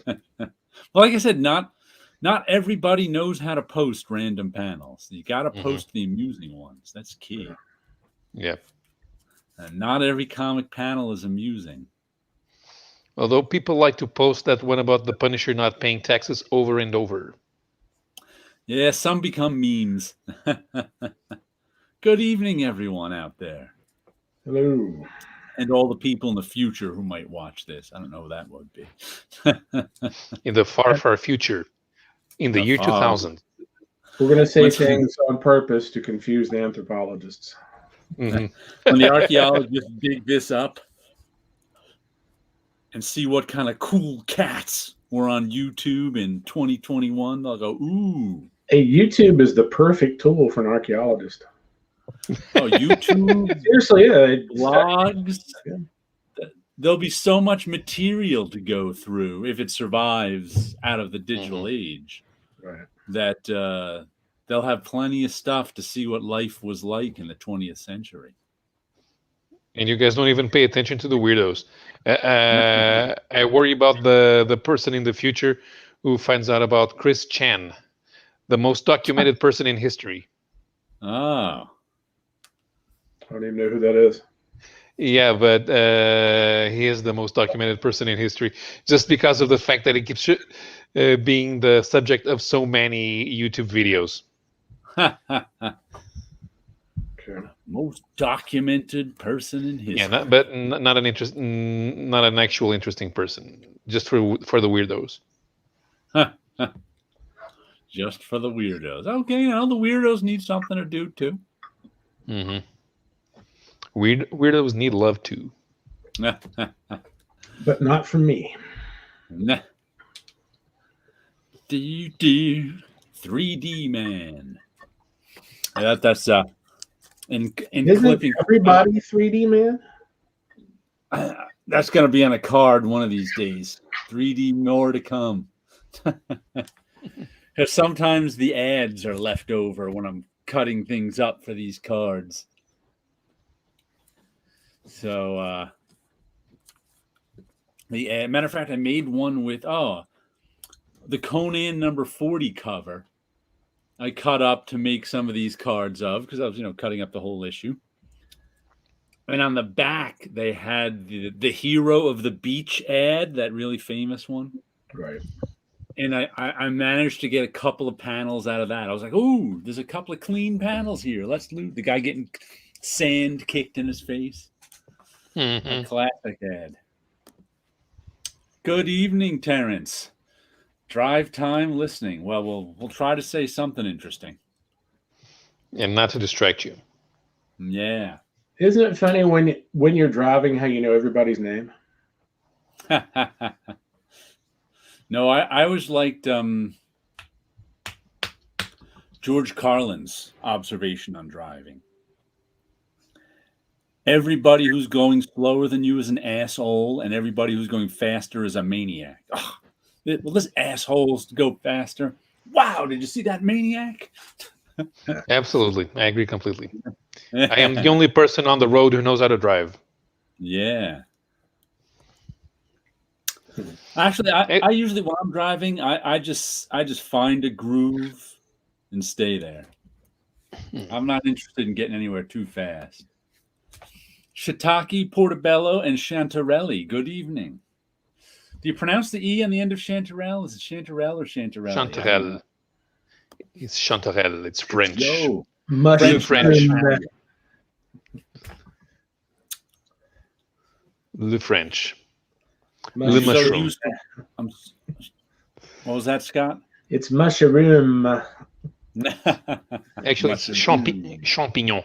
Well, like I said, not everybody knows how to post random panels. You got to post the amusing ones. That's key. Yep. And not every comic panel is amusing. Although people like to post that one about the Punisher not paying taxes over and over. Yeah, some become memes. Good evening, everyone out there. Hello. And all the people in the future who might watch this. I don't know who that would be. In the far, far future. In the year 2000. We're going to say things on purpose to confuse the anthropologists. When the archaeologists dig this up and see what kind of cool cats were on YouTube in 2021, they'll go, ooh. Hey, YouTube is the perfect tool for an archaeologist. Oh, YouTube? Seriously, yeah. Blogs? There'll be so much material to go through if it survives out of the digital age. Right. That they'll have plenty of stuff to see what life was like in the 20th century. And you guys don't even pay attention to the weirdos. I worry about the person in the future who finds out about Chris Chan, the most documented person in history. Oh. I don't even know who that is. Yeah, but he is the most documented person in history just because of the fact that he keeps being the subject of so many YouTube videos. Okay. Most documented person in history. Yeah, but not an actual interesting person. Just for the weirdos. Just for the weirdos. Okay, the weirdos need something to do too. Mm-hmm. Weirdos need love too. But not from me. Nah. 3D man. That's in Isn't clipping. Everybody 3D man? That's gonna be on a card one of these days. 3D more to come. Because sometimes the ads are left over when I'm cutting things up for these cards. So, matter of fact, I made one with the Conan number 40 cover. I cut up to make some of these cards of because I was, cutting up the whole issue. And on the back, they had the Hero of the Beach ad, that really famous one. Right. And I managed to get a couple of panels out of that. I was like, ooh, there's a couple of clean panels here. Let's loot. The guy getting sand kicked in his face. A classic ad. Good evening, Terrence. Drive time listening. Well, we'll try to say something interesting. And not to distract you. Yeah. Isn't it funny when you're driving how you know everybody's name? No, I always liked George Carlin's observation on driving. Everybody who's going slower than you is an asshole, and everybody who's going faster is a maniac. Oh, well, this asshole's go faster. Wow, did you see that maniac? Absolutely. I agree completely. I am the only person on the road who knows how to drive. Yeah. Actually, I usually, when I'm driving, I just find a groove and stay there. I'm not interested in getting anywhere too fast. Shiitake, Portobello, and Chantarelli. Good evening. Do you pronounce the E on the end of Chantarelle? Is it Chantarelle or Chantarelli? Chantarelle. It's Chantarelle. It's French. Yo. French. Le French. Le mushroom. What was that, Scott? It's mushroom. Actually, it's champignon. Champignon.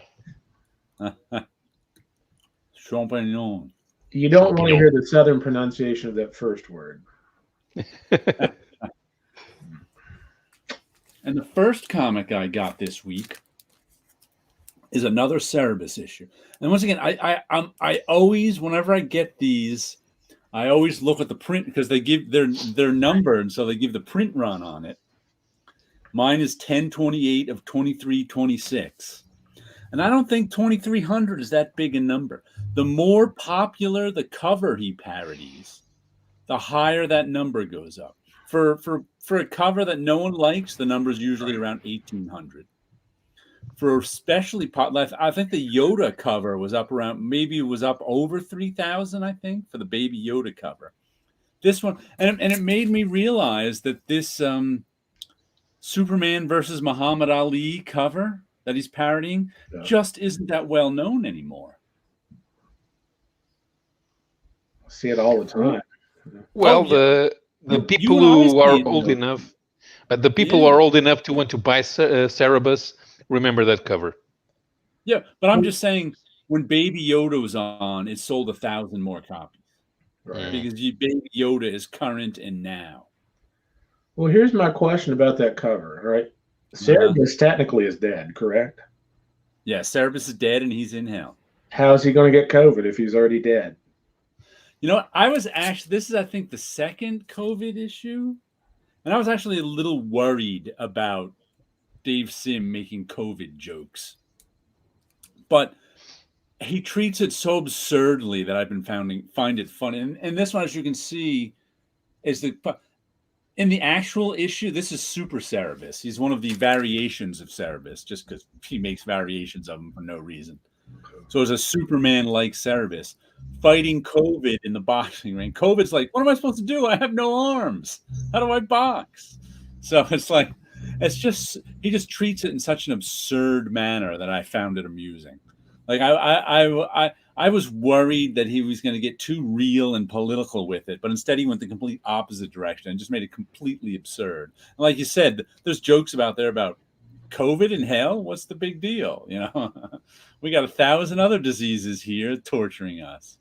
You don't want to hear the southern pronunciation of that first word. And the first comic I got this week is another Cerebus issue. And once again, I always, whenever I get these, I always look at the print because they give their number, and so they give the print run on it. Mine is 1028 of 2326. And I don't think 2300 is that big a number. The more popular the cover he parodies, the higher that number goes up. For a cover that no one likes, the number is usually around 1,800. For especially I think the Yoda cover was up around, maybe it was up over 3,000. I think for the Baby Yoda cover. This one, and it made me realize that this Superman versus Muhammad Ali cover that he's parodying just isn't that well known anymore. I see it all the time. Well, the people who are old enough, the people who are old enough to want to buy Cerebus, remember that cover. Yeah, but I'm just saying, when Baby Yoda was on, it sold 1,000 more copies. Right. Because Baby Yoda is current and now. Well, here's my question about that cover. All right, Cerebus technically is dead, correct? Yeah, Cerebus is dead and he's in hell. How is he going to get COVID if he's already dead? You know, I was actually, this is, I think, the second COVID issue. And I was actually a little worried about Dave Sim making COVID jokes. But he treats it so absurdly that I've been find it funny. And this one, as you can see, is in the actual issue, this is Super Cerebus. He's one of the variations of Cerebus, just because he makes variations of him for no reason. So it's a Superman-like Cerebus fighting COVID in the boxing ring. COVID's like, what am I supposed to do? I have no arms. How do I box? So it's like, he just treats it in such an absurd manner that I found it amusing. Like I was worried that he was going to get too real and political with it, but instead he went the complete opposite direction and just made it completely absurd. And like you said, there's jokes about COVID and hell. What's the big deal? You know, we got 1,000 other diseases here torturing us.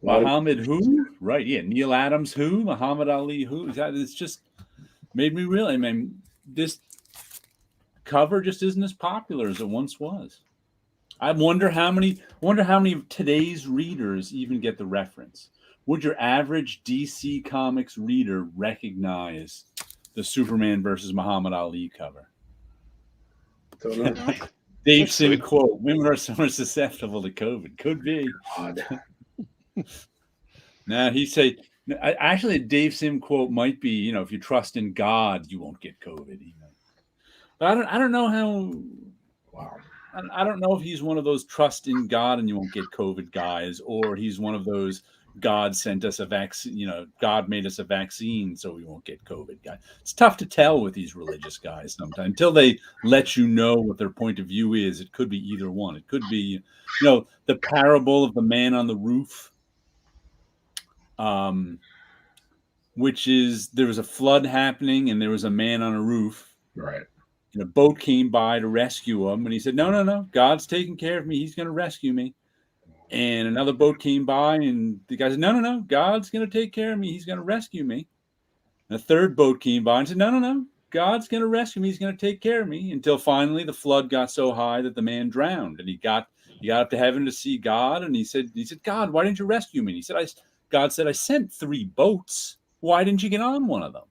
Muhammad who? Right, yeah. Neil Adams who? Muhammad Ali who? It's just made me realize, I mean, this cover just isn't as popular as it once was. I wonder how many of today's readers even get the reference. Would your average DC Comics reader recognize the Superman versus Muhammad Ali cover? Dave Sim quote, women are so much susceptible to COVID. Could be. Now he said, actually a Dave Sim quote might be, you know, if you trust in God, you won't get COVID. You know? But I don't know how. Wow. I don't know if he's one of those trust in God and you won't get COVID guys, or he's one of those God sent us a vaccine, you know, God made us a vaccine so we won't get COVID guys. It's tough to tell with these religious guys sometimes until they let you know what their point of view is. It could be either one. It could be, you know, the parable of the man on the roof, which is there was a flood happening and there was a man on a roof. Right. And a boat came by to rescue him. And he said, no, God's taking care of me. He's going to rescue me. And another boat came by and the guy said, no, God's going to take care of me. He's going to rescue me. And a third boat came by and said, no, God's going to rescue me. He's going to take care of me. Until finally the flood got so high that the man drowned. And he got up to heaven to see God. And he said, God, why didn't you rescue me? And he said, God said, I sent 3 boats. Why didn't you get on one of them?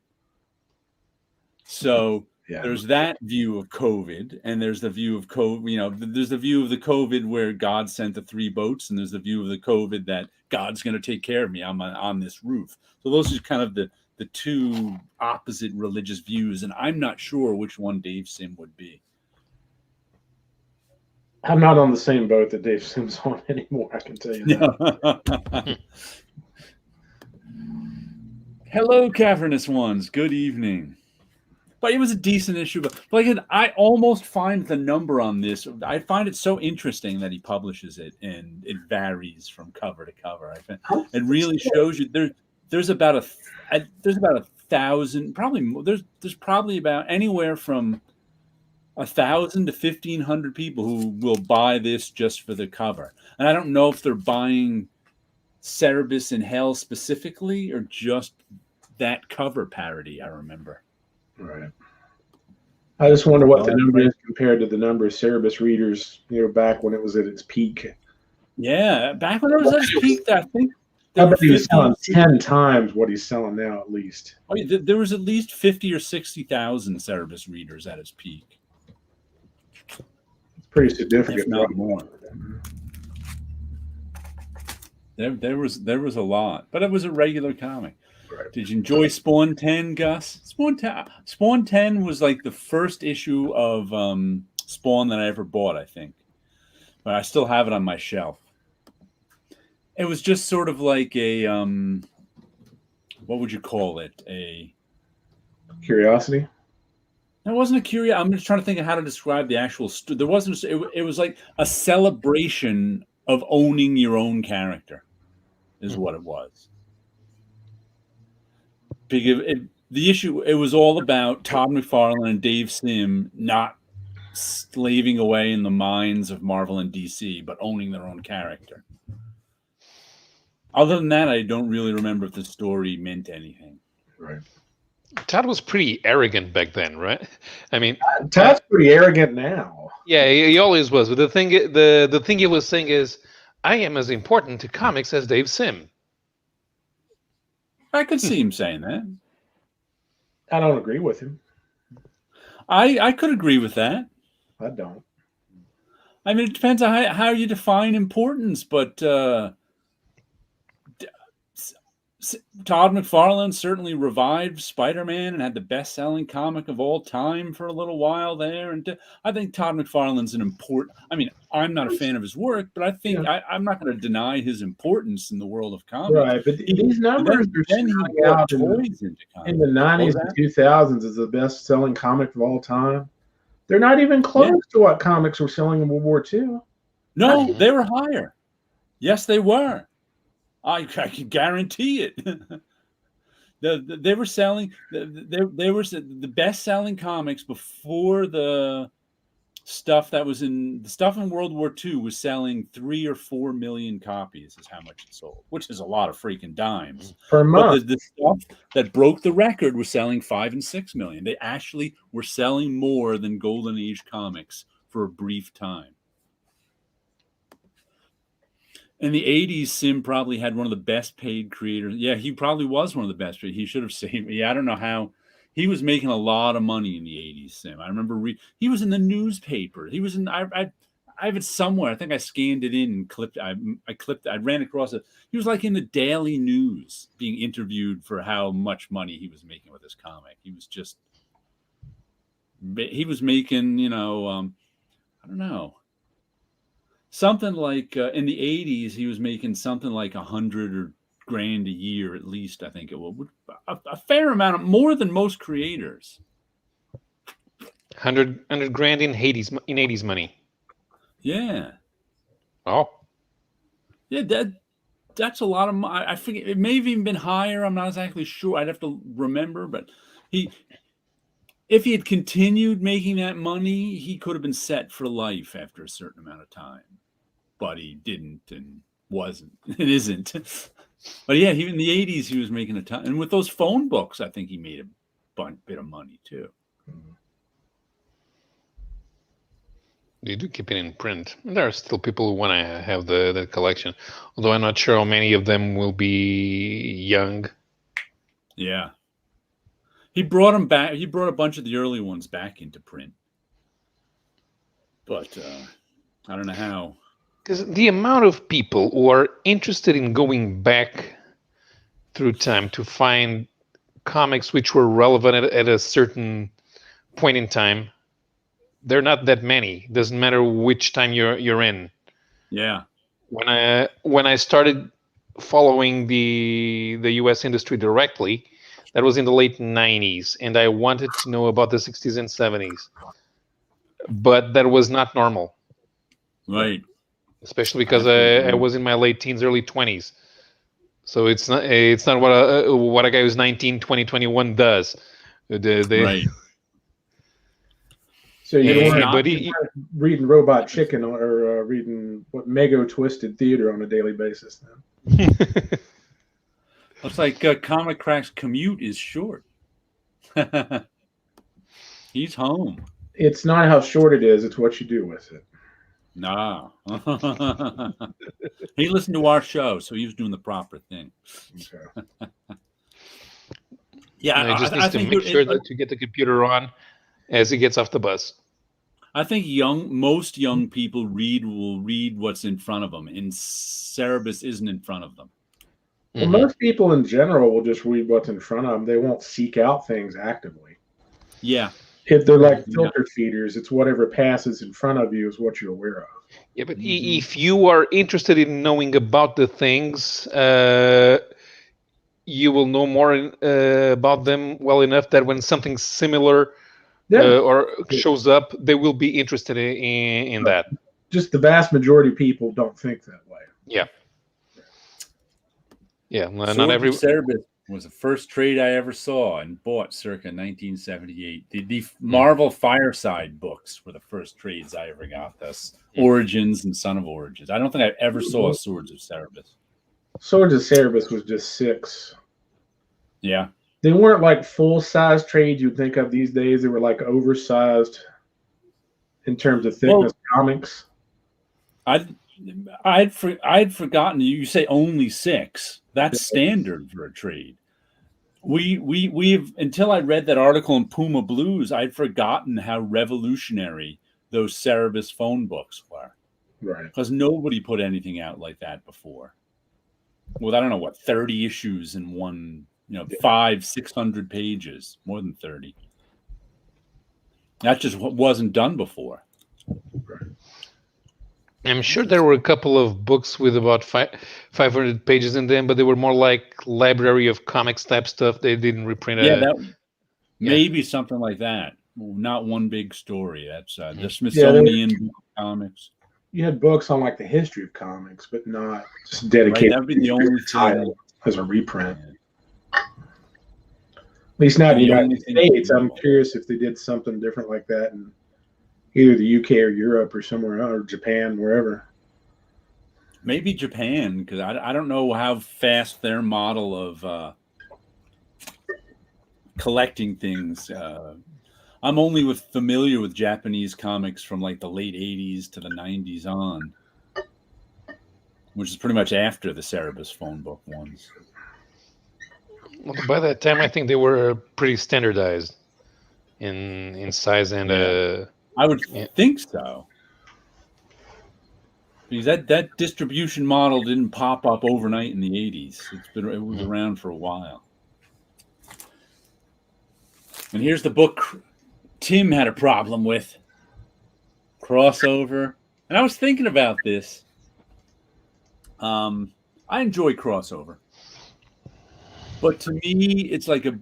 So there's that view of COVID, and there's the view of COVID, you know, there's the view of the COVID where God sent the 3 boats, and there's the view of the COVID that God's going to take care of me. I'm on this roof. So those are kind of the 2 opposite religious views, and I'm not sure which one Dave Sim would be. I'm not on the same boat that Dave Sim's on anymore, I can tell you that. Hello, cavernous ones. Good evening. But it was a decent issue. But like I almost find the number on this. I find it so interesting that he publishes it and it varies from cover to cover. I think it really shows you there's about 1,000, probably more. There's probably about anywhere from 1,000 to 1,500 people who will buy this just for the cover. And I don't know if they're buying Cerebus in Hell specifically or just that cover parody. I remember. Right. I just wonder what the number is compared to the number of Cerebus readers, you know, back when it was at its peak. Yeah, back when it was at its peak, I think I bet he was selling 10 times what he's selling now, at least. Oh, yeah, there was at least 50 or 60,000 Cerebus readers at its peak. It's pretty significant. If not more. There was a lot, but it was a regular comic. Right. Did you enjoy Spawn 10, Gus? Spawn 10 was like the first issue of Spawn that I ever bought, I think. But I still have it on my shelf. It was just sort of like a what would you call it? A Curiosity. It wasn't a curiosity. I'm just trying to think of how to describe the actual. There wasn't. It was like a celebration of owning your own character, is what it was. Because the issue, it was all about Todd McFarlane and Dave Sim not slaving away in the minds of Marvel and DC, but owning their own character. Other than that, I don't really remember if the story meant anything. Right. Todd was pretty arrogant back then, right? I mean, Todd's pretty arrogant now. Yeah, he always was. But the thing he was saying is, I am as important to comics as Dave Sim. I could see him saying that. I don't agree with him. I could agree with that. I don't. I mean, it depends on how you define importance, but Todd McFarlane certainly revived Spider-Man and had the best-selling comic of all time for a little while there. And I think Todd McFarlane's an important. I mean, I'm not a fan of his work, but I think I'm not going to deny his importance in the world of comics. Right, but these numbers are selling out in the 90s and 2000s as the best-selling comic of all time. They're not even close to what comics were selling in World War II. No, they were higher. Yes, they were. I can guarantee it. They were selling. They were the best-selling comics before the stuff that was in the stuff in World War II was selling 3 or 4 million copies. Is how much it sold, which is a lot of freaking dimes per month. But the stuff that broke the record was selling 5 and 6 million. They actually were selling more than Golden Age comics for a brief time. In the 80s, Sim probably had one of the best paid creators. Yeah, he probably was one of the best. He should have saved. Yeah, I don't know how. He was making a lot of money in the 80s, Sim. I remember he was in the newspaper. He was in. I have it somewhere. I think I scanned it in and clipped. I ran across it. He was like in the Daily News, being interviewed for how much money he was making with his comic. He was just. He was making, I don't know. Something like in the 80s, he was making something like $100 grand a year, at least. I think it was a fair amount, more than most creators. 100 grand in 80s money. Yeah. Oh. Yeah, that's a lot of money. I forget. It may have even been higher. I'm not exactly sure. I'd have to remember, but if he had continued making that money, he could have been set for life after a certain amount of time. But he didn't and wasn't. It isn't. But yeah, in the 80s, he was making a ton. And with those phone books, I think he made a bit of money too. They do keep it in print. There are still people who want to have the collection. Although I'm not sure how many of them will be young. Yeah. He brought them back. He brought a bunch of the early ones back into print. But I don't know how. Because the amount of people who are interested in going back through time to find comics which were relevant at a certain point in time, they're not that many. Doesn't matter which time you're in. Yeah. When I started following the US industry directly, that was in the late 90s, and I wanted to know about the 60s and 70s. But that was not normal. Right. Especially because I was in my late teens, early 20s. So it's not what a guy who's 19, 20, 21 does. Right. So you're reading Robot Chicken or reading what Mego Twisted Theater on a daily basis then. Looks like Comic Crack's commute is short. He's home. It's not how short it is, it's what you do with it. Nah. He listened to our show, so he was doing the proper thing. Okay. Yeah, I just need to make sure that to get the computer on as he gets off the bus. I think most young people will read what's in front of them, and Cerebus isn't in front of them. Well, most people in general will just read what's in front of them. They won't seek out things actively. Yeah. If they're like filter feeders, it's whatever passes in front of you is what you're aware of. Yeah, but if you are interested in knowing about the things, you will know more about them well enough that when something similar or shows up, they will be interested in that. Just the vast majority of people don't think that way. Yeah. Yeah, not every. Cerebus was the first trade I ever saw and bought circa 1978. The Marvel Fireside books were the first trades I ever got. Thus, Origins and Son of Origins. I don't think I ever saw Swords of Cerebus. Swords of Cerebus was just 6. Yeah. They weren't like full-size trades you'd think of these days. They were like oversized in terms of thickness comics. I'd forgotten. You say only 6. That's standard for a trade. We've until I read that article in Puma Blues, I'd forgotten how revolutionary those Cerebus phone books were. Right. Because nobody put anything out like that before. Well, I don't know what 30 issues in one, 500-600 pages, more than 30. That just wasn't done before. Right. I'm sure there were a couple of books with about 500 pages in them, but they were more like library of comics type stuff. They didn't reprint it. Maybe something like that. Not one big story. That's the Smithsonian comics. You had books on like the history of comics, but not just dedicated. That'd be the only title as a reprint. At least not in the United States. I'm curious if they did something different like that in either the UK or Europe or somewhere else, or Japan, wherever. Maybe Japan, because I don't know how fast their model of collecting things. I'm only familiar with Japanese comics from like the late 80s to the 90s on, which is pretty much after the Cerebus phone book ones. Well, by that time, I think they were pretty standardized in size and. I would think so. Because that distribution model didn't pop up overnight in the 80s. It was around for a while. And here's the book Tim had a problem with. Crossover. And I was thinking about this. I enjoy crossover. But to me, it's like a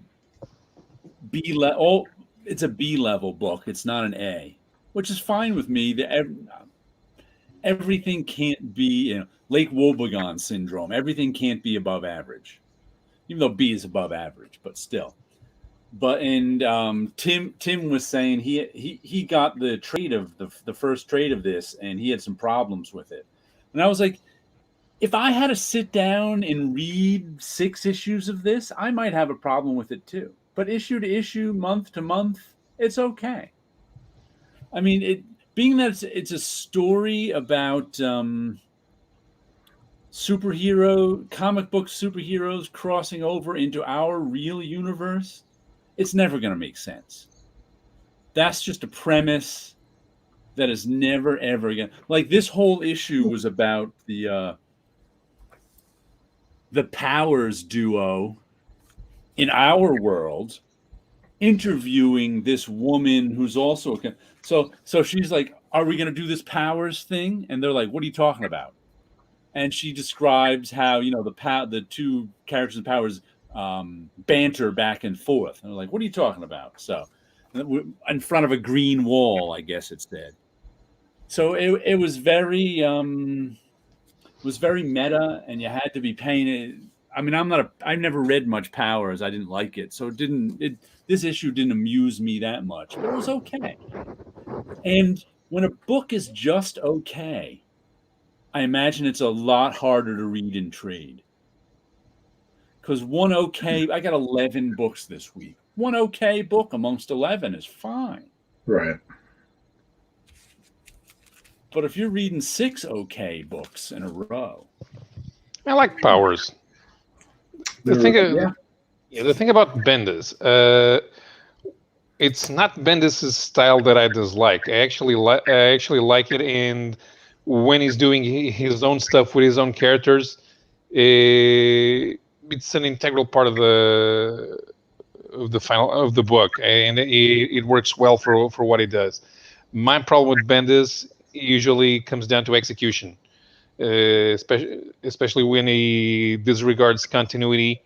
B level. It's a B level book. It's not an A, which is fine with me. Everything can't be, Lake Wobegon syndrome. Everything can't be above average, even though B is above average, but still. But Tim was saying he got the trade of the first trade of this, and he had some problems with it. And I was like, if I had to sit down and read 6 issues of this, I might have a problem with it too. But issue to issue, month to month, it's okay. I mean, being that it's a story about comic book superheroes crossing over into our real universe, it's never going to make sense. That's just a premise that is never, ever again. Like this whole issue was about the Powers duo in our world interviewing this woman who's also so she's like, are we going to do this Powers thing? And they're like, what are you talking about? And she describes how the two characters in Powers banter back and forth, and they're like, what are you talking about? So in front of a green wall, I guess it said. So it was very meta, and you had to be paying it. I mean, I never read much Powers. I didn't like it. So this issue didn't amuse me that much, but it was okay. And when a book is just okay, I imagine it's a lot harder to read in trade. Because I got 11 books this week. One okay book amongst 11 is fine. Right. But if you're reading 6 okay books in a row. I like Powers. The thing about Bendis, It's not Bendis' style that I dislike. I actually like it, and when he's doing his own stuff with his own characters, it's an integral part of the book, and it works well for what he does. My problem with Bendis usually comes down to execution, especially when he disregards continuity,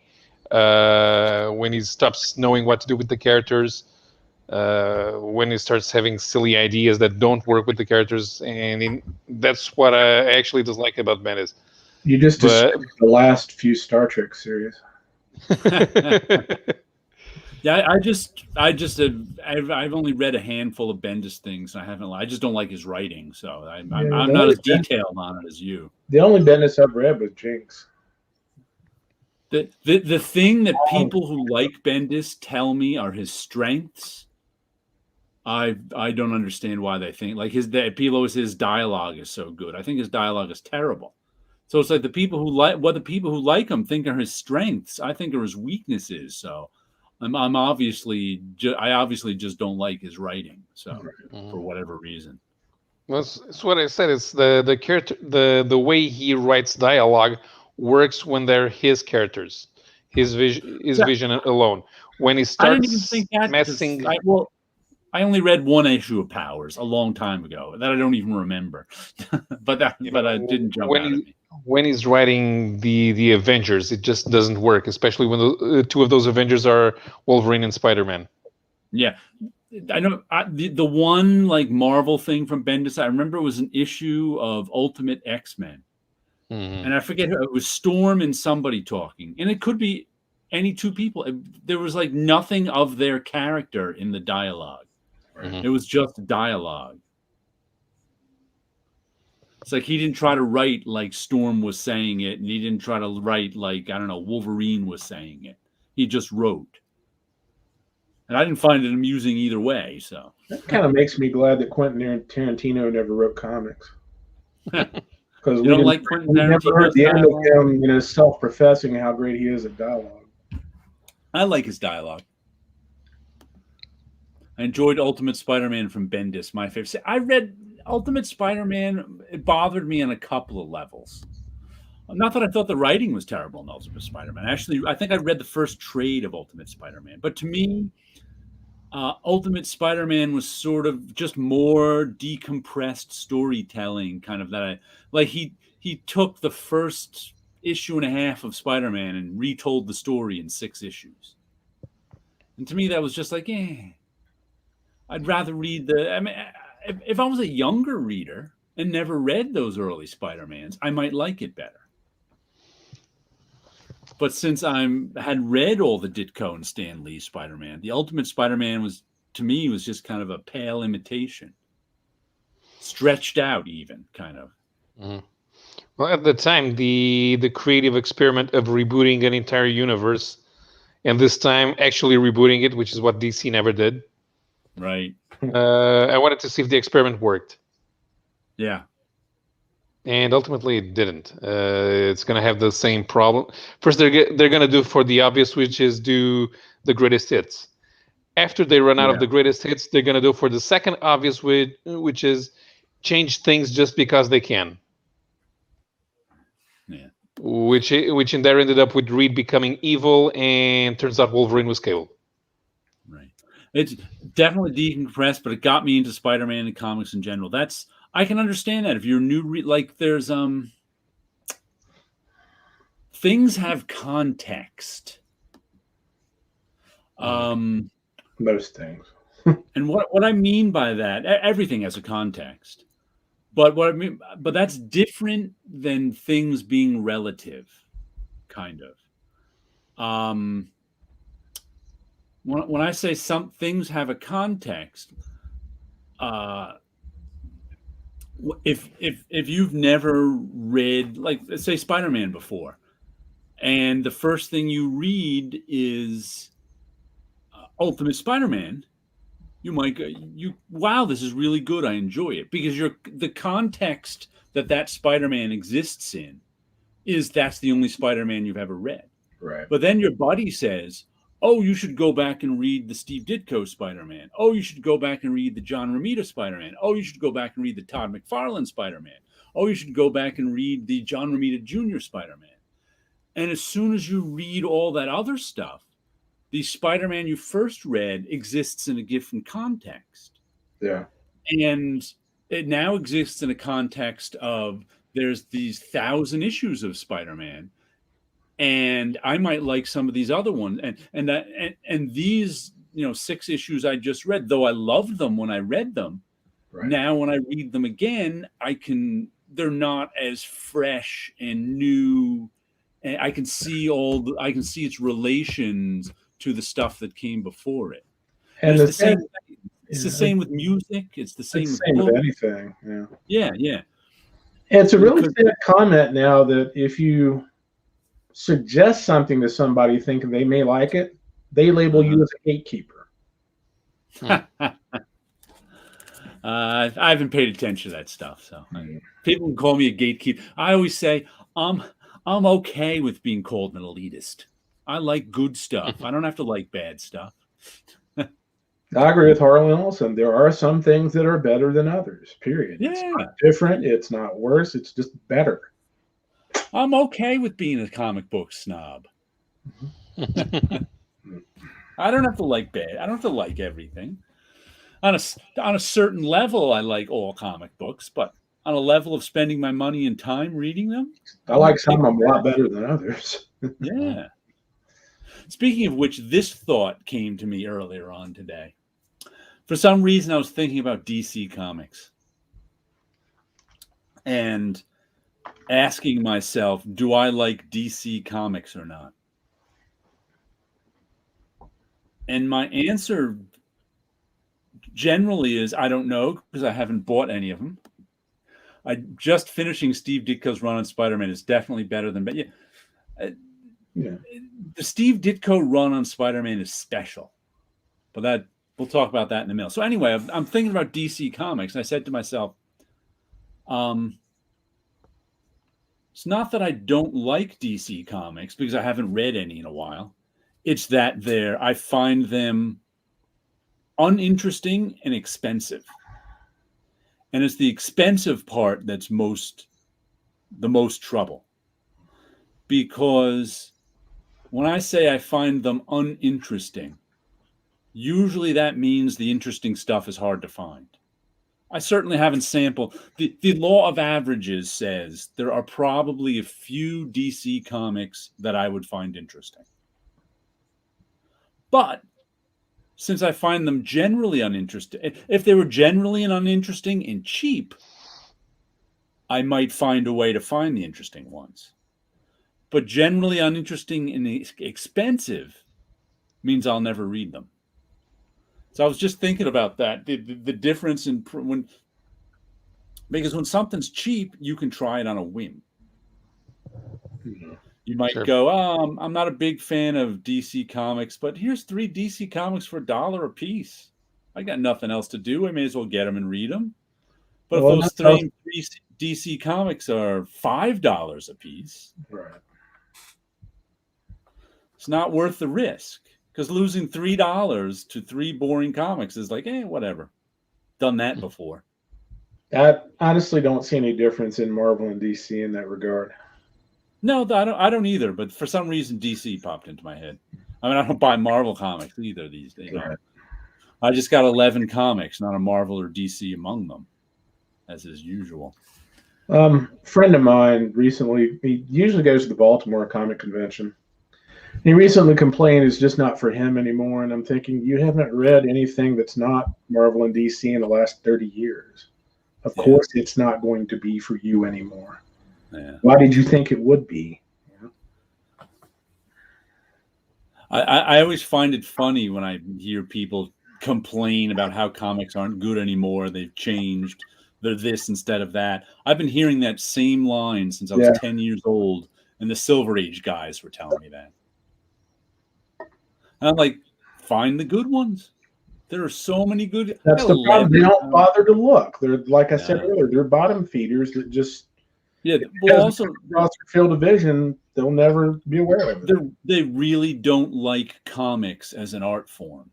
when he stops knowing what to do with the characters, when he starts having silly ideas that don't work with the characters, and that's what I actually dislike about Bendis. You just described the last few Star Trek series. Yeah, I've only read a handful of Bendis things. I just don't like his writing, so I'm not as detailed on it as you. The only Bendis I've read was Jinx. The thing that people who like Bendis tell me are his strengths. I don't understand why they think like his dialogue is so good. I think his dialogue is terrible. So it's like the people who like him think are his strengths. I think are his weaknesses. So I obviously just don't like his writing. So for whatever reason. Well, that's what I said. It's the character, the way he writes dialogue works when they're his characters, his vision alone. When he starts I didn't even think that messing. I only read one issue of Powers a long time ago that I don't even remember, but I didn't jump out at me. When he's writing the Avengers, it just doesn't work, especially when the two of those Avengers are Wolverine and Spider-Man. Yeah, I know the one like Marvel thing from Bendis. I remember it was an issue of Ultimate X-Men, and I forget who it was. Storm and somebody talking, and it could be any two people. There was like nothing of their character in the dialogue. It was just dialogue. It's like he didn't try to write like Storm was saying it, and he didn't try to write like, I don't know, Wolverine was saying it. He just wrote. And I didn't find it amusing either way. So that kind of makes me glad that Quentin Tarantino never wrote comics. Because we like Quentin Tarantino. Never heard the end of him, self-professing how great he is at dialogue. I like his dialogue. I enjoyed Ultimate Spider-Man from Bendis, my favorite. I read Ultimate Spider-Man. It bothered me on a couple of levels. Not that I thought the writing was terrible in Ultimate Spider-Man. Actually, I think I read the first trade of Ultimate Spider-Man. But to me, Ultimate Spider-Man was sort of just more decompressed storytelling, kind of that. He took the first issue and a half of Spider-Man and retold the story in 6 issues. And to me, that was just like, I'd rather read if I was a younger reader and never read those early Spider-Mans, I might like it better. But since I had read all the Ditko and Stan Lee Spider-Man, the Ultimate Spider-Man was just kind of a pale imitation. Stretched out even, kind of. Mm-hmm. Well, at the time, the creative experiment of rebooting an entire universe, and this time actually rebooting it, which is what DC never did. Right. I wanted to see if the experiment worked. Yeah. And ultimately, it didn't. It's going to have the same problem. First, they're going to do for the obvious, which is do the greatest hits. After they run out of the greatest hits, they're going to do for the second obvious, which is change things just because they can. Yeah. Which in there ended up with Reed becoming evil, and turns out Wolverine was Cable. Right. It's definitely decompressed, but it got me into Spider-Man and comics in general. I can understand that if you're new, there's things have context. Most things. And what I mean by that, everything has a context. But but that's different than things being relative, kind of. When I say some things have a context, if you've never read, like, let's say Spider-Man before, and the first thing you read is Ultimate Spider-Man, you might go, wow, this is really good. I enjoy it, because the context that Spider-Man exists in is that's the only Spider-Man you've ever read. Right. But then your buddy says, oh, you should go back and read the Steve Ditko Spider-Man. Oh, you should go back and read the John Romita Spider-Man. Oh, you should go back and read the Todd McFarlane Spider-Man. Oh, you should go back and read the John Romita Jr. Spider-Man. And as soon as you read all that other stuff, the Spider-Man you first read exists in a different context. Yeah. And it now exists in a context of there's these 1,000 issues of Spider-Man, and I might like some of these other ones. And these, 6 issues I just read, though I loved them when I read them, right. Now when I read them again, they're not as fresh and new. And I can see its relations to the stuff that came before it. And it's the same. It's the same with music. It's the same with anything. Yeah. Yeah. And it's a really sad comment now that if you suggest something to somebody thinking they may like it, they label you as a gatekeeper. I haven't paid attention to that stuff, so people can call me a gatekeeper. I always say I'm okay with being called an elitist. I like good stuff. I don't have to like bad stuff. I agree with Harlan Ellison. There are some things that are better than others, period. Yeah. It's not different. It's not worse. It's just better. I'm okay with being a comic book snob. I don't have to like bad. I don't have to like everything. On a certain level, I like all comic books, but on a level of spending my money and time reading them, I like some of them a lot better than others. Yeah. Speaking of which, this thought came to me earlier on today. For some reason, I was thinking about DC Comics and asking myself, do I like DC Comics or not? And my answer generally is I don't know, because I haven't bought any of them. Just finishing Steve Ditko's run on Spider-Man is definitely better than... The Steve Ditko run on Spider-Man is special. But we'll talk about that in a minute. So anyway, I'm thinking about DC Comics, and I said to myself, it's not that I don't like DC Comics, because I haven't read any in a while. It's that I find them uninteresting and expensive. And it's the expensive part that's the most trouble. Because when I say I find them uninteresting, usually that means the interesting stuff is hard to find. I certainly haven't sampled. The law of averages says there are probably a few DC comics that I would find interesting. But since I find them generally uninteresting, if they were generally uninteresting and cheap, I might find a way to find the interesting ones. But generally uninteresting and expensive means I'll never read them. So I was just thinking about that, the difference because when something's cheap, you can try it on a whim. You might go, I'm not a big fan of DC Comics, but here's 3 DC Comics for $1 a piece. I got nothing else to do. I may as well get them and read them. But if those 3 DC Comics are $5 a piece, right, it's not worth the risk. Because losing $3 to 3 boring comics is like, whatever. Done that before. I honestly don't see any difference in Marvel and DC in that regard. No, I don't either. But for some reason, DC popped into my head. I mean, I don't buy Marvel comics either these days. Right. I just got 11 comics, not a Marvel or DC among them, as is usual. Friend of mine recently, he usually goes to the Baltimore Comic Convention. He recently complained it's just not for him anymore. And I'm thinking, you haven't read anything that's not Marvel and DC in the last 30 years. Of course, it's not going to be for you anymore. Yeah. Why did you think it would be? I always find it funny when I hear people complain about how comics aren't good anymore. They've changed. They're this instead of that. I've been hearing that same line since I was 10 years old, and the Silver Age guys were telling me that. And I'm like, find the good ones. There are so many good. That's the problem. They don't bother to look. They're, like I said earlier, they're bottom feeders that just Yeah. Well, also across their field of vision, they'll never be aware of it. they really don't like comics as an art form.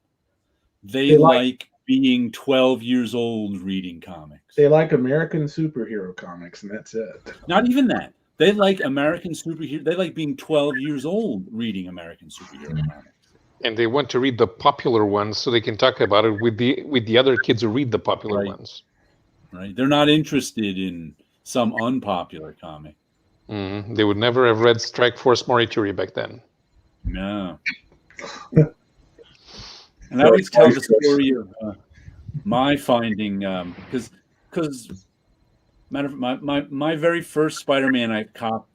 They They like- like being 12 years old reading comics. They like American superhero comics, and that's it. Not even that. They like American superhero. They like being 12 years old reading American superhero comics. And they want to read the popular ones so they can talk about it with the other kids who read the popular Right. ones. Right? They're not interested in some unpopular comic. They would never have read Strike Force Morituri back then. No. And I always tell the story of my finding, because my very first Spider-Man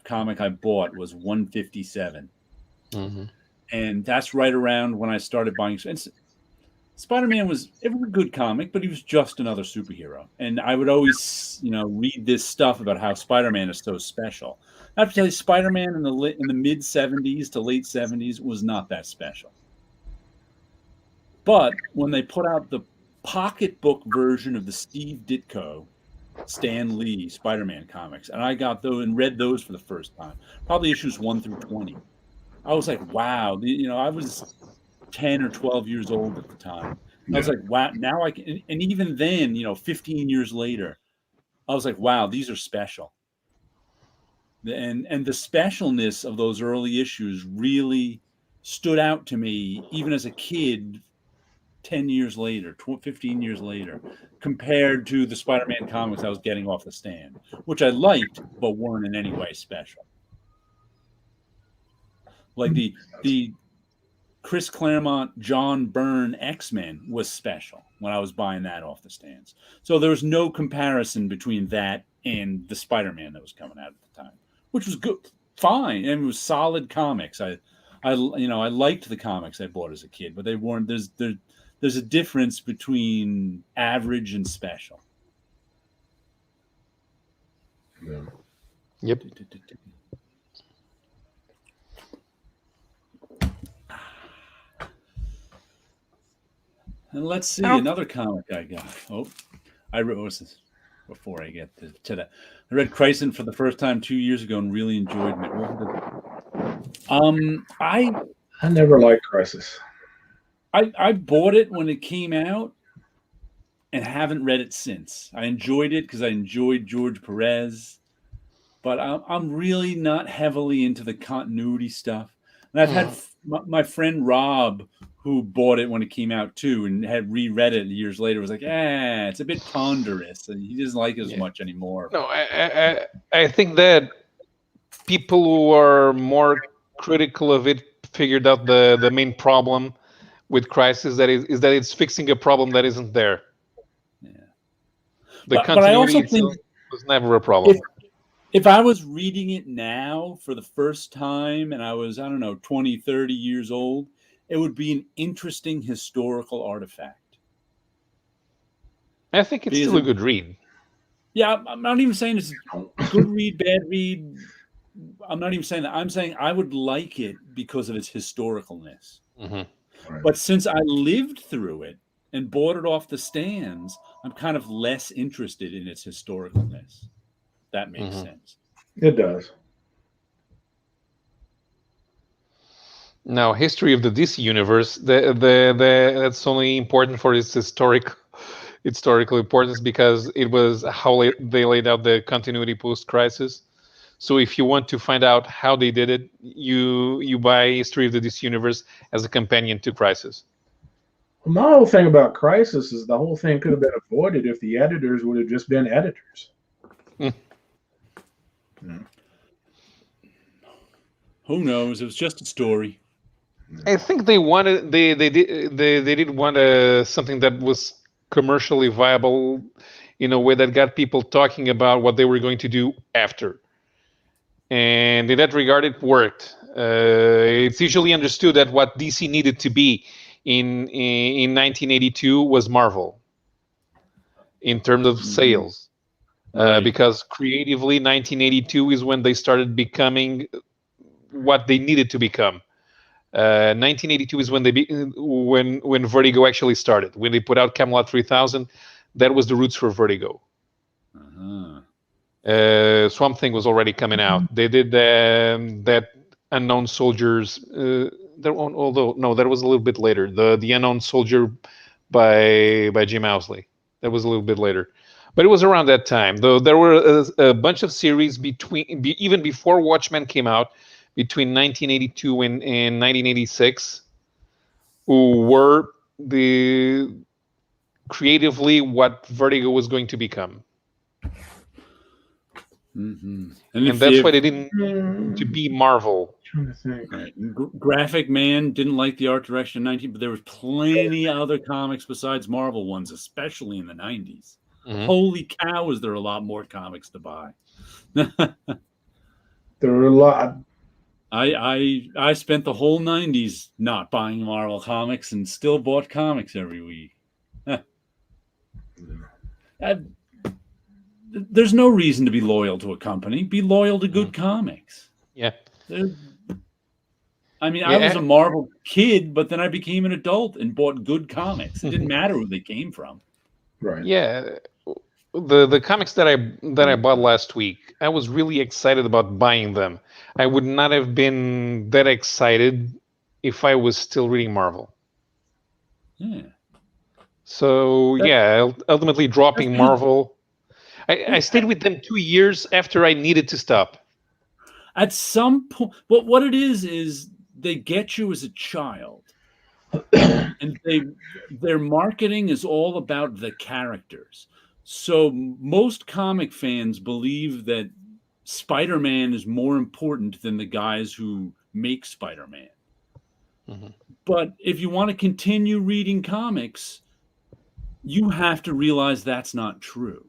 comic I bought was 157, and that's right around when I started buying. Spider-Man was a good comic, but he was just another superhero, and I would always, read this stuff about how Spider-Man is so special. I have to tell you, Spider-Man in the mid 70s to late 70s was not that special. But when they put out the pocketbook version of the Steve Ditko, Stan Lee Spider-Man comics, and I got those and read those for the first time, probably issues 1 through 20. I was like, wow, I was 10 or 12 years old at the time. I was like, wow, now I can, and even then, 15 years later, I was like, wow, these are special. And the specialness of those early issues really stood out to me, even as a kid, 10 years later, 15 years later, compared to the Spider-Man comics I was getting off the stand, which I liked, but weren't in any way special. Like the Chris Claremont, John Byrne X-Men was special when I was buying that off the stands. So there was no comparison between that and the Spider-Man that was coming out at the time, which was good, fine, and it was solid comics. I liked the comics I bought as a kid, but they weren't. There's a difference between average and special. Yeah. Yep. And let's see another comic I got. I read what's this before I get to that. I read Chryson for the first time 2 years ago and really enjoyed it. I never liked Crisis. I bought it when it came out and haven't read it since. I enjoyed it because I enjoyed George Perez, but I'm really not heavily into the continuity stuff. And I've had my friend Rob, who bought it when it came out too, and had reread it years later, was like, it's a bit ponderous, and he doesn't like it as much anymore. No, I think that people who are more critical of it figured out the main problem with Crisis, is that it's fixing a problem that isn't there. Yeah. The continuity itself was never a problem. If I was reading it now for the first time and I was, 20, 30 years old, it would be an interesting historical artifact. I think it's still a good read. Yeah, I'm not even saying it's a good read, bad read. I'm not even saying that. I'm saying I would like it because of its historicalness. Mm-hmm. Right. But since I lived through it and bought it off the stands, I'm kind of less interested in its historicalness. That makes sense. It does. Now, history of the DC universe, that's only important for its historical importance because it was how they laid out the continuity post-Crisis. So if you want to find out how they did it, you buy History of the DC Universe as a companion to Crisis. Well, my whole thing about Crisis is the whole thing could have been avoided if the editors would have just been editors. Who knows? It was just a story. I think they did want something that was commercially viable in a way that got people talking about what they were going to do after. And in that regard, it worked. It's usually understood that what DC needed to be in 1982 was Marvel in terms of sales. Because creatively, 1982 is when they started becoming what they needed to become. 1982 is when when Vertigo actually started. When they put out Camelot 3000, that was the roots for Vertigo. Swamp Thing was already coming out. They did that Unknown Soldiers. Although no, that was a little bit later. The Unknown Soldier by Jim Owsley. That was a little bit later, but it was around that time. Though there were a bunch of series even before Watchmen came out, between 1982 and 1986, who were the creatively what Vertigo was going to become. Mm-hmm. And that's why they didn't need to be Marvel. I'm trying to think. Right. Graphic Man didn't like the art direction in 19, but there was plenty of other comics besides Marvel ones, especially in the 90s. Mhm. Holy cow, is there a lot more comics to buy? There were a lot. I spent the whole 90s not buying Marvel comics and still bought comics every week. There's no reason to be loyal to a company. Be loyal to good comics. Yeah. I mean, I was a Marvel kid, but then I became an adult and bought good comics. It didn't matter who they came from. Right. Yeah. The comics that I bought last week, I was really excited about buying them. I would not have been that excited if I was still reading Marvel. Yeah. So ultimately dropping Marvel. I stayed with them 2 years after I needed to stop. At some point, what it is they get you as a child, and their marketing is all about the characters. So most comic fans believe that Spider-Man is more important than the guys who make Spider-Man. Mm-hmm. But if you want to continue reading comics, you have to realize that's not true.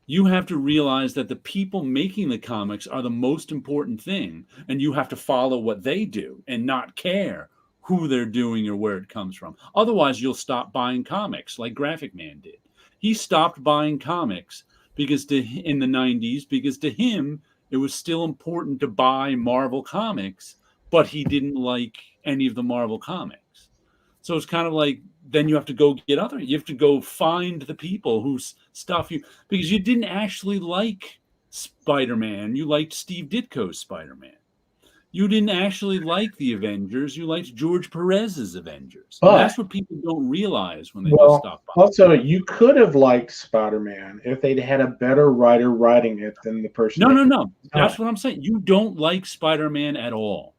You have to realize that the people making the comics are the most important thing, and you have to follow what they do and not care who they're doing or where it comes from. Otherwise, you'll stop buying comics like Graphic Man did. He stopped buying comics in the 90s because to him, it was still important to buy Marvel comics, but he didn't like any of the Marvel comics. So it's kind of like, then you have to go you have to go find the people whose stuff because you didn't actually like Spider-Man. You liked Steve Ditko's Spider-Man. You didn't actually like the Avengers. You liked George Perez's Avengers. And that's what people don't realize when they just stop buying. Also, you could have liked Spider-Man if they'd had a better writer writing it than the person. No. That's what I'm saying. You don't like Spider-Man at all.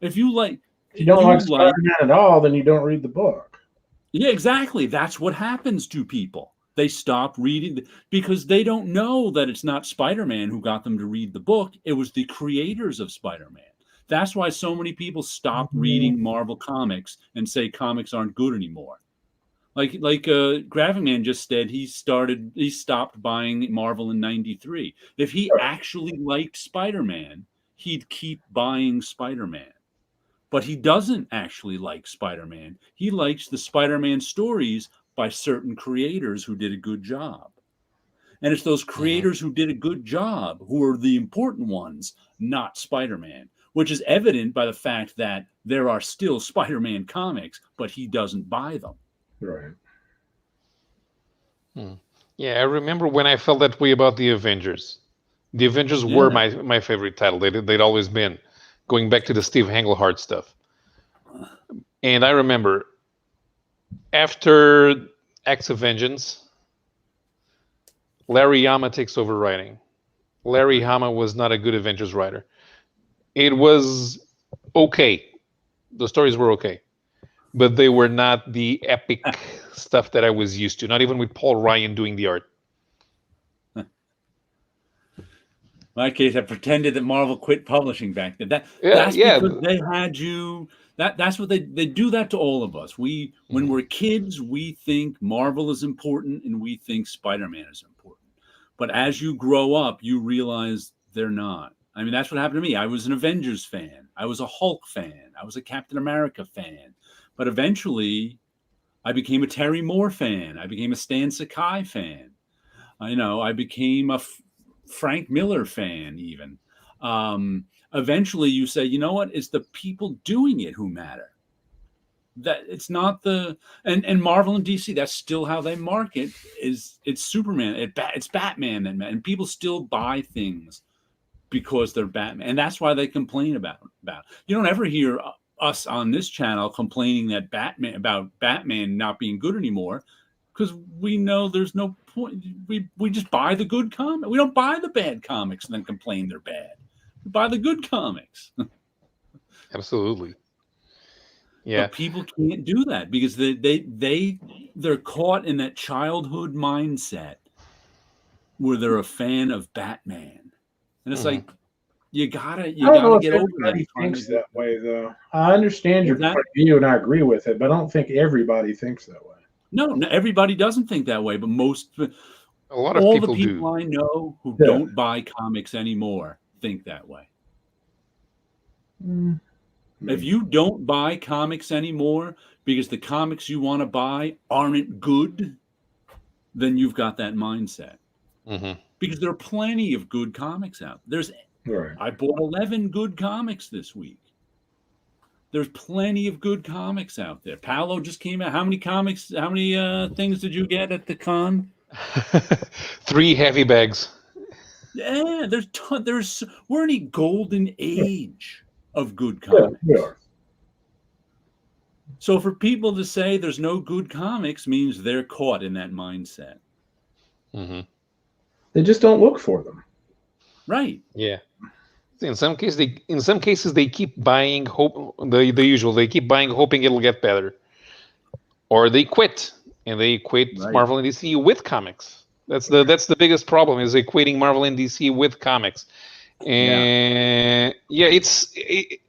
If you like... If you don't like Spider-Man at all, then you don't read the book. Yeah, exactly. That's what happens to people. They stop reading because they don't know that it's not Spider-Man who got them to read the book. It was the creators of Spider-Man. That's why so many people stop reading Marvel comics and say comics aren't good anymore. Like Graphic Man just said, he stopped buying Marvel in 93. If he actually liked Spider-Man, he'd keep buying Spider-Man. But he doesn't actually like Spider-Man. He likes the Spider-Man stories by certain creators who did a good job. And it's those creators who did a good job who are the important ones, not Spider-Man, which is evident by the fact that there are still Spider-Man comics, but he doesn't buy them. Right. Yeah, I remember when I felt that way about the Avengers. The Avengers were my favorite title. They'd always been. Going back to the Steve Englehart stuff. And I remember after Acts of Vengeance, Larry Hama takes over writing. Larry Hama was not a good Avengers writer. It was okay. The stories were okay. But they were not the epic stuff that I was used to, not even with Paul Ryan doing the art. In my case, I pretended that Marvel quit publishing back then. That's because they had you. That's what they do that to all of us. When we're kids, we think Marvel is important and we think Spider-Man is important. But as you grow up, you realize they're not. I mean, that's what happened to me. I was an Avengers fan. I was a Hulk fan. I was a Captain America fan. But eventually, I became a Terry Moore fan. I became a Stan Sakai fan. I became a Frank Miller fan even. Eventually you say, you know what? It's the people doing it who matter. That it's not the and Marvel and DC. That's still how they market. It's Superman. It's Batman, and people still buy things because they're Batman, and that's why they complain about. You don't ever hear us on this channel complaining that Batman not being good anymore, because we know there's no point. We just buy the good comic. We don't buy the bad comics and then complain they're bad. We buy the good comics. Absolutely. Yeah. But people can't do that because they're caught in that childhood mindset where they're a fan of Batman, and it's like you gotta get over that. Everybody thinks that way, though. I understand your point of view and I agree with it, but I don't think everybody thinks that way. No, everybody doesn't think that way, but a lot of all people the people do. I know who don't buy comics anymore think that way. If you don't buy comics anymore because the comics you want to buy aren't good, then you've got that mindset. Because there are plenty of good comics out. I bought 11 good comics this week. There's plenty of good comics out there. Paolo just came out. How many things did you get at the con? 3 heavy bags. Yeah, we're in a golden age of good comics. Yeah. So for people to say there's no good comics means they're caught in that mindset. They just don't look for them. Right. Yeah. In some cases they keep buying the usual. They keep buying hoping it'll get better. Or they quit. And they quit Marvel and DC with comics. That's the biggest problem, is equating Marvel and DC with comics. And it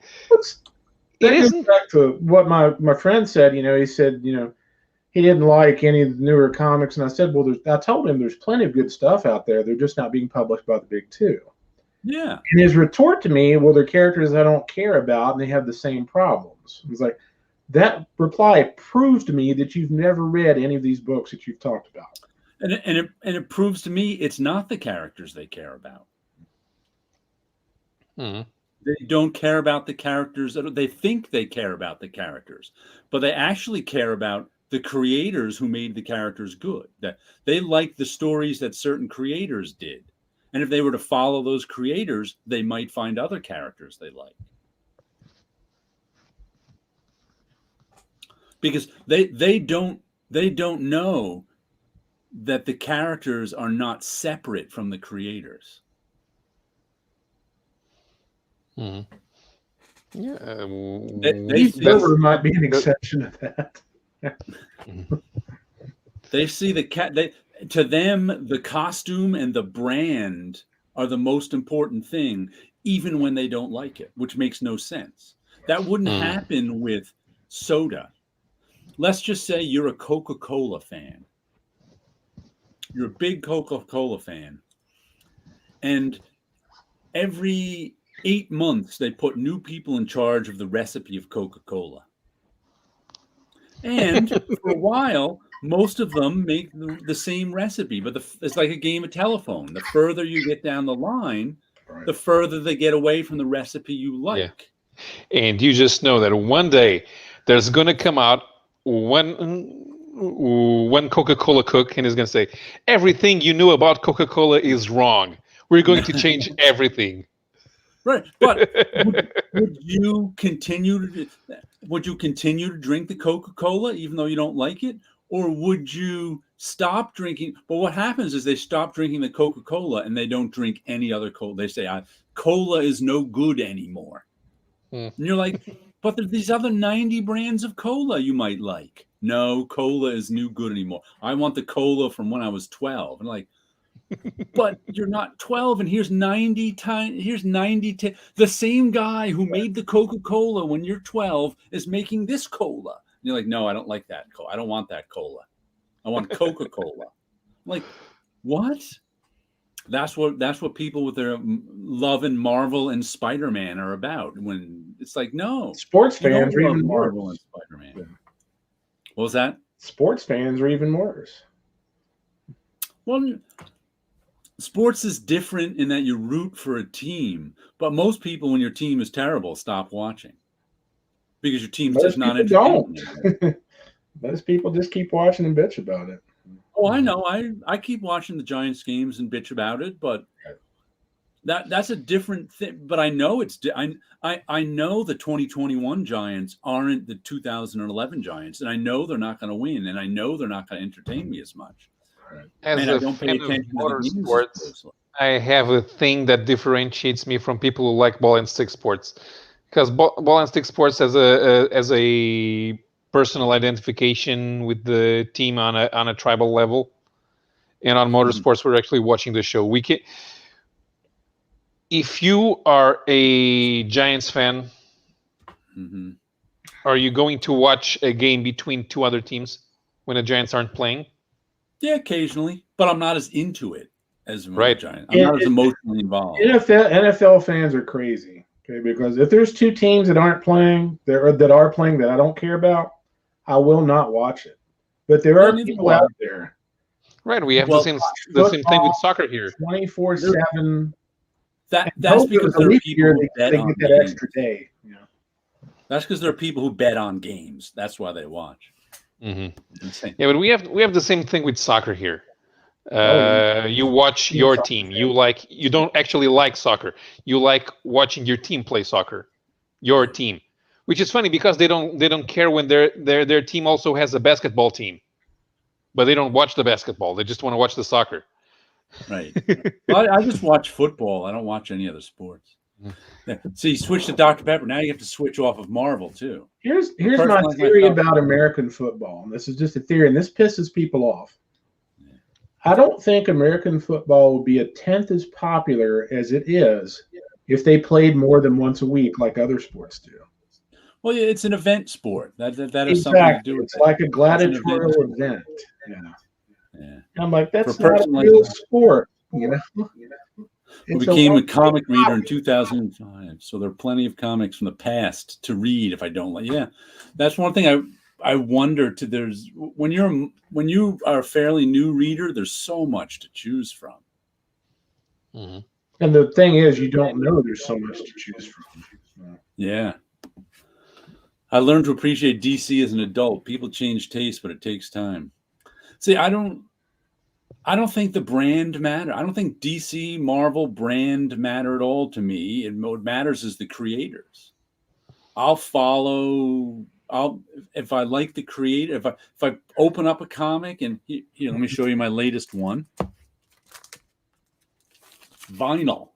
isn't back to what my friend said. He said, he didn't like any of the newer comics, and I said, well, I told him there's plenty of good stuff out there. They're just not being published by the big two. Yeah. And his retort to me, well, they're characters I don't care about, and they have the same problems. It was like, that reply proves to me that you've never read any of these books that you've talked about. And it proves to me it's not the characters they care about. They don't care about the characters. They think they care about the characters, but they actually care about the creators who made the characters good. That they like the stories that certain creators did. And if they were to follow those creators, they might find other characters they like. Because they don't know that the characters are not separate from the creators. Yeah, Silver might be an exception to that. They see to them, the costume and the brand are the most important thing, even when they don't like it, which makes no sense. That wouldn't happen with soda. Let's just say you're a Coca-Cola fan. You're a big Coca-Cola fan. And every 8 months, they put new people in charge of the recipe of Coca-Cola. And for a while, most of them make the same recipe, but it's like a game of telephone. The further you get down the line, the further they get away from the recipe you like. Yeah. And you just know that one day there's going to come out one Coca-Cola cook, and he's going to say, everything you knew about Coca-Cola is wrong. We're going to change everything. Right, but would you continue to drink the Coca-Cola even though you don't like it, or would you stop drinking? But what happens is they stop drinking the Coca-Cola and they don't drink any other cola. They say, cola is no good anymore. And you're like, but there's these other 90 brands of cola you might like. No, cola is no good anymore. I want the cola from when I was 12. And like, but you're not 12, and here's 90 times. Here's 90. The same guy who made the Coca-Cola when you're 12 is making this cola. And you're like, no, I don't like that cola. I don't want that cola. I want Coca-Cola. I'm like, what? That's what people with their love in Marvel and Spider-Man are about. When it's like, no, sports fans are even Marvel worse. And Spider-Man. What was that? Sports fans are even worse. Well, sports is different in that you root for a team, but most people, when your team is terrible, stop watching because your team's Most just not people entertaining. don't. Most people just keep watching and bitch about it. Oh, I know. I keep watching the Giants games and bitch about it, but that's a different thing. But I know I know the 2021 Giants aren't the 2011 Giants, and I know they're not going to win, and I know they're not going to entertain me as much. As and a I don't pay fan of attention to the games as motorsports, closely. I have a thing that differentiates me from people who like ball and stick sports, because ball and stick sports as a personal identification with the team on a tribal level, and on motorsports we're actually watching the show. If you are a Giants fan, are you going to watch a game between two other teams when the Giants aren't playing? Yeah, occasionally, but I'm not as into it as Right. Giants. I'm not as emotionally involved. NFL fans are crazy, okay? Because if there's two teams that aren't playing, that are playing that I don't care about, I will not watch it. But there are people out there. Right. We have the same thing with soccer here. 24/7. That's because there are people who bet they on get that games. extra day. Yeah. That's because there are people who bet on games. That's why they watch. Yeah, but we have the same thing with soccer here. You watch your team. You don't actually like soccer. You like watching your team play soccer. Your team, which is funny because they don't care when their team also has a basketball team, but they don't watch the basketball. They just want to watch the soccer. Right. Well, I just watch football. I don't watch any other sports. So you switch to Dr. Pepper. Now you have to switch off of Marvel too. Here's my theory about American football. And this is just a theory, and this pisses people off. I don't think American football would be a tenth as popular as it is if they played more than once a week like other sports do. Well, yeah, it's an event sport. That exactly. has something to do with it. It's like a gladiatorial event. Yeah. I'm like, that's not a real sport, you know. I became a comic reader in 2005, so there are plenty of comics from the past to read if I don't like. Yeah, that's one thing I wonder. There's when you are a fairly new reader, there's so much to choose from. And the thing is, you don't know there's so much to choose from. Yeah. I learned to appreciate DC as an adult. People change taste, but it takes time. See, I don't think the brand matter. I don't think DC, Marvel brand matter at all to me. What matters is the creators. If I like the creator, if I open up a comic and here, let me show you my latest one. Vinyl.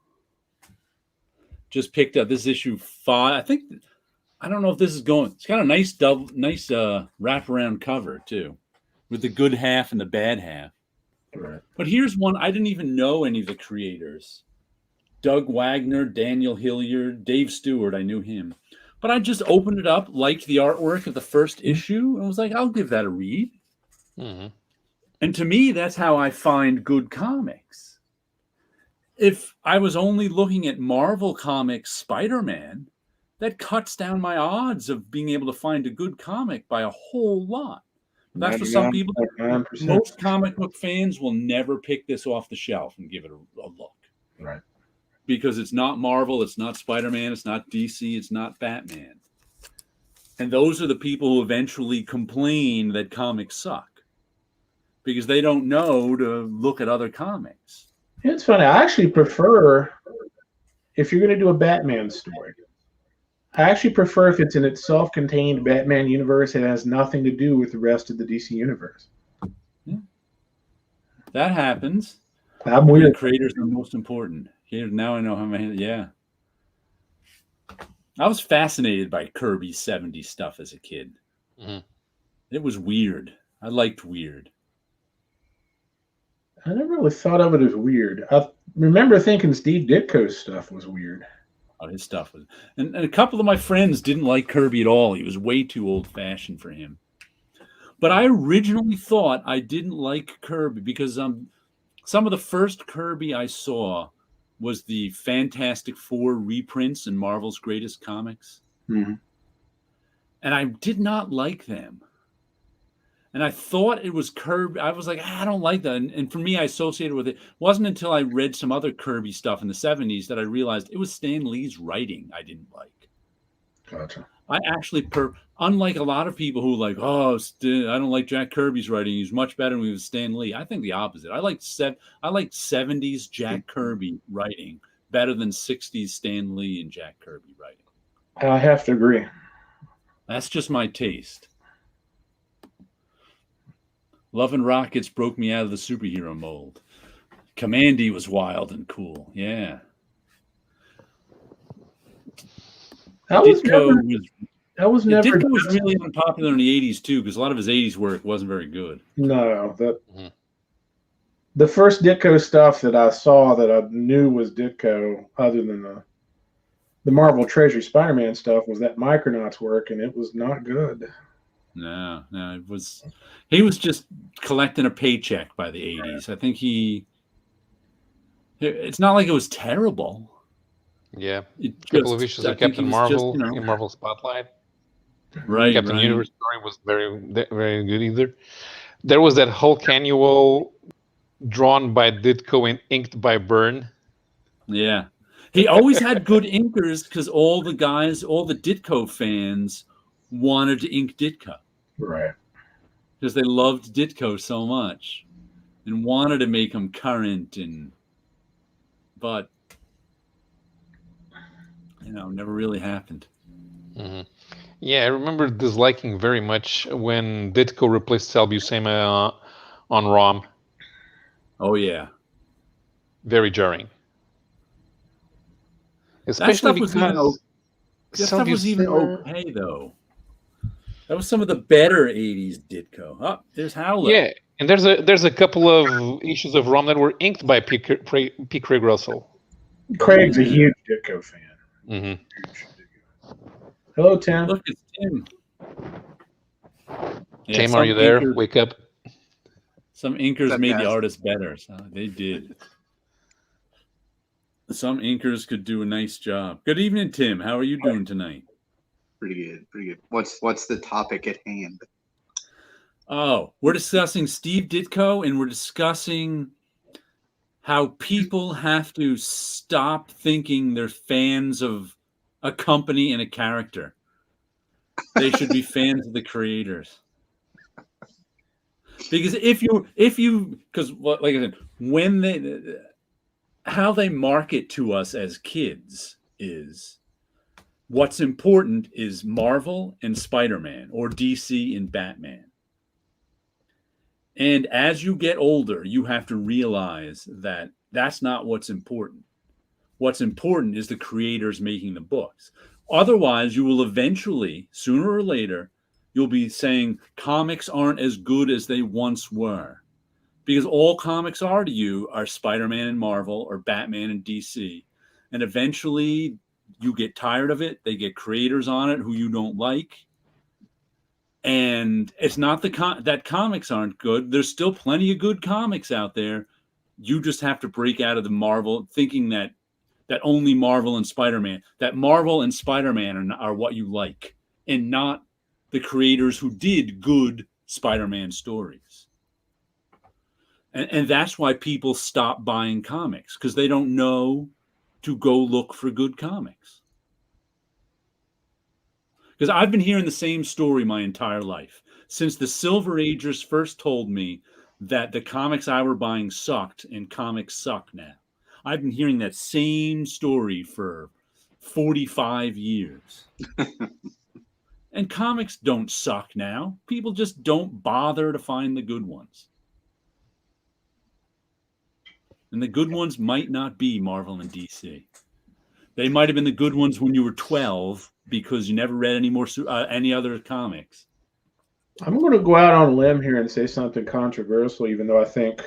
Just picked up this issue 5. I don't know if this is going. It's got a nice wraparound cover too, with the good half and the bad half. Right. But here's one I didn't even know any of the creators. Doug Wagner, Daniel Hilliard, Dave Stewart. I knew him. But I just opened it up, liked the artwork of the first issue, and was like, I'll give that a read. And to me, that's how I find good comics. If I was only looking at Marvel Comics Spider-Man, that cuts down my odds of being able to find a good comic by a whole lot. That's for some people. 99%. Most comic book fans will never pick this off the shelf and give it a look. Right. Because it's not Marvel, it's not Spider-Man, it's not DC, it's not Batman. And those are the people who eventually complain that comics suck. Because they don't know to look at other comics. It's funny. I actually prefer, if you're going to do a Batman story, I actually prefer if it's in its self-contained Batman universe. It has nothing to do with the rest of the DC universe. Yeah. That happens. I'm weird. The creators are most important. Here, now I know how many. Yeah. I was fascinated by Kirby's 70s stuff as a kid. It was weird. I liked weird. I never really thought of it as weird. I remember thinking Steve Ditko's stuff was weird. Oh, his stuff was, and a couple of my friends didn't like Kirby at all. He was way too old-fashioned for him. But I originally thought I didn't like Kirby because some of the first Kirby I saw was the Fantastic Four reprints in Marvel's Greatest Comics, and I did not like them. And I thought it was Kirby. I was like, I don't like that. And for me, I associated with it. It wasn't until I read some other Kirby stuff in the 70s that I realized it was Stan Lee's writing I didn't like. Gotcha. I actually unlike a lot of people who like, I don't like Jack Kirby's writing. He's much better than with Stan Lee. I think the opposite. I like 70s Jack Kirby writing better than 60s Stan Lee and Jack Kirby writing. I have to agree. That's just my taste. Love and Rockets broke me out of the superhero mold. Commandy was wild and cool. Yeah. Ditko was really unpopular in the 80s too, because a lot of his 80s work wasn't very good. No, the first Ditko stuff that I saw that I knew was Ditko, other than the Marvel Treasury Spider-Man stuff, was that Micronauts work, and it was not good. No, he was just collecting a paycheck by the 80s. I think it's not like it was terrible. Yeah, a couple of issues of Captain Marvel in Marvel Spotlight. Right, Captain Universe story was very, very good either. There was that Hulk annual drawn by Ditko and inked by Byrne. Yeah, he always had good inkers because all the Ditko fans wanted to ink Ditko. Right. Because they loved Ditko so much and wanted to make him current, but never really happened. Mm-hmm. Yeah, I remember disliking very much when Ditko replaced Sal Buscema on ROM. Oh yeah, very jarring. Especially because that stuff was even okay though. That was some of the better 80s Ditko. Oh, there's Howler. Yeah, and there's a couple of issues of ROM that were inked by P. Craig Russell. Craig's a huge Ditko fan. Mm-hmm. Hello, Tim. Look, it's Tim. Tim, are you there? Wake up. Some inkers made the artist better. So they did. Some inkers could do a nice job. Good evening, Tim. How are you doing tonight? Pretty good. What's the topic at hand? Oh, we're discussing Steve Ditko, and we're discussing how people have to stop thinking they're fans of a company and a character. They should be fans of the creators. Because because like I said, how they market to us as kids is what's important is Marvel and Spider-Man or DC and Batman. And as you get older, you have to realize that that's not what's important. What's important is the creators making the books. Otherwise, you will eventually, sooner or later, you'll be saying comics aren't as good as they once were. Because all comics are to you are Spider-Man and Marvel or Batman and DC. And eventually you get tired of it. They get creators on it who you don't like. And it's not that comics aren't good. There's still plenty of good comics out there. You just have to break out of the Marvel thinking that only Marvel and Spider-Man, that Marvel and Spider-Man are what you like and not the creators who did good Spider-Man stories. And that's why people stop buying comics, because they don't know to go look for good comics. Because I've been hearing the same story my entire life. Since the Silver Agers first told me that the comics I were buying sucked and comics suck now. I've been hearing that same story for 45 years. And comics don't suck now. People just don't bother to find the good ones. And the good ones might not be Marvel and DC. They might have been the good ones when you were 12 because you never read any other comics. I'm going to go out on a limb here and say something controversial, even though I think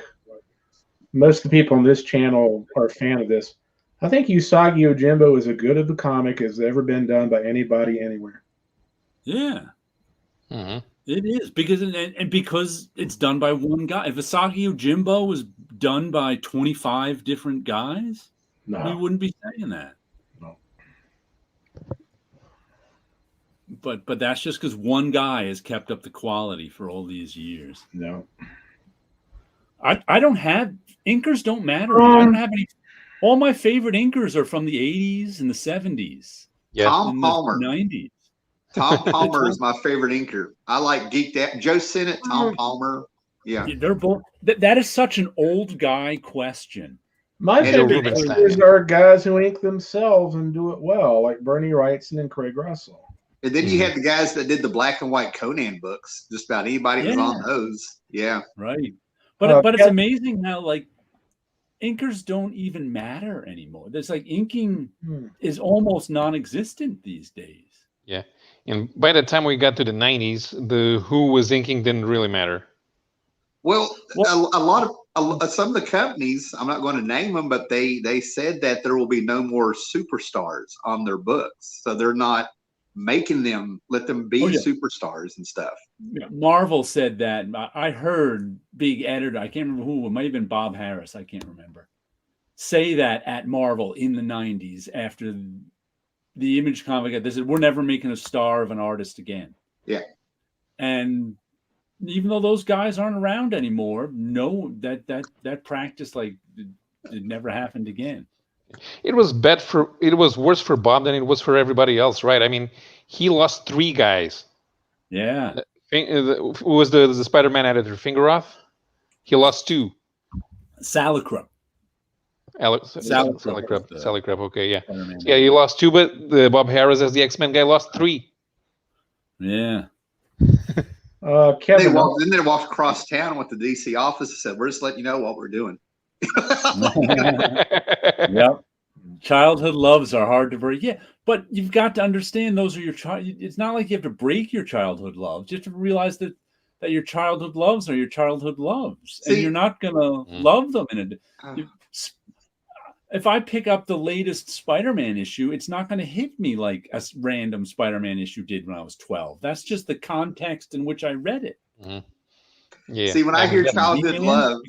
most of the people on this channel are a fan of this. I think Usagi Yojimbo is as good of a comic as ever been done by anybody anywhere. Yeah. Mm-hmm. It is because it's done by one guy. If Usagi Yojimbo was done by 25 different guys, we wouldn't be saying that. No. But that's just because one guy has kept up the quality for all these years. No. I don't have inkers don't matter. I don't have any. All my favorite inkers are from the 80s and the 70s. Yeah. Tom Palmer. The 90s. Tom Palmer is my favorite inker. I like Geeked Out. Joe Sennett, Tom Palmer. Yeah. They're both. That is such an old guy question. My And Joe favorite Rubinstein. inkers are guys who ink themselves and do it well, like Bernie Wrightson and Craig Russell. And then you had the guys that did the black and white Conan books. Just about anybody was on those. Yeah. Right. But it's amazing how like inkers don't even matter anymore. There's like inking is almost non-existent these days. Yeah. And by the time we got to the 90s, the who was inking didn't really matter. Well, a lot of some of the companies, I'm not going to name them, but they said that there will be no more superstars on their books. So they're not making them, let them be superstars and stuff. Yeah, Marvel said that. I heard big editor, I can't remember who, it might have been Bob Harris, I can't remember, say that at Marvel in the 90s after the Image comic. They said, we're never making a star of an artist again. Yeah. And even though those guys aren't around anymore, no, that practice, like, it never happened again. It was worse for Bob than it was for everybody else, right? I mean, he lost 3 guys. Yeah. Who was the Spider-Man editor? Fingeroth? He lost 2. Salicrup. Salicrup. Okay, yeah. Yeah, he lost 2, but Bob Harris as the X-Men guy lost 3. Yeah. Kevin, Then they walked across town with the DC office and said, we're just letting you know what we're doing. Yep. Childhood loves are hard to break. Yeah, but you've got to understand those are your child. It's not like you have to break your childhood loves. You have to realize that your childhood loves are your childhood loves, and you're not gonna love them in a. If I pick up the latest Spider-Man issue, it's not going to hit me like a random Spider-Man issue did when I was 12. That's just the context in which I read it. Mm-hmm. Yeah. See, when I hear childhood love,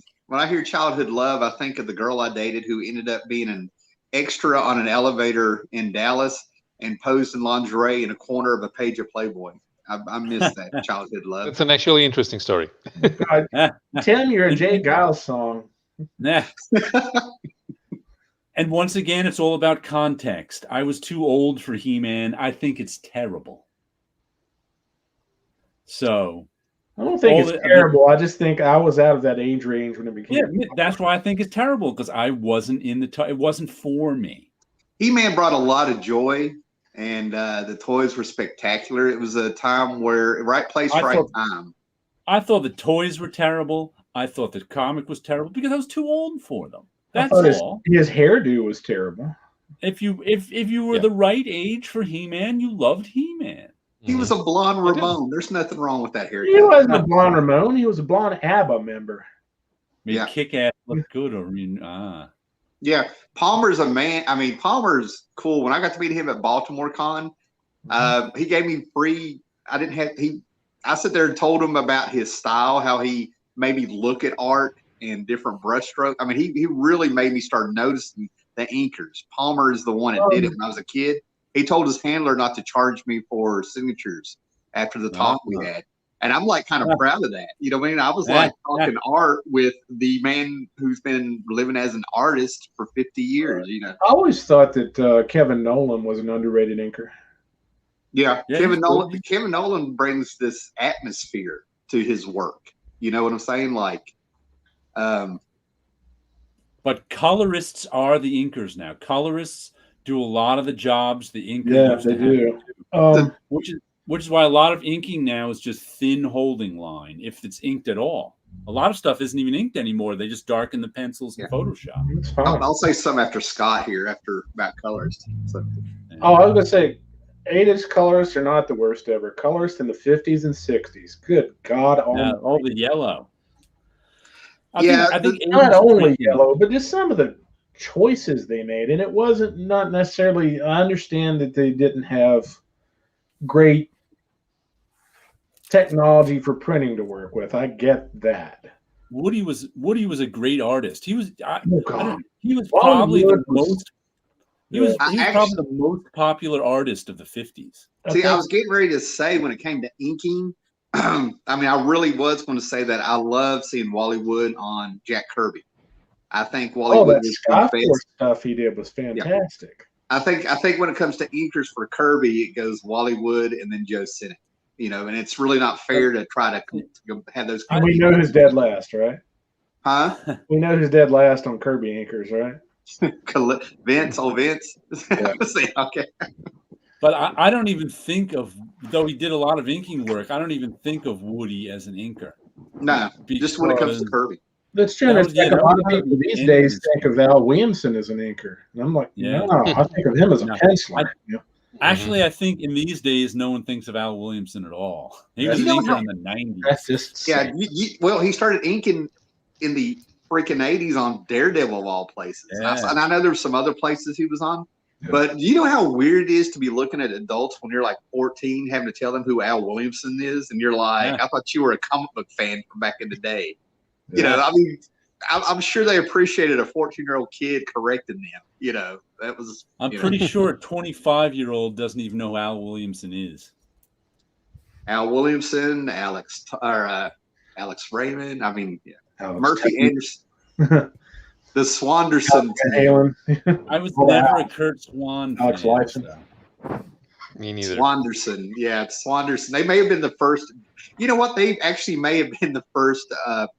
I think of the girl I dated who ended up being an extra on an elevator in Dallas and posed in lingerie in a corner of a page of Playboy. I miss that childhood love. That's an actually interesting story. Tim, you're a Jay Giles song. Nah. And once again, it's all about context. I was too old for He-Man. I think it's terrible. So I don't think it's terrible. I just think I was out of that age range when it became. Yeah, that's why I think it's terrible, because I wasn't in it wasn't for me. He-Man brought a lot of joy, and the toys were spectacular. It was a time where right place, right time. I thought the toys were terrible. I thought the comic was terrible because I was too old for them. That's all. His hairdo was terrible. If you were the right age for He-Man, you loved He-Man. He was a blonde Ramon. There's nothing wrong with that haircut. He wasn't a blonde Ramon. He was a blonde ABBA member. Made Kick-Ass look good. Yeah, Palmer's a man. I mean, Palmer's cool. When I got to meet him at Baltimore Con, he gave me free. I sat there and told him about his style, how he made me look at art and different brushstrokes. I mean, he really made me start noticing the inkers. Palmer is the one that did it when I was a kid. He told his handler not to charge me for signatures after the talk we had. And I'm like kind of proud of that. You know what I mean? I was like talking art with the man who's been living as an artist for 50 years, you know. I always thought that Kevin Nolan was an underrated inker. Yeah, Kevin Nolan brings this atmosphere to his work. You know what I'm saying? Like, but colorists are the inkers now. Colorists do a lot of the jobs the inkers do. Which is why a lot of inking now is just thin holding line, if it's inked at all. A lot of stuff isn't even inked anymore. They just darken the pencils in Photoshop. I'll say some after Scott here, about colorists. So. I was going to say, 8-inch colorists are not the worst ever. Colorists in the 50s and 60s. Good God. All the yellow. I think not only yellow, but just some of the choices they made. And it wasn't not necessarily, I understand that they didn't have great technology for printing to work with. I get that. Woody was a great artist. He was probably the most. He was probably the most popular artist of the 50s. See, I was getting ready to say when it came to inking, I mean, I really was going to say that I love seeing Wally Wood on Jack Kirby. I think Wally Wood was Skyforce stuff he did was fantastic. Yeah. I think when it comes to inkers for Kirby, it goes Wally Wood and then Joe Sinnott. And it's really not fair to try to have those. And we know who's dead last, right? Huh? We know who's dead last on Kirby inkers, right? Vince. Yeah. Okay. But I don't even think of, though he did a lot of inking work, I don't even think of Woody as an inker. No, just when it comes to Kirby. That's true. It's like a lot of people these days think of Al Williamson as an inker. And I'm like, no, I think of him as a penciler. Actually, I think in these days, no one thinks of Al Williamson at all. He was an inker in the 90s. That's just well, he started inking in the freaking 80s on Daredevil of all places. Yeah. And I know there's some other places he was on. Yeah. But do you know how weird it is to be looking at adults when you're like 14, having to tell them who Al Williamson is? And you're like, I thought you were a comic book fan from back in the day. Yeah. I mean, I'm sure they appreciated a 14-year-old kid correcting them. That was. I'm pretty sure a 25-year-old doesn't even know who Al Williamson is. Al Williamson, Alex Raymond. I mean, Murphy Anderson, the Swanderson. I was never a Kurt Swan Alex fan. Lyson. Me neither. Swanderson. Yeah, Swanderson. They may have been the first. You know what? They actually may have been the first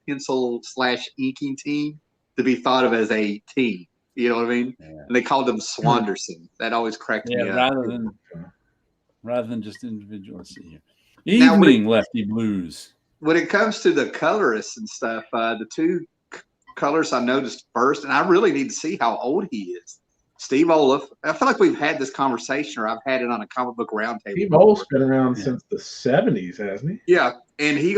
pencil/inking team to be thought of as a team. You know what I mean? Yeah. And they called them Swanderson. That always cracked me up. Rather than just individual. Let's see here. Evening, Lefty Blues. When it comes to the colorists and stuff, the two colors I noticed first, and I really need to see how old he is. Steve Olaf. I feel like we've had this conversation, or I've had it on a comic book roundtable. Steve Olaf's been around since the 70s, hasn't he? Yeah, and he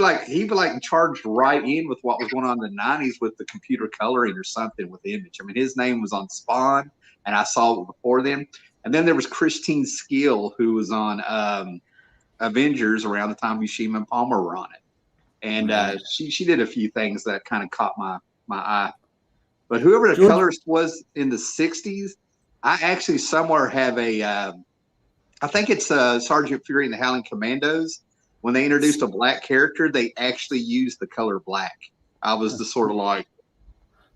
charged right in with what was going on in the 90s with the computer coloring or something with Image. I mean, his name was on Spawn, and I saw it before them. And then there was Christine Skill, who was on Avengers around the time Mishima and Palmer were on it. And she did a few things that kind of caught my eye. But whoever the colorist was in the 60s, I actually somewhere have I think it's Sergeant Fury and the Howling Commandos. When they introduced a black character, they actually used the color black. I was just sort of like.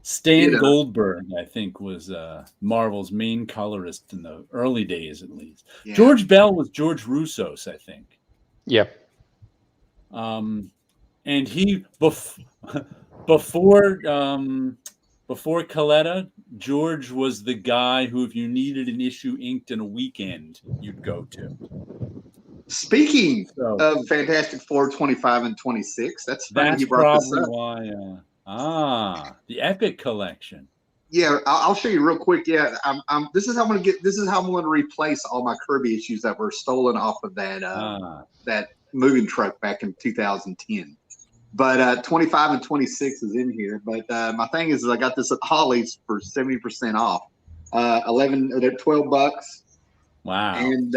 Stan Goldberg, I think, was Marvel's main colorist in the early days, at least. Yeah. George Bell was George Russo's, I think. Yep. And he before Coletta, George was the guy who, if you needed an issue inked in a weekend, you'd go to. Speaking of Fantastic Four 25 and 26, that's funny you brought this up. Why. The Epic Collection. Yeah, I'll show you real quick. Yeah, this is how I'm going to replace all my Kirby issues that were stolen off of that moving truck back in 2010. But 25 and 26 is in here. But my thing is I got this at Holly's for 70% off. They're $12. Wow. And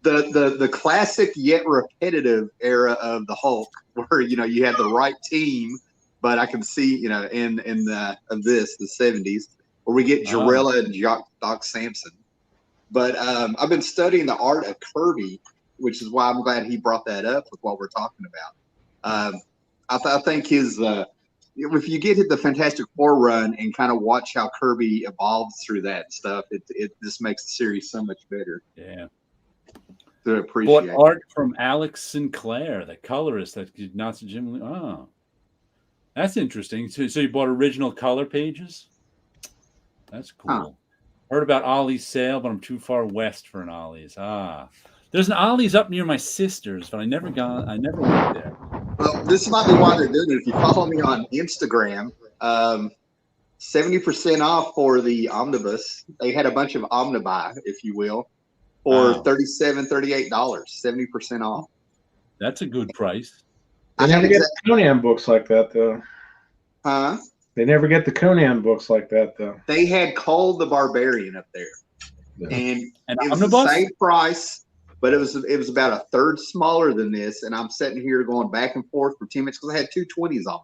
the classic yet repetitive era of the Hulk, where you had the right team, but I can see in the 70s, where we get Jarella and Doc Samson. But I've been studying the art of Kirby, which is why I'm glad he brought that up with what we're talking about. I think his if you get the Fantastic Four run and kind of watch how Kirby evolves through that stuff, it just makes the series so much better. Yeah. To appreciate art from Alex Sinclair, the colorist that did not Jim. Oh, that's interesting. So you bought original color pages? That's cool. Huh. Heard about Ollie's sale, but I'm too far west for an Ollie's. There's an Ollie's up near my sister's, but I never went there. Well, this might be why they're doing it. If you follow me on Instagram, 70% off for the Omnibus. They had a bunch of Omnibuy, if you will, for $37, $38, 70% off. That's a good price. They never get the Conan books like that, though. Huh? They never get the Conan books like that, though. They had Cole the Barbarian up there, and it was Omnibus? the same price. But it was about a third smaller than this, and I'm sitting here going back and forth for 10 minutes because I had two 20s on.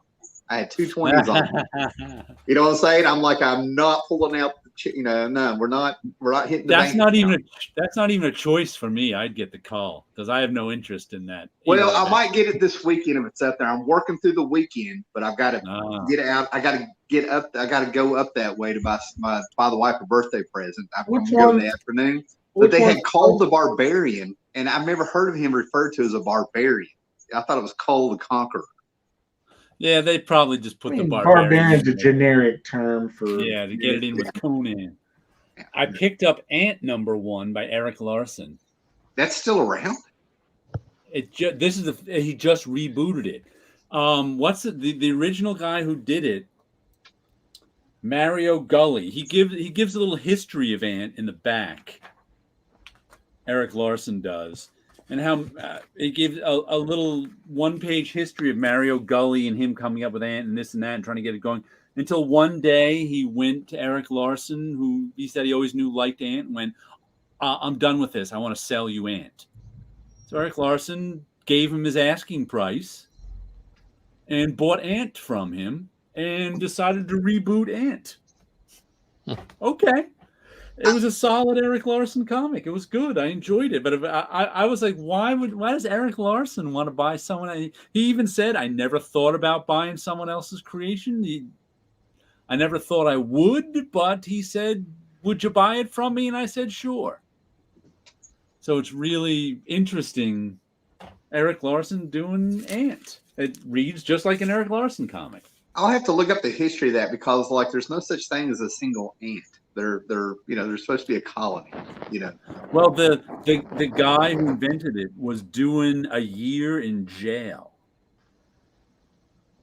I had 220s on. You know what I'm saying? I'm like, I'm not pulling out the, no, we're not hitting the That's bank not account. that's not even a choice for me. I'd get the call because I have no interest in that. Well, I might get it this weekend if it's up there. I'm working through the weekend, but I've got to get out. I got to get up. I got to go up that way to buy the wife a birthday present. I'm going to go in the afternoon. But they had Cole the Barbarian, and I've never heard of him referred to as a barbarian. I thought it was Cole the Conqueror. Yeah, they probably just put the Barbarian's a generic term for to get it in with Conan. I picked up Ant #1 by Eric Larson. That's still around. He just rebooted it. What's the original guy who did it? Mario Gully. He gives a little history of Ant in the back. Eric Larson does. And how it gives a little one-page history of Mario Gully and him coming up with Ant and this and that and trying to get it going. Until one day he went to Eric Larson, who he said he always knew liked Ant, and went, I'm done with this. I want to sell you Ant. So Eric Larson gave him his asking price and bought Ant from him and decided to reboot Ant. Okay. It was a solid Eric Larson comic. It was good. I enjoyed it. But I was like, why does Eric Larson want to buy someone? He even said, I never thought about buying someone else's creation. I never thought I would, but he said, would you buy it from me? And I said, sure. So it's really interesting. Eric Larson doing Ant. It reads just like an Eric Larson comic. I'll have to look up the history of that because there's no such thing as a single ant. They're supposed to be a colony, Well, the guy who invented it was doing a year in jail.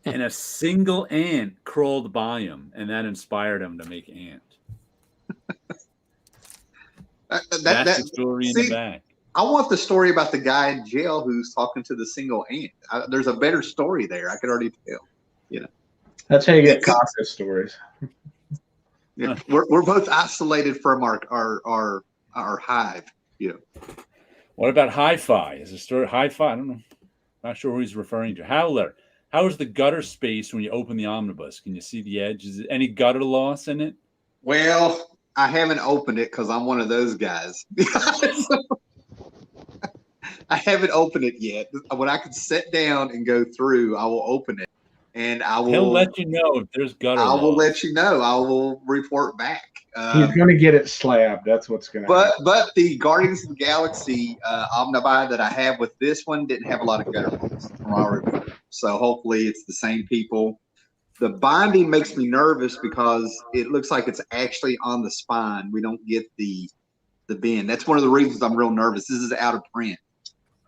And a single ant crawled by him, and that inspired him to make Ant. That's the story in the back. I want the story about the guy in jail who's talking to the single ant. There's a better story there. I could already tell. That's how you get Kafka stories. Yeah, we're both isolated from our hive. What about Hi-Fi? Is the story Hi-Fi? I don't know. Not sure who he's referring to. Howler. How is the gutter space when you open the omnibus? Can you see the edge? Is there any gutter loss in it? Well, I haven't opened it because I'm one of those guys. I haven't opened it yet. When I can sit down and go through, I will open it. And I will. He'll let you know if there's gutter. I will let you know. I will report back. He's going to get it slabbed. That's what's going to happen. But the Guardians of the Galaxy Omnibus that I have with this one didn't have a lot of gutter marks from our review. So hopefully it's the same people. The binding makes me nervous because it looks like it's actually on the spine. We don't get the bend. That's one of the reasons I'm real nervous. This is out of print.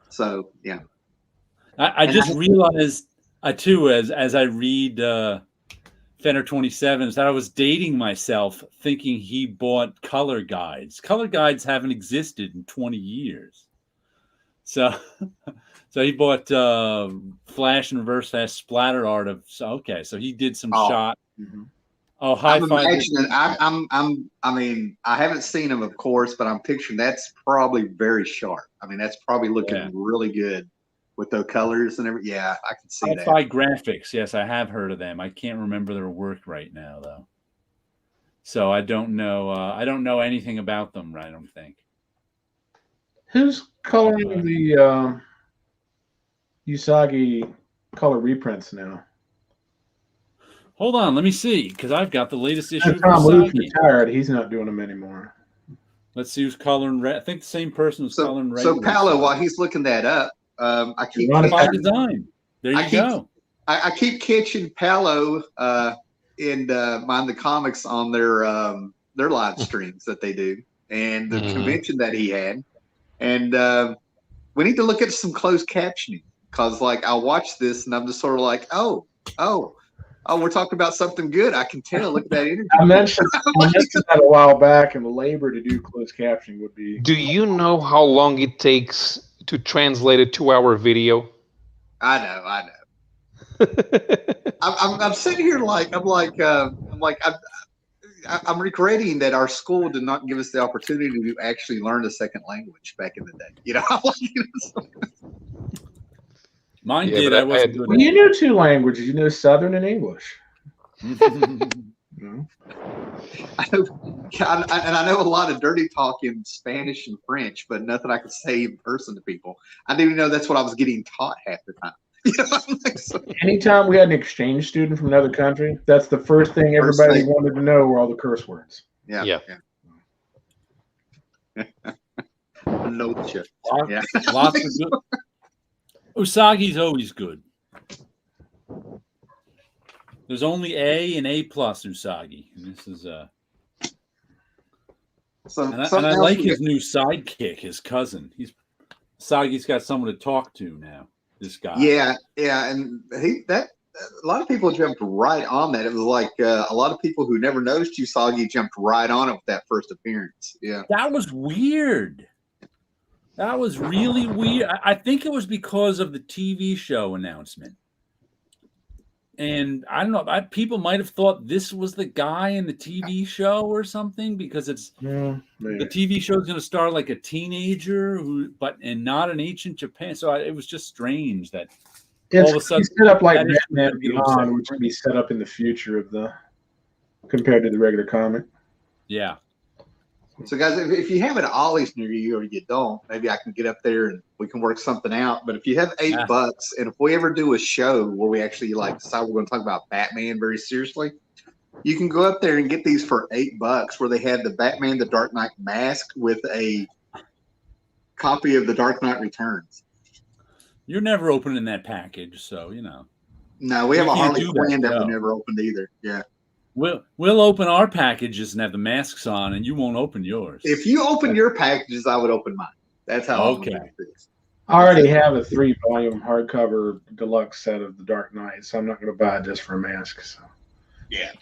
So yeah. I just realized too, as I read Fenner 27s, that I was dating myself thinking he bought color guides. Color guides haven't existed in 20 years. So he bought Flash and Reverse Flash splatter art of. So he did some shot. Mm-hmm. Oh, Hi-Fi. I mean, I haven't seen him, of course, but I'm picturing that's probably very sharp. I mean, that's probably looking really good. With those colors and everything. Yeah, I can see that. Hi-Fi Graphics. Yes, I have heard of them. I can't remember their work right now, though. So I don't know. I don't know anything about them, I don't think. Who's coloring the Usagi color reprints now? Hold on. Let me see, because I've got the latest issue of Tom Luke's Usagi. retired. He's not doing them anymore. Let's see who's coloring red. I think the same person was coloring red. So, Paolo, while he's looking that up, I keep by design. There you go. I keep catching Paolo in Mind the Comics on their live streams that they do, and the convention that he had, and we need to look at some closed captioning because, I watch this and I'm just sort of like, oh, we're talking about something good. I can tell. Look at that interview. I mentioned that a while back, and the labor to do closed captioning would be. Do you know how long it takes to translate a 2-hour video? I know. I'm sitting here I'm regretting that our school did not give us the opportunity to actually learn a second language back in the day. Mine Yeah, did. but I wasn't good Well, you knew two languages. You knew Southern and English. No? I know, and I know a lot of dirty talk in Spanish and French, but nothing I could say in person to people. I didn't even know that's what I was getting taught half the time. Anytime we had an exchange student from another country, that's the first thing everybody thing. wanted to know were all the curse words. Yeah. No shit. Yeah. Lots of good. Usagi's always good. There's only A and A plus Usagi. And this is and I like his new sidekick, his cousin. Usagi's got someone to talk to now. This guy. Yeah, and a lot of people jumped right on that. It was like a lot of people who never noticed Usagi jumped right on it with that first appearance. Yeah, that was weird. That was really weird. I think it was because of the TV show announcement. And I don't know, people might have thought this was the guy in the TV show or something, because the TV show is going to star like a teenager and not an ancient Japan. So it was just strange that all of a sudden set up like Batman Beyond, which would be set up in the future of compared to the regular comic. Yeah. So guys, if you have an Ollie's near you or you don't, maybe I can get up there and we can work something out. But if you have $8, and if we ever do a show where we actually decide we're going to talk about Batman very seriously, you can go up there and get these for $8, where they have the Batman the Dark Knight mask with a copy of the Dark Knight Returns. You're never opening that package, so you know. No, we have a Harley Quinn that we never opened either. Yeah. We'll open our packages and have the masks on, and you won't open yours. If you open your packages, I would open mine. That's how. Okay. I already have a 3-volume hardcover deluxe set of the Dark Knight, so I'm not going to buy it just for a mask. So. Yeah.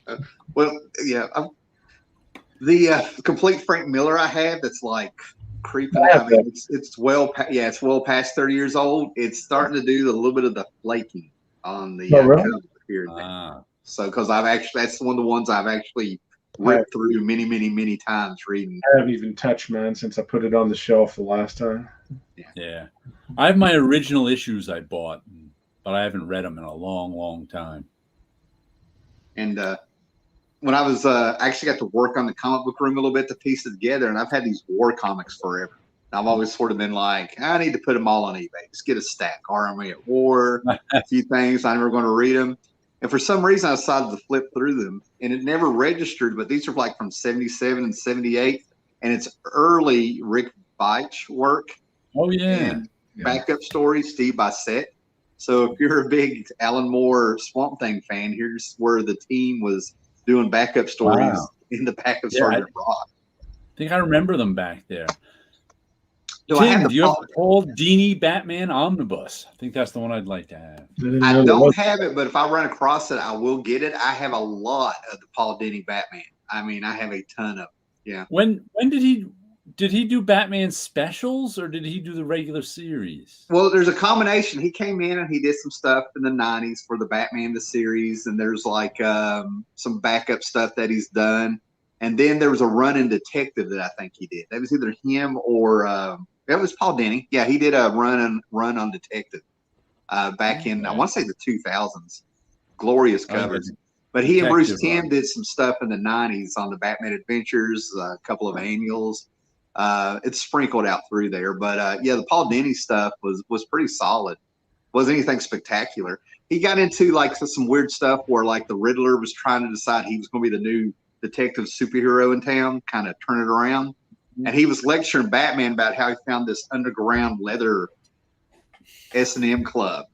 The complete Frank Miller I have, that's like creepy. I mean, it's well past 30 years old. It's starting to do a little bit of the flaking on the cover here and there. So, because that's one of the ones I've actually ripped through many, many, many times reading. I haven't even touched mine since I put it on the shelf the last time. Yeah. I have my original issues I bought, but I haven't read them in a long, long time. And when I was actually got to work on the comic book room a little bit to piece it together, and I've had these war comics forever. I've always sort of been like, I need to put them all on eBay. Just get a stack. Army at War, a few things. I'm never going to read them. And for some reason, I decided to flip through them, and it never registered. But these are like from 77 and 78, and it's early Rick Veitch work. Oh yeah, and backup stories, Steve Bissett. So if you're a big Alan Moore Swamp Thing fan, here's where the team was doing backup stories in the back of Sergeant Rock. I think I remember them back there. Do you have the Paul Deanie Batman Omnibus? I think that's the one I'd like to have. I don't have it, but if I run across it, I will get it. I have a lot of the Paul Deanie Batman. I mean, I have a ton of them. Yeah. When did he do Batman specials, or did he do the regular series? Well, there's a combination. He came in and he did some stuff in the 90s for the Batman the series, and there's like some backup stuff that he's done. And then there was a run in Detective that I think he did. That was either him or that was Paul Deanie. Yeah, he did a run on Detective back in, I want to say the 2000s. Glorious covers. But he and Bruce Timm did some stuff in the 90s on the Batman Adventures, a couple of annuals. It's sprinkled out through there. But the Paul Deanie stuff was pretty solid. Wasn't anything spectacular. He got into like some weird stuff where like the Riddler was trying to decide he was going to be the new detective superhero in town, kind of turn it around. And he was lecturing Batman about how he found this underground leather S&M club.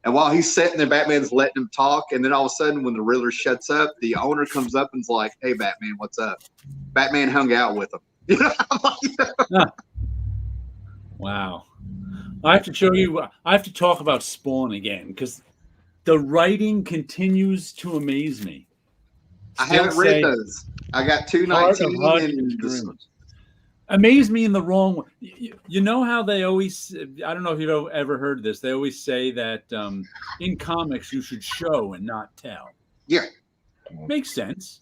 And while he's sitting there, Batman's letting him talk. And then all of a sudden, when the Riddler shuts up, the owner comes up and's like, "Hey, Batman, what's up?" Batman hung out with him. Wow. I have to talk about Spawn again, because the writing continues to amaze me. I haven't read those. I got 219 and amaze me in the wrong way. You know how they always, I don't know if you've ever heard this, they always say that in comics you should show and not tell. Yeah. Makes sense.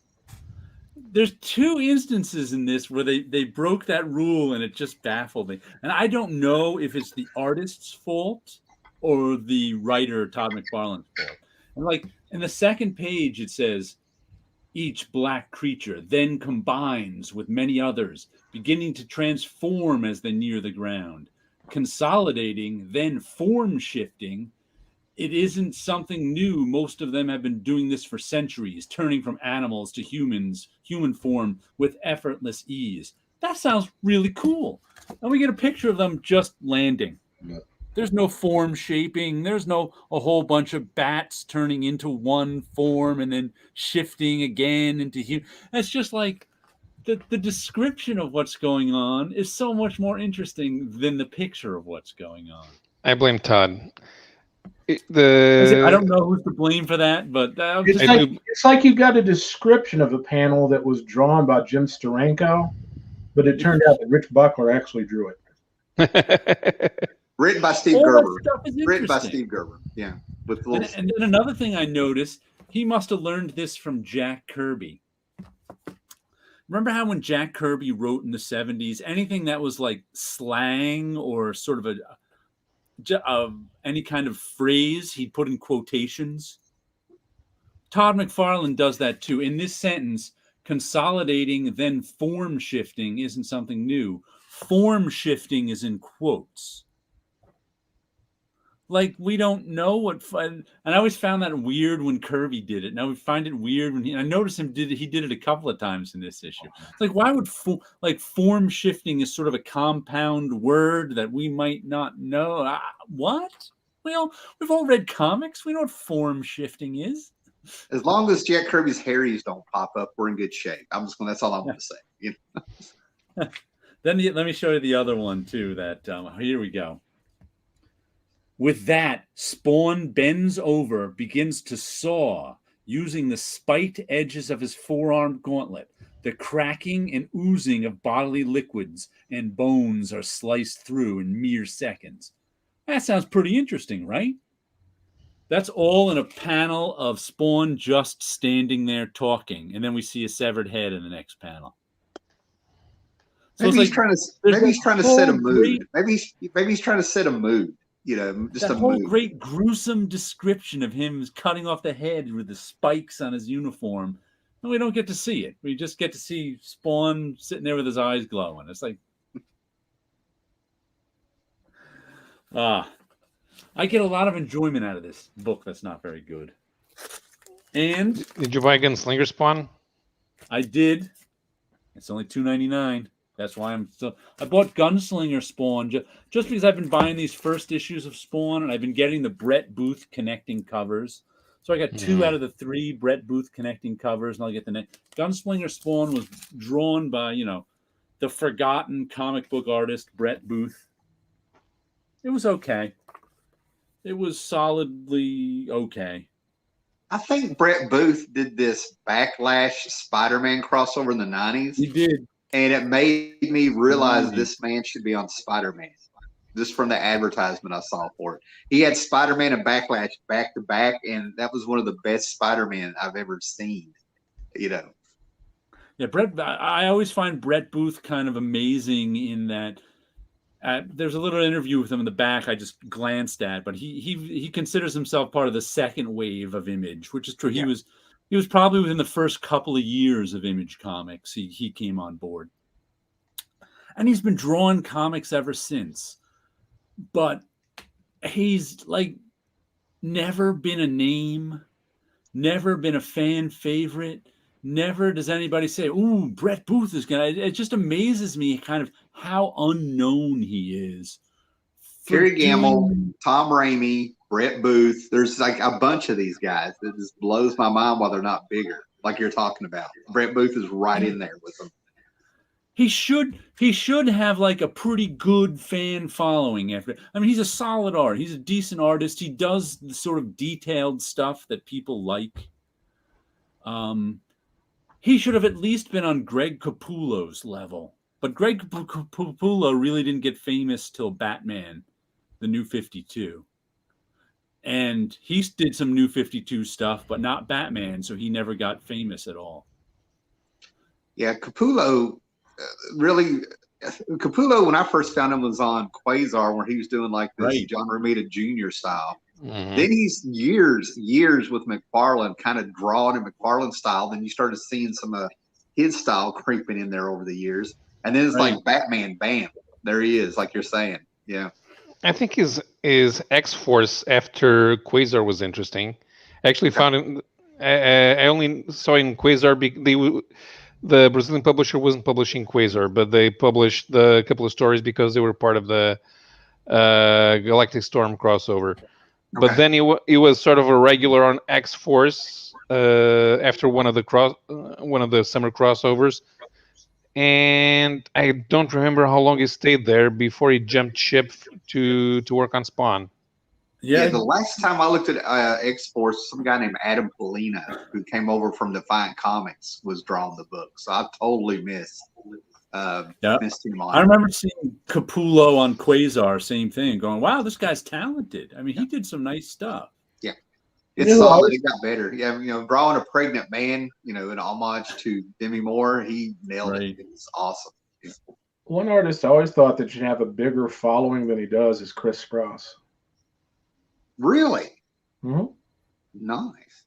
There's 2 instances in this where they broke that rule, and it just baffled me. And I don't know if it's the artist's fault or the writer Todd McFarlane's fault. And like in the second page, it says, each black creature then combines with many others, beginning to transform as they near the ground, consolidating, then form shifting. It isn't something new. Most of them have been doing this for centuries, turning from animals to human form with effortless ease. That sounds really cool. And we get a picture of them just landing. Yeah. There's no form shaping. There's no a whole bunch of bats turning into one form and then shifting again into human. It's just like the description of what's going on is so much more interesting than the picture of what's going on. I blame Todd. I don't know who's to blame for that, but it's like you got a description of a panel that was drawn by Jim Steranko, but it turned out that Rich Buckler actually drew it. Written by Steve Gerber. Written by Steve Gerber. Yeah. With and then another thing I noticed, he must have learned this from Jack Kirby. Remember how when Jack Kirby wrote in the 70s, anything that was like slang or sort of any kind of phrase, he'd put in quotations? Todd McFarlane does that too. In this sentence, consolidating, then form shifting isn't something new. Form shifting is in quotes. Like, we don't know what fun. And I always found that weird when Kirby did it. Now we find it weird when I noticed he did it a couple of times in this issue. It's like, why would form shifting is sort of a compound word that we might not know. What? Well, we've all read comics. We know what form shifting is. As long as Jack Kirby's Harrys don't pop up, we're in good shape. That's all I want to say. You know? Then let me show you the other one too. That here we go. With that, Spawn bends over, begins to saw, using the spiked edges of his forearm gauntlet. The cracking and oozing of bodily liquids and bones are sliced through in mere seconds. That sounds pretty interesting, right? That's all in a panel of Spawn just standing there talking, and then we see a severed head in the next panel. So maybe he's trying to set a mood. Maybe he's trying to set a mood. You know, just that a whole mood. Great gruesome description of him cutting off the head with the spikes on his uniform. And we don't get to see it. We just get to see Spawn sitting there with his eyes glowing. It's like, I get a lot of enjoyment out of this book that's not very good. And did you buy Gunslinger Spawn? I did. It's only $2.99. That's why I bought Gunslinger Spawn just because I've been buying these first issues of Spawn, and I've been getting the Brett Booth connecting covers. So I got 2 out of the 3 Brett Booth connecting covers, and I'll get the next. Gunslinger Spawn was drawn by, the forgotten comic book artist Brett Booth. It was okay. It was solidly okay. I think Brett Booth did this Backlash Spider-Man crossover in the 90s. He did. And it made me realize this man should be on Spider-Man, just from the advertisement I saw for it. He had Spider-Man and Backlash back to back, and that was one of the best Spider-Man I've ever seen. Yeah, I always find Brett Booth kind of amazing in that. There's a little interview with him in the back I just glanced at, but he considers himself part of the second wave of Image, which is true. Yeah. He was probably within the first couple of years of Image Comics. He came on board. And he's been drawing comics ever since. But he's like never been a name, never been a fan favorite. Never does anybody say, "Ooh, Brett Booth is gonna." It just amazes me kind of how unknown he is. Terry Gamble, Tom Raimi, Brett Booth. There's like a bunch of these guys that just blows my mind why they're not bigger, like you're talking about. Brett Booth is right in there with them. He should have like a pretty good fan following after. I mean, he's a solid art. He's a decent artist. He does the sort of detailed stuff that people like. He should have at least been on Greg Capullo's level. But Greg Capullo really didn't get famous till Batman, the New 52. And he did some New 52 stuff, but not Batman, so he never got famous at all. Yeah, Capullo really, Capullo, when I first found him, was on Quasar, where he was doing like this Right. John Romita Jr. style. Mhm. Then he's years with McFarlane, kind of drawing in McFarlane style. Then you started seeing some of his style creeping in there over the years. And then it's Right. like Batman, bam, there he is, like you're saying. Yeah. I think his X-Force after Quasar was interesting. I actually found him. I only saw in Quasar. The Brazilian publisher wasn't publishing Quasar, but they published a couple of stories because they were part of the Galactic Storm crossover. But Okay. then he was sort of a regular on X-Force after one of the summer crossovers. And I don't remember how long he stayed there before he jumped ship to work on Spawn. Yeah, the last time I looked at X-Force, some guy named Adam Polina, who came over from Defiant Comics, was drawing the book. So I totally missed him on. I remember seeing Capullo on Quasar, same thing, going, wow, this guy's talented. I mean, he did some nice stuff. Yeah. It's solid. It got better. Yeah, drawing a pregnant man, in homage to Demi Moore, he nailed it. It's awesome. Yeah. One artist I always thought that should have a bigger following than he does is Chris Sprouse. Really? Mm-hmm. Nice.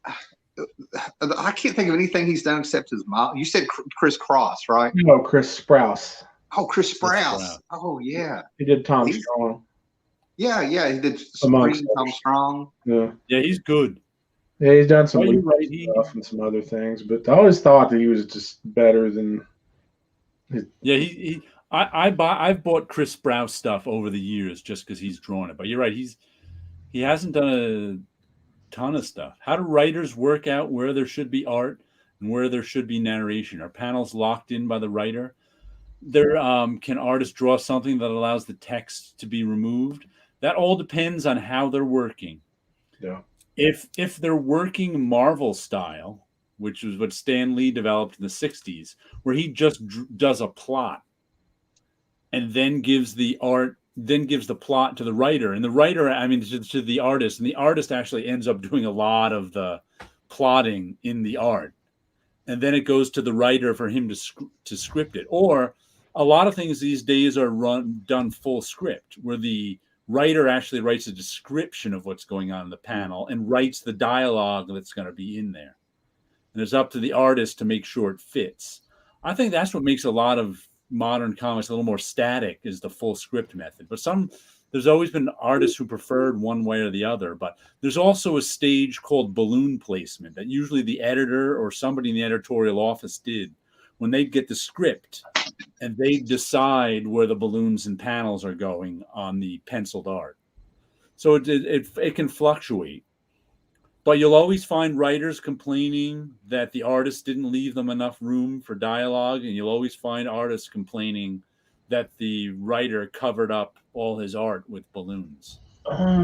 I can't think of anything he's done except his mom. You said Chris Cross, right? No, Chris Sprouse. Oh, Chris Sprouse. Oh, yeah. He did Tom Strong. Yeah. He did Supreme Tom Strong. Yeah, he's good. Yeah, he's done some stuff and some other things, but I always thought that he was just better than. Yeah, I've bought Chris Sprouse stuff over the years just because he's drawn it. But you're right, he hasn't done a ton of stuff. How do writers work out where there should be art and where there should be narration? Are panels locked in by the writer? Can artists draw something that allows the text to be removed? That all depends on how they're working. Yeah. If they're working Marvel style, which is what Stan Lee developed in the 60s, where he just does a plot and then gives the plot to the writer, and the writer, to the artist, and the artist actually ends up doing a lot of the plotting in the art, and then it goes to the writer for him to script it. Or a lot of things these days are done full script, where the writer actually writes a description of what's going on in the panel and writes the dialogue that's going to be in there, and it's up to the artist to make sure it fits. I think that's what makes a lot of modern comics a little more static, is the full script method. But there's always been artists who preferred one way or the other. But there's also a stage called balloon placement that usually the editor or somebody in the editorial office did when they get the script and they decide where the balloons and panels are going on the penciled art. So it can fluctuate. But you'll always find writers complaining that the artist didn't leave them enough room for dialogue, and you'll always find artists complaining that the writer covered up all his art with balloons.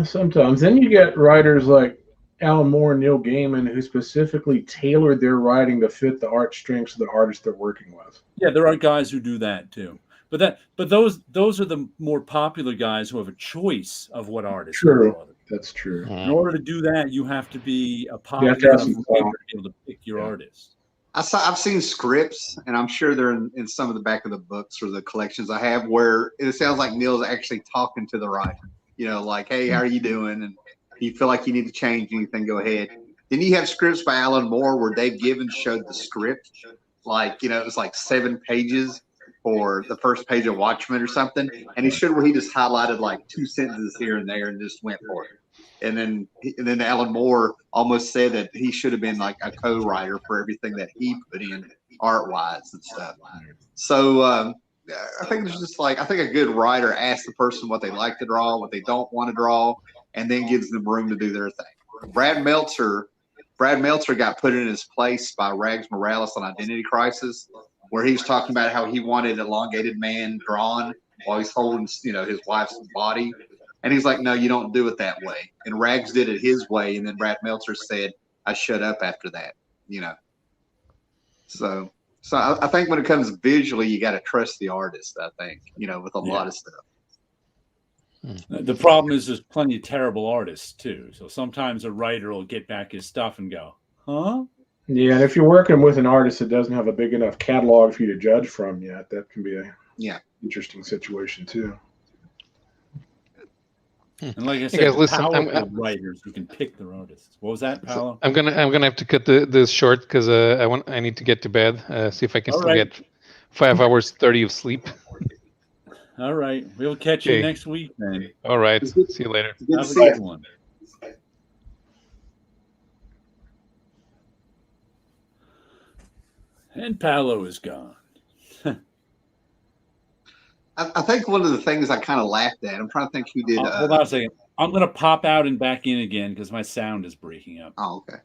Sometimes. Then you get writers like Alan Moore and Neil Gaiman who specifically tailored their writing to fit the art strengths of the artist they're working with. Yeah, there are guys who do that too. But those are the more popular guys who have a choice of what artists. True. That's true. In order to do that, you have to be a popular enough writer to be able to pick your artist. I've seen scripts, and I'm sure they're in some of the back of the books or the collections I have, where it sounds like Neil's actually talking to the writer. Like, hey, how are you doing? And if you feel like you need to change anything, go ahead. Then you have scripts by Alan Moore where Dave Gibbons showed the script. Like, it was like 7 pages for the first page of Watchmen or something. And he showed where he just highlighted like 2 sentences here and there and just went for it. And then Alan Moore almost said that he should have been like a co-writer for everything that he put in art-wise and stuff. So I think it's just I think a good writer asks the person what they like to draw, what they don't want to draw, and then gives them room to do their thing. Brad Meltzer got put in his place by Rags Morales on Identity Crisis, where he was talking about how he wanted an elongated man drawn while he's holding, his wife's body. And he's like, no, you don't do it that way. And Rags did it his way. And then Brad Meltzer said, I shut up after that, So I think when it comes visually, you got to trust the artist, I think, with a lot of stuff. The problem is there's plenty of terrible artists too. So sometimes a writer will get back his stuff and go, huh? Yeah, and if you're working with an artist that doesn't have a big enough catalog for you to judge from yet, that can be a interesting situation too. And like I Hey said, guys, the listen, powerful writers who can pick their artists. What was that, Paolo? I'm gonna have to cut this short because I need to get to bed. See if I can still get 5 hours 30 of sleep. All right, we'll catch you next week then. All right, see you later. Have a good one. And Paolo is gone. I think one of the things I kind of laughed at. I'm trying to think who did. Hold on a second. I'm going to pop out and back in again because my sound is breaking up. Oh, okay.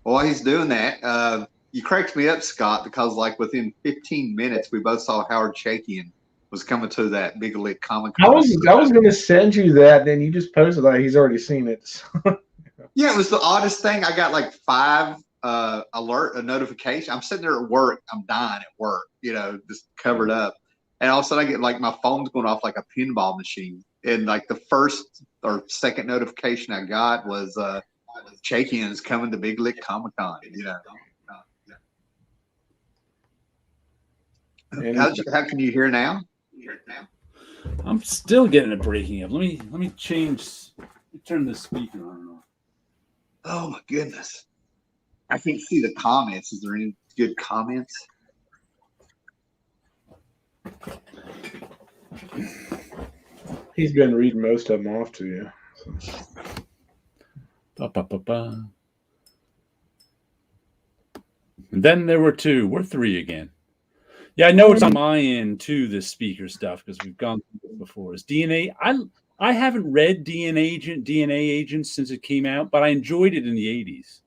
Well, while he's doing that, you cracked me up, Scott, because like within 15 minutes, we both saw Howard Chaykin was coming to that Big Lit Comic Con. I was going to send you that, then you just posted like he's already seen it. Yeah, it was the oddest thing. I got like 5 a notification. I'm sitting there at work. I'm dying at work, just covered up. And all of a sudden I get like my phone's going off like a pinball machine. And like the first or second notification I got was Chaykin's coming to Big Lick Comic Con, How can you hear now? I'm still getting it breaking up. Let me turn the speaker on. Oh my goodness. I can't see the comments. Is there any good comments? He's been reading most of them off to you. So. And then there were 2. We're 3 again. Yeah, I know it's on my end too, this speaker stuff, because we've gone through it before. Is DNA? I haven't read DNA Agents since it came out, but I enjoyed it in the 80s.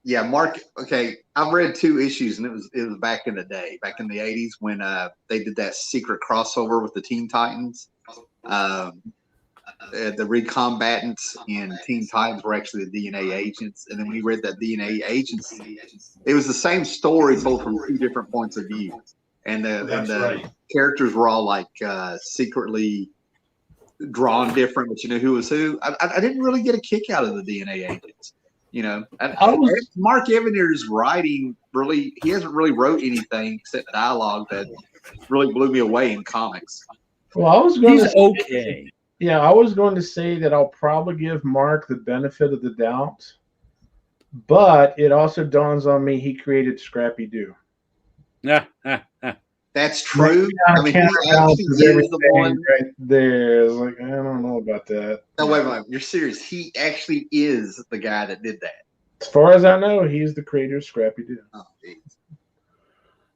Yeah, Mark. Okay, I've read 2 issues, and it was back in the day, back in the 80s when they did that secret crossover with the Teen Titans. The recombatants in Teen Titans were actually the DNA agents, and then when you read that DNA Agents, it was the same story told from 2 different points of view, and the characters were all like secretly drawn different, but you know who was who. I didn't really get a kick out of the DNA Agents. Mark Evaniers' writing he hasn't really wrote anything except dialogue that really blew me away in comics. Well, I was going to okay. Yeah, I was going to say that I'll probably give Mark the benefit of the doubt, but it also dawns on me he created Scrappy Doo. That's true. I mean, he actually is the one right there. Like, I don't know about that. No, wait. You're serious? He actually is the guy that did that. As far as I know, he's the creator of Scrappy Doo. Oh, geez.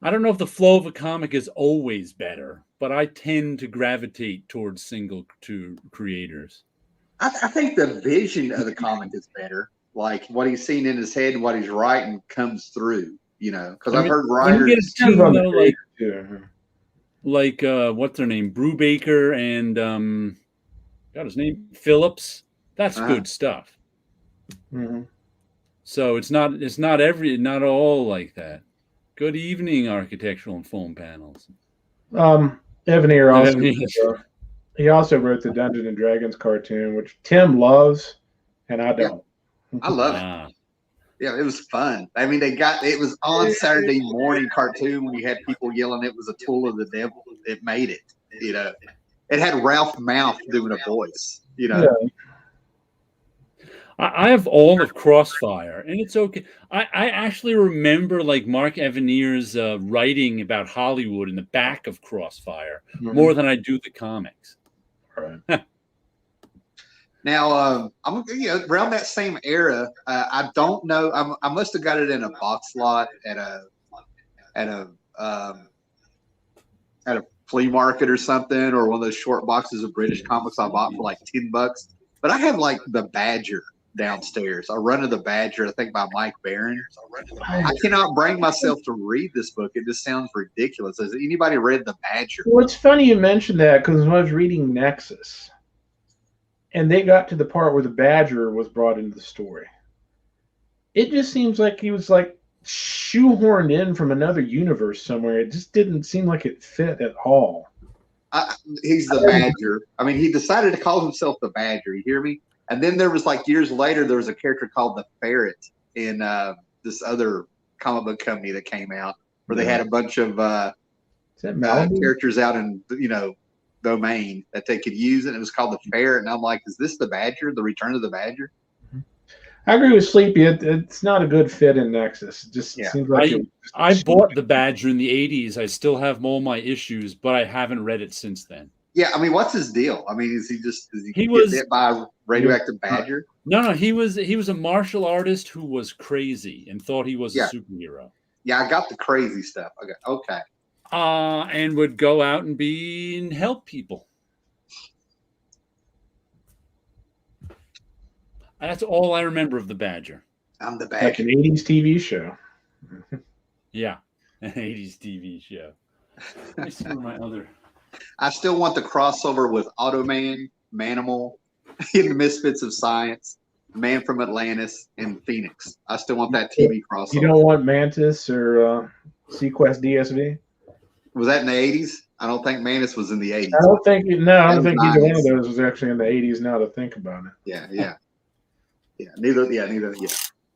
I don't know if the flow of a comic is always better, but I tend to gravitate towards single two creators. I think the vision of the comic is better. Like what he's seen in his head and what he's writing comes through, because I've heard writers. Like what's their name? Brubaker and got his name Phillips. That's good stuff. Mm-hmm. So it's not not all like that. Good evening, architectural and foam panels. Evanier also he also wrote the Dungeons and Dragons cartoon, which Tim loves, and I don't. Yeah, I love it. Yeah, it was fun. I mean, it was on Saturday morning cartoon when you had people yelling it was a tool of the devil. It made it. It had Ralph Mouth doing a voice. Yeah. I have all of Crossfire, and it's okay. I actually remember like Mark Evanier's writing about Hollywood in the back of Crossfire more than I do the comics. Right. Now, I'm around that same era. I don't know. I must have got it in a box lot at a flea market or something, or one of those short boxes of British comics I bought for like $10. But I have like the Badger downstairs. A Run of the Badger, I think by Mike Barron. I cannot bring myself to read this book. It just sounds ridiculous. Has anybody read the Badger? Well, it's funny you mentioned that because when I was reading Nexus, and they got to the part where the Badger was brought into the story, it just seems like he was like shoehorned in from another universe somewhere. It just didn't seem like it fit at all. He's the Badger. I mean, he decided to call himself the Badger. You hear me? And then there was like years later, there was a character called the Ferret in this other comic book company that came out where they had a bunch of Is that Malibu? characters out in domain that they could use, and it was called the Fair. And I'm like, is this the Badger? The Return of the Badger? I agree with Sleepy. It's not a good fit in Nexus. It just seems like I bought the Badger in the 80s. I still have all my issues, but I haven't read it since then. Yeah, I mean, what's his deal? I mean, is he He get was bit by a radioactive badger? No, he was a martial artist who was crazy and thought he was a superhero. Yeah, I got the crazy stuff. Okay. And would go out and help people. That's all I remember of the Badger. I'm the Badger. Like an 80s TV show. Yeah, an 80s TV show. Let me see where my other... I still want the crossover with Automan, Manimal, in the Misfits of Science, Man from Atlantis, and Phoenix. I still want that TV crossover. You don't want Mantis or Sequest DSV? Was that in the 80s? I don't think Mantis was in the 80s. I don't think either one of 90s. those was actually in the 80s now to think about it. Yeah. Neither.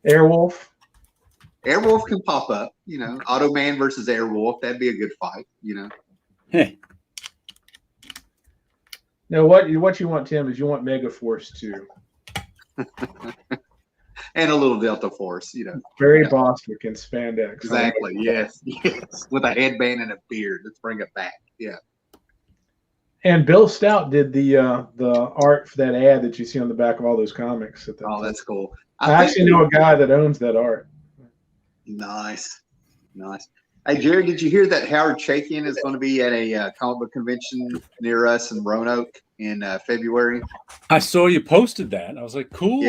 Airwolf? Airwolf can pop up, Automan versus Airwolf. That'd be a good fight, Hey. No, what you want, Tim, is you want Megaforce too. And a little Delta Force, Barry Bostwick in spandex. Exactly. Yes. With a headband and a beard. Let's bring it back. Yeah. And Bill Stout did the art for that ad that you see on the back of all those comics. That's cool. I actually know a guy that owns that art. Nice. Hey, Jared, did you hear that Howard Chaykin is going to be at a comic book convention near us in Roanoke in February? I saw you posted that. I was like, cool.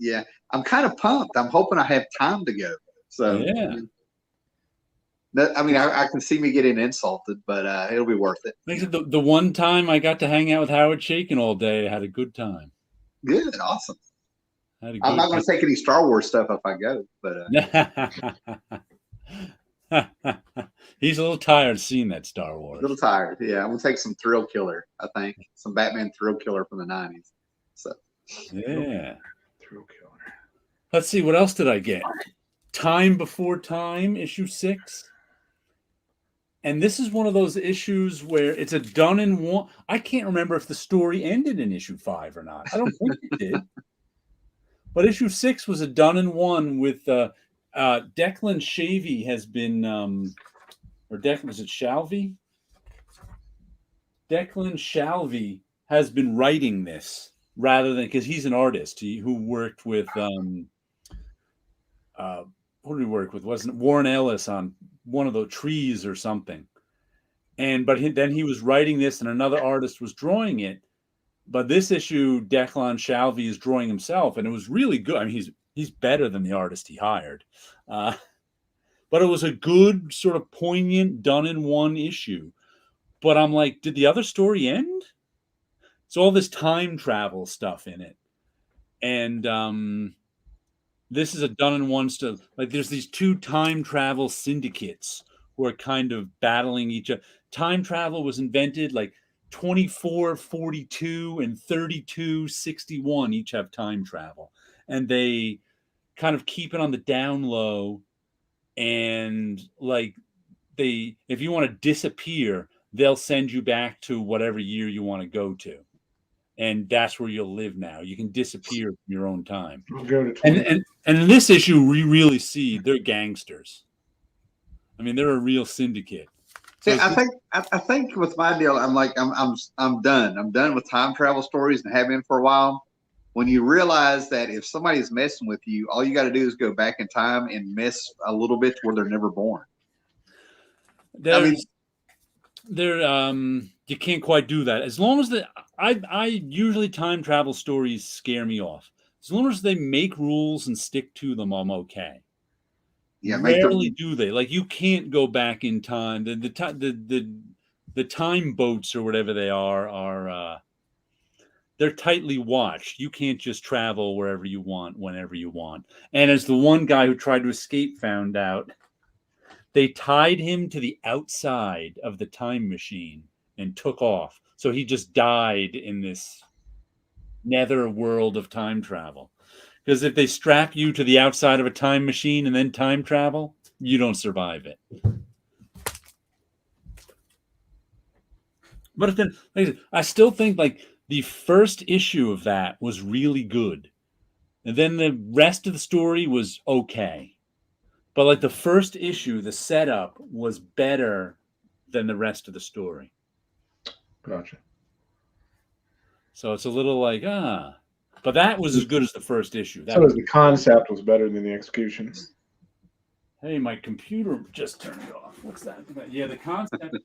Yeah. I'm kind of pumped. I'm hoping I have time to go. So, yeah. I mean, I can see me getting insulted, but it'll be worth it. The one time I got to hang out with Howard Chaykin all day, I had a good time. Good. Awesome. I'm not going to take any Star Wars stuff if I go, but he's a little tired of seeing that Star Wars. A little tired. Yeah, I'm going to take some Thrill Killer, I think. Some Batman Thrill Killer from the 90s. So, yeah. Thrill Killer. Let's see, what else did I get? Time Before Time, issue 6. And this is one of those issues where it's a done in one. I can't remember if the story ended in issue 5 or not. I don't think it did. But issue 6 was a done in one with Declan Shavy has been, or Declan, was it Shalvey? Declan Shalvey has been writing this rather than, because he's an artist who worked with, who did he work with? Wasn't it Warren Ellis on one of the trees or something? Then he was writing this and another artist was drawing it. But this issue, Declan Shalvey is drawing himself, and it was really good. I mean, he's better than the artist he hired. But it was a good, sort of poignant, done-in-one issue. But I'm like, did the other story end? It's all this time travel stuff in it. And this is a done-in-one stuff. Like, there's these two time travel syndicates who are kind of battling each other. Time travel was invented, like, 2442 and 3261 each have time travel, and they kind of keep it on the down low. And like, if you want to disappear, they'll send you back to whatever year you want to go to, and that's where you'll live now. You can disappear from your own time. Go to and in this issue, we really see they're gangsters. I mean, they're a real syndicate. So I think with my deal, I'm done. I'm done with time travel stories and have been for a while. When you realize that if somebody's messing with you, all you got to do is go back in time and mess a little bit to where they're never born. You can't quite do that. As long as I usually time travel stories scare me off. As long as they make rules and stick to them, I'm okay. Yeah, rarely do they. Like, you can't go back in time. The time boats or whatever they are they're tightly watched. You can't just travel wherever you want, whenever you want. And as the one guy who tried to escape found out, they tied him to the outside of the time machine and took off. So he just died in this nether world of time travel. Because if they strap you to the outside of a time machine and then time travel, you don't survive it. But then, like I said, I still think like the first issue of that was really good. And then the rest of the story was okay. But like the first issue, the setup was better than the rest of the story. Gotcha. So it's a little like, But that was as good as the first issue. That So was, the concept was better than the execution. hey, my computer just turned off. What's that? Yeah, the concept.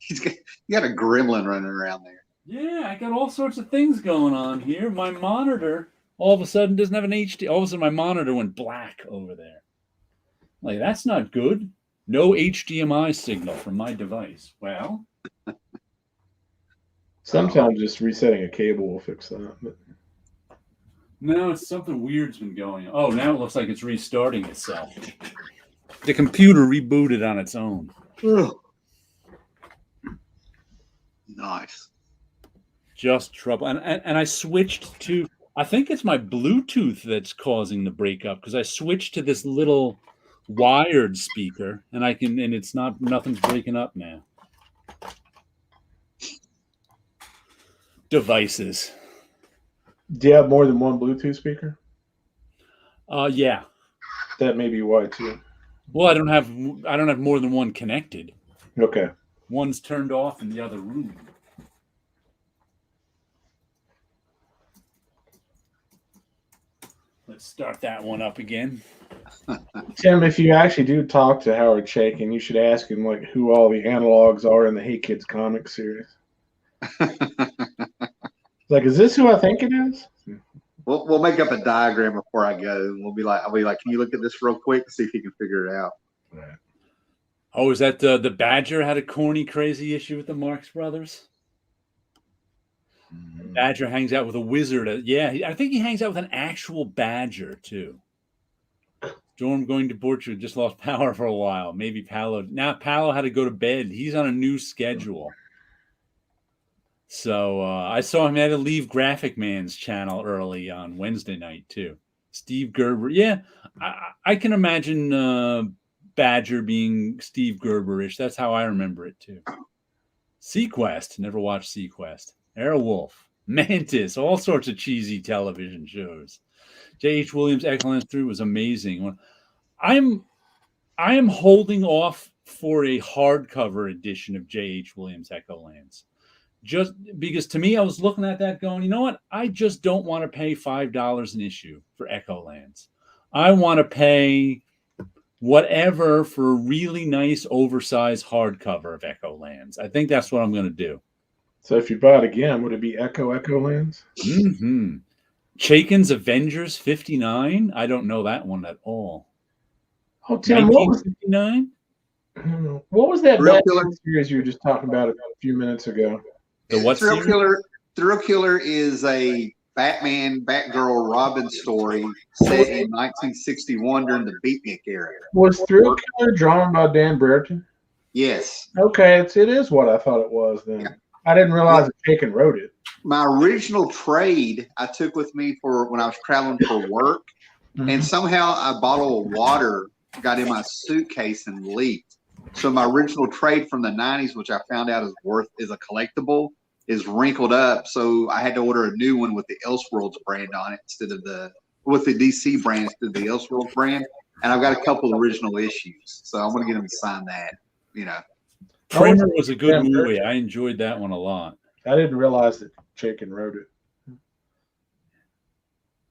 You got a gremlin running around there. Yeah, I got all sorts of things going on here. My monitor all of a sudden doesn't have an HD. All of a sudden, my monitor went black over there. Like, that's not good. No HDMI signal from my device. Well, Sometimes just resetting a cable will fix that. But no, it's something weird's been going on. Oh, now it looks like it's restarting itself. The computer rebooted on its own. Ugh. Nice. Just trouble. And I switched to, I think it's my Bluetooth that's causing the breakup, because I switched to this little wired speaker, and it's nothing's breaking up now. Devices. do you have more than one Bluetooth speaker? Yeah. That may be why too. Well, I don't have more than one connected. Okay. One's turned off in the other room. Let's start that one up again. Tim, if you actually do talk to Howard Chaykin, you should ask him like who all the analogs are in the Hey Kids comic series. Like, is this who I think it is? We'll make up a diagram before I go, and I'll be like, can you look at this real quick and see if you can figure it out? Right. Oh, is that the Badger had a corny, crazy issue with the Marx Brothers? Mm-hmm. Badger hangs out with a wizard. Yeah, I think he hangs out with an actual badger too. Storm going to Portugal, just lost power for a while. Maybe Paolo. Now Paolo had to go to bed. He's on a new schedule. So I saw him had to leave Graphic Man's channel early on Wednesday night too. Steve Gerber. Yeah, I can imagine Badger being Steve Gerber-ish. That's how I remember it too. Sequest. Never watched Sequest. Airwolf. Mantis. All sorts of cheesy television shows. J.H. Williams' Echolands 3 was amazing. I am holding off for a hardcover edition of J.H. Williams' Echolands. Just because to me, I was looking at that going, you know what? I just don't want to pay $5 an issue for Echolands. I want to pay whatever for a really nice, oversized hardcover of Echolands. I think that's what I'm going to do. So if you buy it again, would it be Echolands? Mm-hmm. Chaykin's Avengers 59? I don't know that one at all. Oh, Tim, what was 59? What was that Thrill Batman series you were just talking about a few minutes ago? The what Thrill series? Killer? Thrill Killer is a Batman, Batgirl, Robin story set in 1961 during the Beatnik era. Was Thrill Killer drawn by Dan Brereton? Yes. Okay, it is what I thought it was then. Yeah. I didn't realize that Chaykin wrote it. My original trade I took with me for when I was traveling for work, and somehow a bottle of water got in my suitcase and leaked. So my original trade from the 90s, which I found out is a collectible, is wrinkled up. So I had to order a new one with the Elseworlds brand on it instead of with the DC brand instead of the Elseworlds brand. And I've got a couple of original issues, so I'm going to get them to sign that. You know, Kramer was a good movie. I enjoyed that one a lot. I didn't realize that Chaykin wrote it.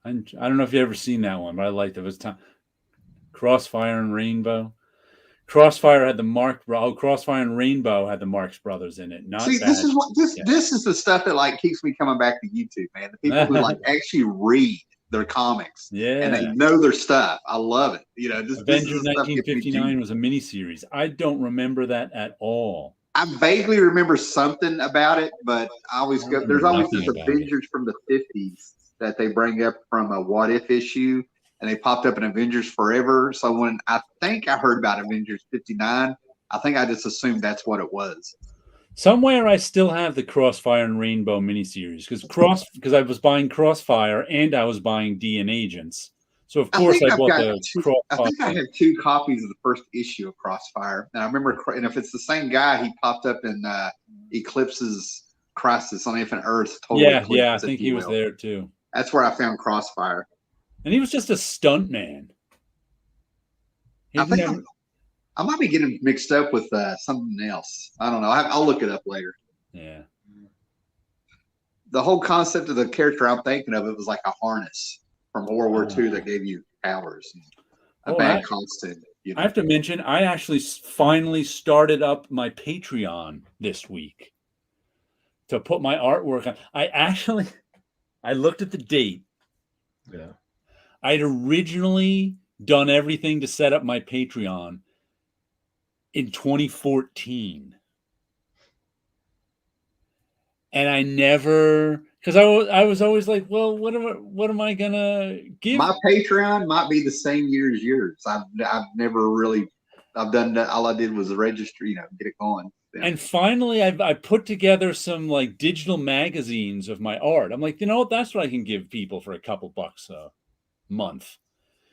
I don't know if you've ever seen that one, but I liked it. It was time. Crossfire and Rainbow. Crossfire had the Crossfire and Rainbow had the Marx Brothers in it. Not see, this is the stuff that like keeps me coming back to YouTube, man. The people who like actually read their comics, and they know their stuff. I love it. You know, Avengers 1959 was a miniseries. I don't remember that at all. I vaguely remember something about it, but I always go. There's always this Avengers from the 50s that they bring up from a What If issue, and they popped up in Avengers Forever. So when I think I heard about Avengers 59, I think I just assumed that's what it was. Somewhere I still have the Crossfire and Rainbow miniseries because I was buying Crossfire and I was buying D and Agents. So of course I bought the Crossfire. I think I have 2 copies of the first issue of Crossfire, and I remember. And if it's the same guy, he popped up in Eclipse's Crisis on Infinite Earth. Yeah, I think he was there too. That's where I found Crossfire, and he was just a stunt man. I might be getting mixed up with something else. I don't know. I'll look it up later. Yeah. The whole concept of the character I'm thinking of, it was like a harness from World War II that gave you powers. A bad costume. You know? I have to mention, I actually finally started up my Patreon this week to put my artwork on. I looked at the date. Yeah. I'd originally done everything to set up my Patreon in 2014. And I never, because I was always like, well, what am I gonna give? My Patreon might be the same year as yours. I've never really, I've done that. All I did was register, get it going. Yeah. And finally, I put together some like digital magazines of my art. I'm like, that's what I can give people for a couple bucks a month.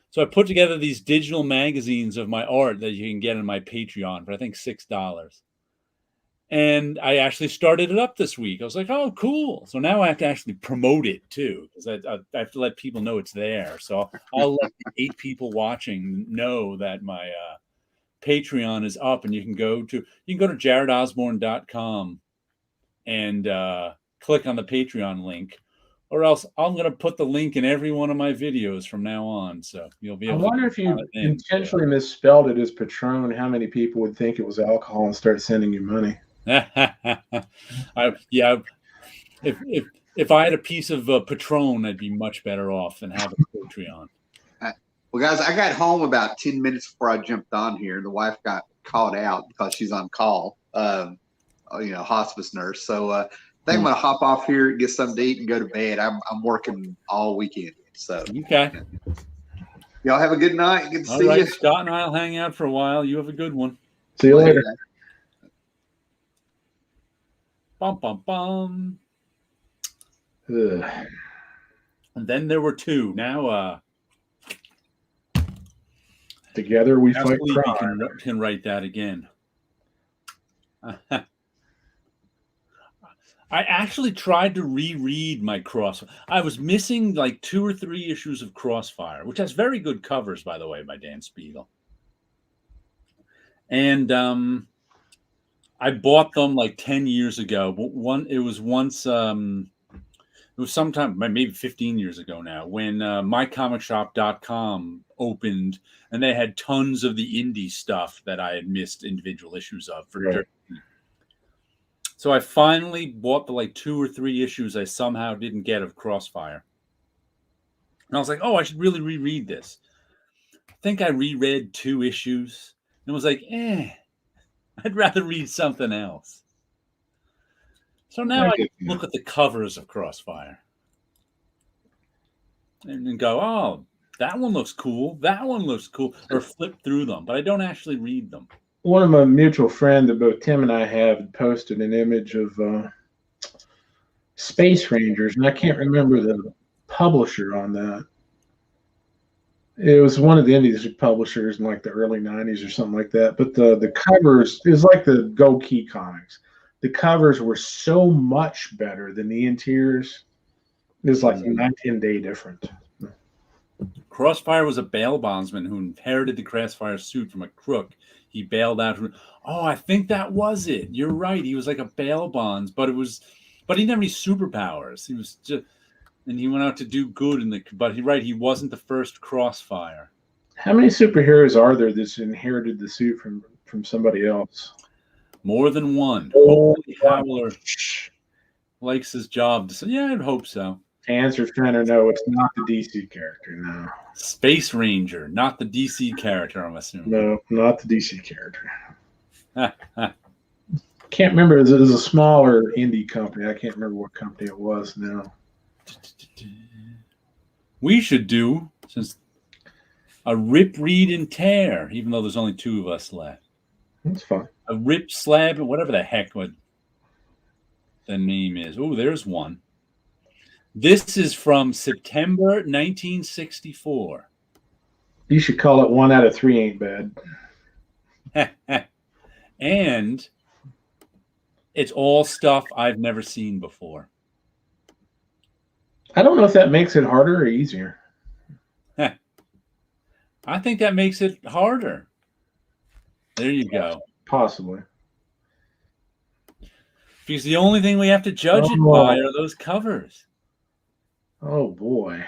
So I put together these digital magazines of my art that you can get on my Patreon for I think $6. And I actually started it up this week. I was like, oh, cool. So now I have to actually promote it too, because I have to let people know it's there. So I'll let the 8 people watching know that my Patreon is up, and you can go to jaredosborne.com and click on the Patreon link. Or else I'm going to put the link in every one of my videos from now on. So you'll be able I wonder if you intentionally misspelled it as Patron, how many people would think it was alcohol and start sending you money? If I had a piece of Patron, I'd be much better off than having a Patreon. Well, guys, I got home about 10 minutes before I jumped on here. The wife got called out because she's on call, hospice nurse. So I think I'm going to hop off here, get something to eat, and go to bed. I'm working all weekend. So okay. Y'all have a good night. Good to see you. Scott and I'll hang out for a while. You have a good one. See you later. Bum, bum, bum. Ugh. And then there were 2. Now, together we fight crime. Can write that again. I actually tried to reread my Crossfire. I was missing like 2 or 3 issues of Crossfire, which has very good covers, by the way, by Dan Spiegel. And I bought them like 10 years ago. It was sometime, maybe 15 years ago now, when mycomicshop.com opened, and they had tons of the indie stuff that I had missed individual issues of for right. So I finally bought the like 2 or 3 issues I somehow didn't get of Crossfire. And I was like, oh, I should really reread this. I think I reread 2 issues and was like, I'd rather read something else. So now I look at the covers of Crossfire and go, oh, that one looks cool. That one looks cool. Or flip through them, but I don't actually read them. One of my mutual friends that both Tim and I have posted an image of Space Rangers, and I can't remember the publisher on that. It was one of the indie publishers in like the early 90s or something like that. But the covers, it was like the Go Key comics. The covers were so much better than the interiors. It was like a 19-day difference. Crossfire was a bail bondsman who inherited the Crossfire suit from a crook. He bailed out. Oh, I think that was it. You're right. He was like a bail bonds, but he didn't have any superpowers. He was just, and he went out to do good he wasn't the first Crossfire. How many superheroes are there that's inherited the suit from somebody else? More than one. Oh, Howler likes his job. Yeah, I'd hope so. Fans are trying to know it's not the DC character, no. Space Ranger, not the DC character, I'm assuming. No, not the DC character. Can't remember. It was a smaller indie company. I can't remember what company it was now. We should do, since a rip, read, and tear, even though there's only 2 of us left. That's fine. A rip, slab, whatever the heck would. the name is. Oh, there's one. This is from September 1964. You should call it 1 out of 3 ain't bad. And it's all stuff I've never seen before. I don't know if that makes it harder or easier. I think that makes it harder. There you go. Possibly. Because the only thing we have to judge it by are those covers. Oh, boy.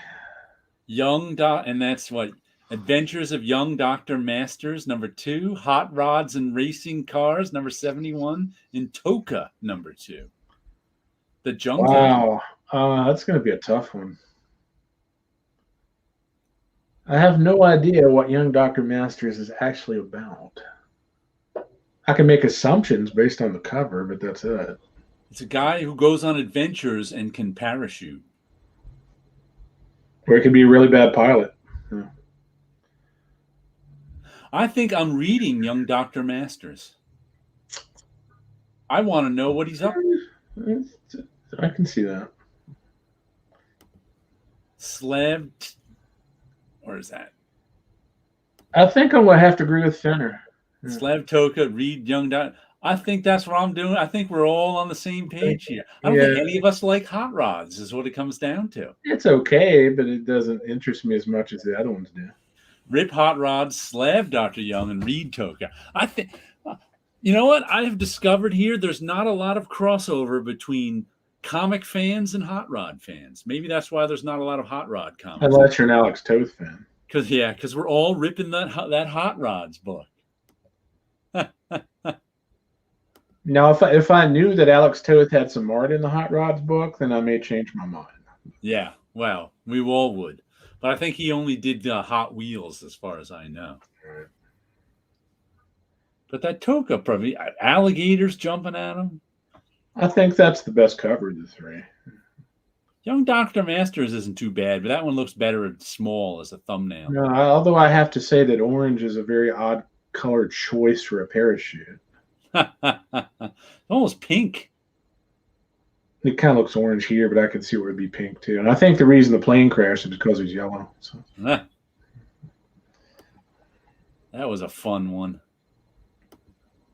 And that's what? Adventures of Young Dr. Masters, number 2. Hot Rods and Racing Cars, number 71. And Toka, number 2. The Jungle. Wow. That's going to be a tough one. I have no idea what Young Dr. Masters is actually about. I can make assumptions based on the cover, but that's it. It's a guy who goes on adventures and can parachute. Or it could be a really bad pilot. Yeah. I think I'm reading Young Dr. Masters. I want to know what he's up to. I can see that. Slav, or is that? I think I'm going to have to agree with Fenner. Yeah. Slav Toka, read Young Dr. I think that's what I'm doing. I think we're all on the same page here. I don't think any of us like hot rods, is what it comes down to. It's okay, but it doesn't interest me as much as the other ones do. Rip hot rods, Slav Dr. Young, and read Toka. I think, you know what? I have discovered here there's not a lot of crossover between comic fans and hot rod fans. Maybe that's why there's not a lot of hot rod comics. Unless you're an Alex Toth fan. Because we're all ripping that hot rods book. Now, if I knew that Alex Toth had some art in the Hot Rods book, then I may change my mind. Yeah, well, we all would. But I think he only did Hot Wheels, as far as I know. Right. But that Toka, probably alligators jumping at him. I think that's the best cover of the 3. Young Dr. Masters isn't too bad, but that one looks better at small as a thumbnail. No, although I have to say that orange is a very odd colored choice for a parachute. Almost pink. It kind of looks orange here, but I can see where it'd be pink too. And I think the reason the plane crashed is because it's yellow. So. That was a fun one.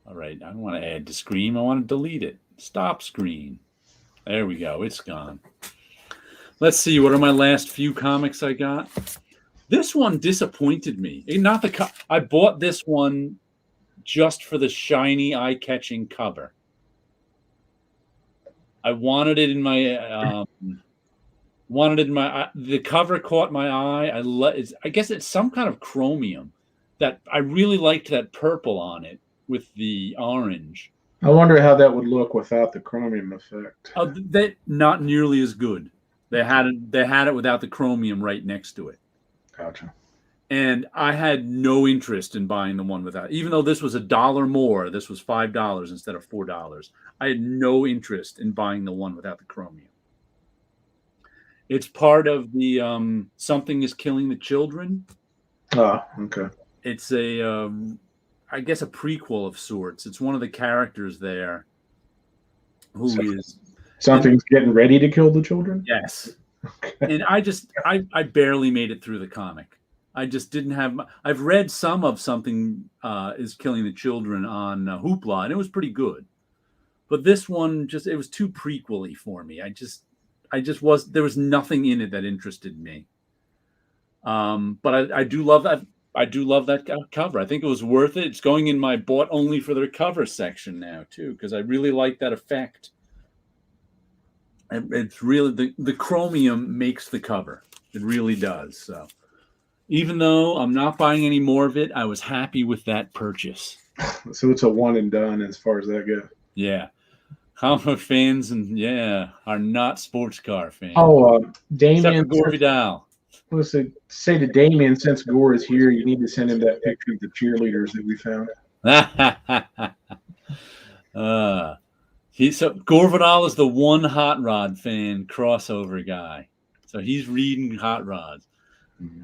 All right, I don't want to add to screen. I want to delete it. Stop screen. There we go. It's gone. Let's see. What are my last few comics I got? This one disappointed me. I bought this one just for the shiny, eye-catching cover. I wanted it in my the cover caught my eye. I guess it's some kind of chromium that I really liked, that purple on it with the orange. I wonder how that would look without the chromium effect. That not nearly as good. They had it without the chromium right next to it. Gotcha. And I had no interest in buying the one without, even though this was $1 more, this was $5 instead of $4. I had no interest in buying the one without the chromium. It's part of the Something is Killing the Children. Oh, okay. It's I guess a prequel of sorts. It's one of the characters there Something's getting ready to kill the children? Yes. Okay. And I barely made it through the comic. I just didn't have. I've read some of Something is Killing the Children on Hoopla, and it was pretty good. But this one it was too prequel-y for me. There was nothing in it that interested me. But I do love that. I do love that cover. I think it was worth it. It's going in my bought only for their cover section now too, because I really like that effect. And it's really the chromium makes the cover. It really does. So. Even though I'm not buying any more of it, I was happy with that purchase. So it's a one and done as far as that goes. Yeah. Comic fans are not sports car fans. Oh, Damien. Except for Gore Vidal. Let's say to Damien, since Gore is here, you need to send him that picture of the cheerleaders that we found. So Gore Vidal is the one hot rod fan crossover guy. So he's reading hot rods. Mm-hmm.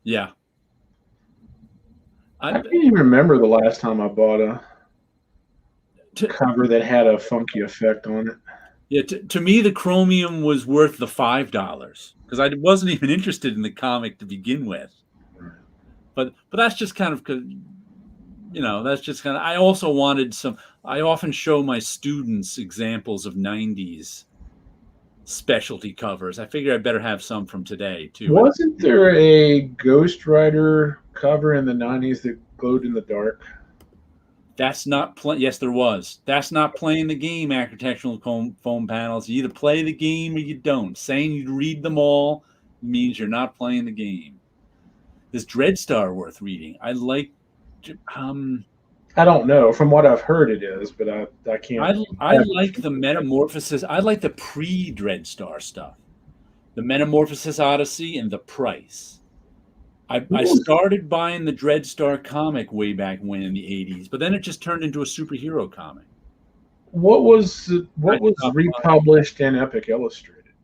Yeah. I can't even remember the last time I bought cover that had a funky effect on it. Yeah, to me, the chromium was worth the $5 because I wasn't even interested in the comic to begin with. But that's just kind of, that's just kind of. I also wanted some. I often show my students examples of '90s specialty covers. I figure I better have some from today too. Wasn't there a Ghost Rider cover in the '90s that glowed in the dark? That's not play. Yes, there was. That's not playing the game. Architectural foam panels. You either play the game or you don't. Saying you read them all means you're not playing the game. Is Dreadstar worth reading? I like. I don't know. From what I've heard, it is, but I can't. I like the Metamorphosis. I like the pre-Dreadstar stuff. The Metamorphosis Odyssey and the Price. I started buying the Dreadstar comic way back when in the 80s, but then it just turned into a superhero comic. What was republished in Epic Illustrated?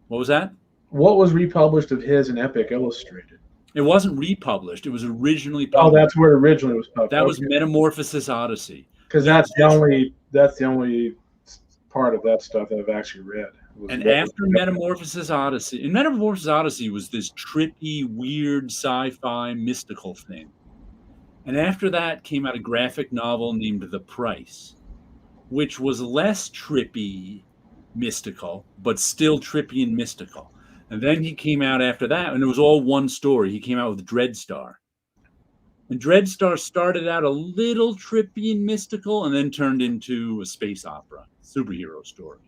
What was that? What was republished of his in Epic Illustrated? It wasn't republished. It was originally published. Oh, that's where it originally was published. That was Metamorphosis Odyssey. Because that's the only part of that stuff that I've actually read. And after Metamorphosis Odyssey, and Metamorphosis Odyssey was this trippy, weird, sci-fi, mystical thing. And after that came out a graphic novel named The Price, which was less trippy, mystical, but still trippy and mystical. And then he came out after that, and it was all one story. He came out with Dreadstar. And Dreadstar started out a little trippy and mystical and then turned into a space opera, superhero story.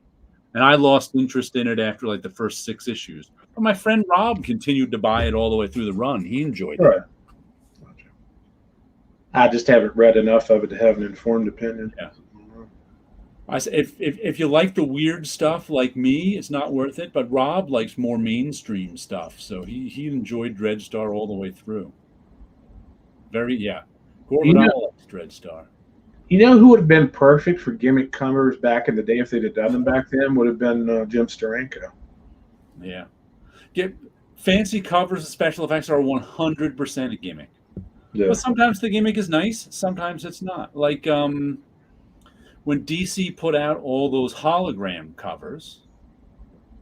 And I lost interest in it after like the first 6 issues. But my friend Rob continued to buy it all the way through the run. He enjoyed it. I just haven't read enough of it to have an informed opinion. Yeah. I said, if you like the weird stuff like me, it's not worth it. But Rob likes more mainstream stuff, so he enjoyed Dreadstar all the way through. Corbin likes Dreadstar. You know who would have been perfect for gimmick covers back in the day if they'd have done them back then? Would have been Jim Steranko. Yeah. Fancy covers and special effects are 100% a gimmick. Yeah. But sometimes the gimmick is nice. Sometimes it's not. Like when DC put out all those hologram covers,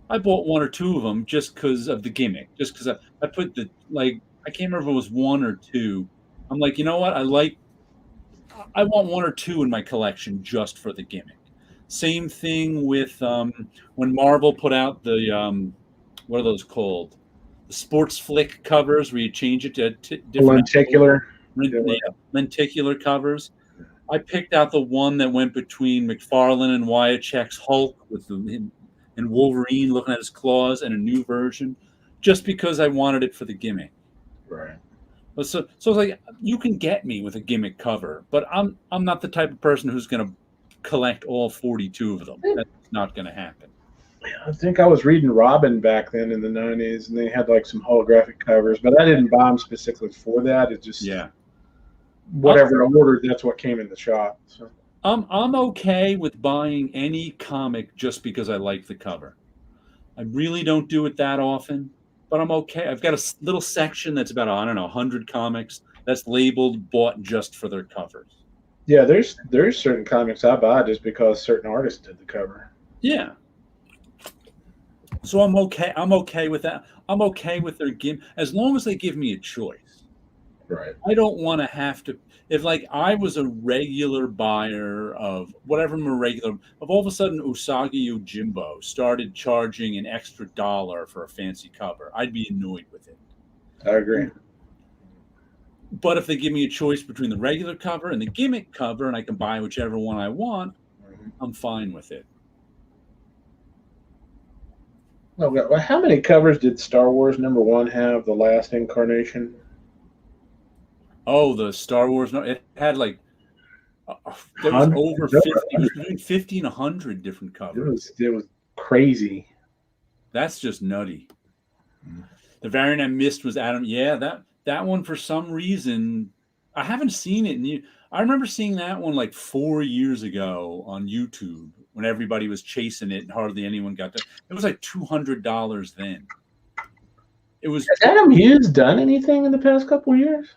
I bought 1 or 2 of them just because of the gimmick. Just because I put I can't remember if it was 1 or 2. I'm like, you know what? I want 1 or 2 in my collection just for the gimmick. Same thing with when Marvel put out the what are those called? The sports flick covers where you change it to different lenticular covers. I picked out the one that went between McFarlane and Wyachek's Hulk with him and Wolverine looking at his claws and a new version, just because I wanted it for the gimmick. Right. So it's like you can get me with a gimmick cover, but I'm not the type of person who's going to collect all 42 of them. That's not going to happen. I think I was reading Robin back then in the 90s, and they had like some holographic covers, but I didn't buy them specifically for that. It just whatever I ordered, that's what came in the shop. So. I'm okay with buying any comic just because I like the cover. I really don't do it that often. But I'm okay. I've got a little section that's about 100 comics that's labeled bought just for their covers. Yeah, there's certain comics I buy just because certain artists did the cover. Yeah. So I'm okay. I'm okay with that. I'm okay with their as long as they give me a choice. Right. I don't want to have to. If like I was a regular buyer of whatever I'm a regular, if all of a sudden Usagi Yojimbo started charging an extra $1 for a fancy cover, I'd be annoyed with it. I agree. But if they give me a choice between the regular cover and the gimmick cover, and I can buy whichever one I want, I'm fine with it. Well, how many covers did Star Wars #1 have? The Last Incarnation. Oh, the Star Wars! No, it had like there was over 50, between 50 and 100 different covers. It was crazy. That's just nutty. The variant I missed was Adam. Yeah, that one for some reason I haven't seen it. I remember seeing that one like 4 years ago on YouTube when everybody was chasing it and hardly anyone got to. It was like $200 then. It was. Has Adam Hughes done anything in the past couple of years?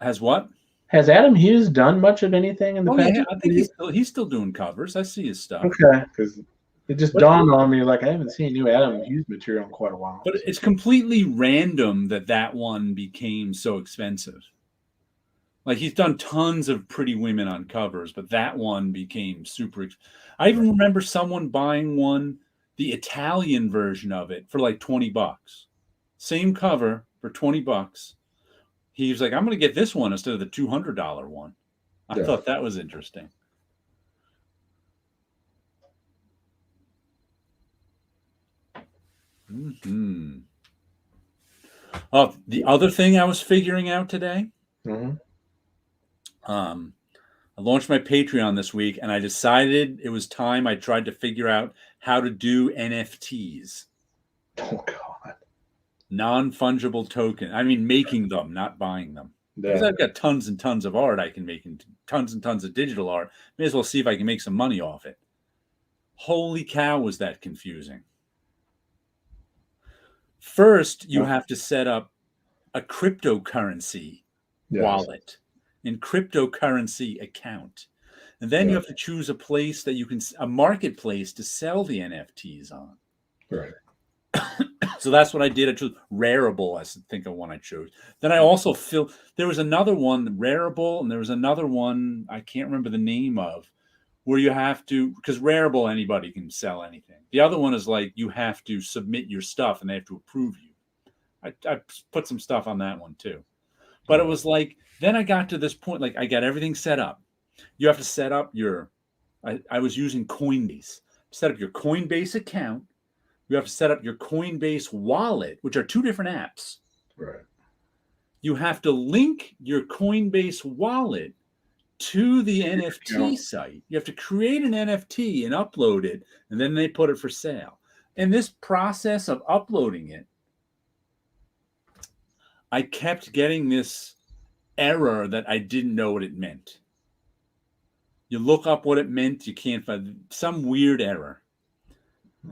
Has what? Has Adam Hughes done much of anything in the past? Yeah, I think he's still doing covers. I see his stuff. Okay, because it just dawned on me, like, I haven't seen new Adam Hughes material in quite a while. But it's completely random that one became so expensive. Like, he's done tons of Pretty Women on covers, but that one became super. I even remember someone buying the Italian version of it for like $20. Same cover for $20. He was like, I'm going to get this one instead of the $200 one. I thought that was interesting. Mm-hmm. The other thing I was figuring out today, I launched my Patreon this week, and I decided it was time I tried to figure out how to do NFTs. Oh, God. Non-fungible token. I mean, making them, not buying them. Because I've got tons and tons of art I can make, and tons of digital art. May as well see if I can make some money off it. Holy cow, was that confusing. First, you have to set up a cryptocurrency wallet and cryptocurrency account. And then you have to choose a place that a marketplace to sell the NFTs on. Right. So that's what I did. I chose Rarible. I think of one I chose. Then I also there was another one, Rarible, and there was another one I can't remember the name of, where you have to, because Rarible, anybody can sell anything. The other one is like you have to submit your stuff and they have to approve you. I put some stuff on that one too. But it was like, then I got to this point, like I got everything set up. You have to set up I was using Coinbase. Set up your Coinbase account. You have to set up your Coinbase wallet, which are two different apps. Right. You have to link your Coinbase wallet to the NFT site. You have to create an NFT and upload it, and then they put it for sale. In this process of uploading it, I kept getting this error that I didn't know what it meant. You look up what it meant, you can't find some weird error.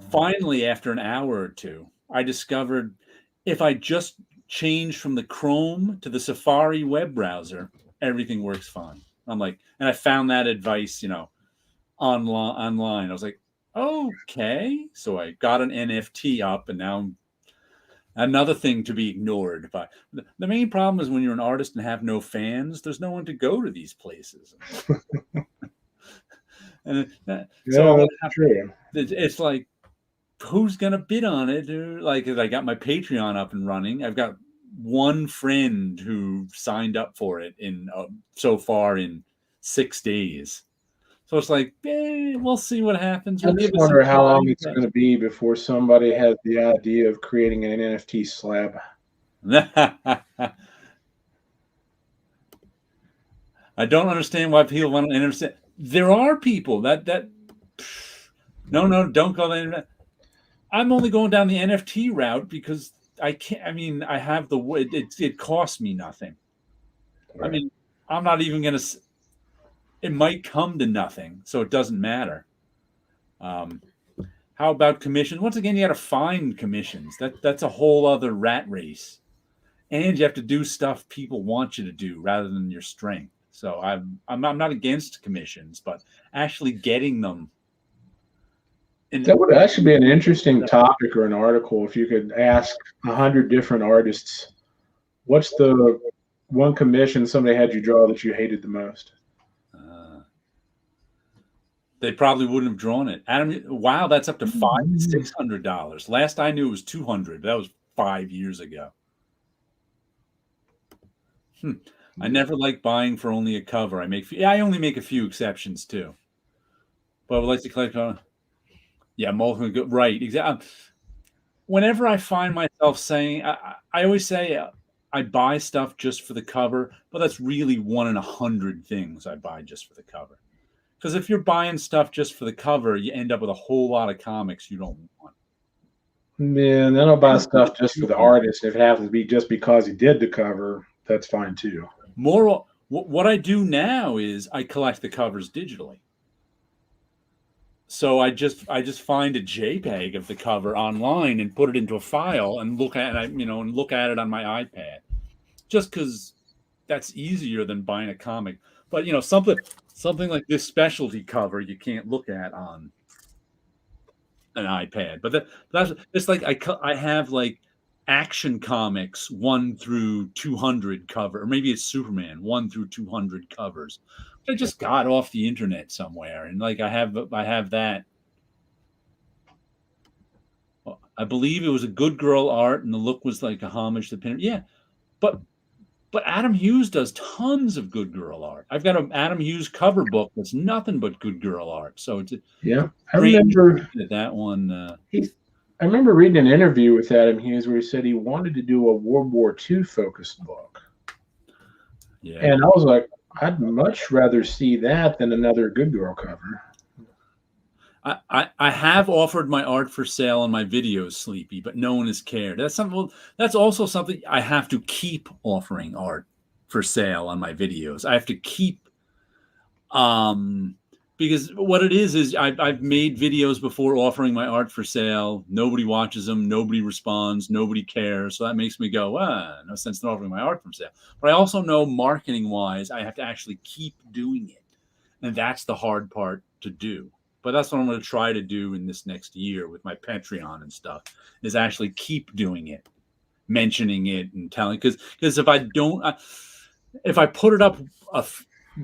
Finally, after an hour or two, I discovered if I just change from the Chrome to the Safari web browser, everything works fine. I'm like, and I found that advice, online. I was like, okay. So I got an NFT up, and now another thing to be ignored. But the main problem is when you're an artist and have no fans, there's no one to go to these places. And so that's true. It's like, who's gonna bid on it? Like, I got my Patreon up and running. I've got one friend who signed up for it so far in 6 days. So it's like, we'll see what happens. I just wonder how long it's going to be before somebody has the idea of creating an NFT slab. I don't understand why people want to understand. There are people that no, don't go there. I'm only going down the NFT route because I can't. I mean, I have it costs me nothing. Right. I mean, I'm not even going to. It might come to nothing, so it doesn't matter. How about commissions? Once again, you got to find commissions. That's a whole other rat race, and you have to do stuff people want you to do rather than your strength. So I'm not against commissions, but actually getting them. That would actually be an interesting topic or an article if you could ask 100 different artists, what's the one commission somebody had you draw that you hated the most? They probably wouldn't have drawn it. Adam, wow, that's up to $600. Last I knew it was $200. That was 5 years ago. I never like buying for only a cover. I only make a few exceptions too. But I would like to collect on. Yeah, right. Exactly. Whenever I find myself saying, I always say I buy stuff just for the cover, but that's really 1 in 100 things I buy just for the cover. Because if you're buying stuff just for the cover, you end up with a whole lot of comics you don't want. Yeah, and then I'll buy stuff just for the artist. If it happens to be just because he did the cover, that's fine too. What I do now is I collect the covers digitally. So I just find a JPEG of the cover online and put it into a file and look at it on my iPad. Just because that's easier than buying a comic. But something like this specialty cover you can't look at on an iPad. But that's it's like I have like Action Comics 1 through 200 cover, or maybe it's Superman 1 through 200 covers. I just got off the internet somewhere, and like I have that. I believe it was a Good Girl art, and the look was like a homage to Pin. Yeah, but Adam Hughes does tons of Good Girl art. I've got an Adam Hughes cover book that's nothing but Good Girl art. So it's I remember that one. I remember reading an interview with Adam Hughes where he said he wanted to do a World War II focused book. Yeah, and I was like, I'd much rather see that than another Good Girl cover. I have offered my art for sale on my videos, Sleepy, but no one has cared. That's also something I have to keep offering art for sale on my videos. I have to keep, because what it is I've made videos before offering my art for sale. Nobody watches them, nobody responds, nobody cares. So that makes me go, no sense in offering my art for sale. But I also know marketing wise, I have to actually keep doing it, and that's the hard part to do. But that's what I'm going to try to do in this next year with my Patreon and stuff, is actually keep doing it, mentioning it and telling. Because if I don't, if I put it up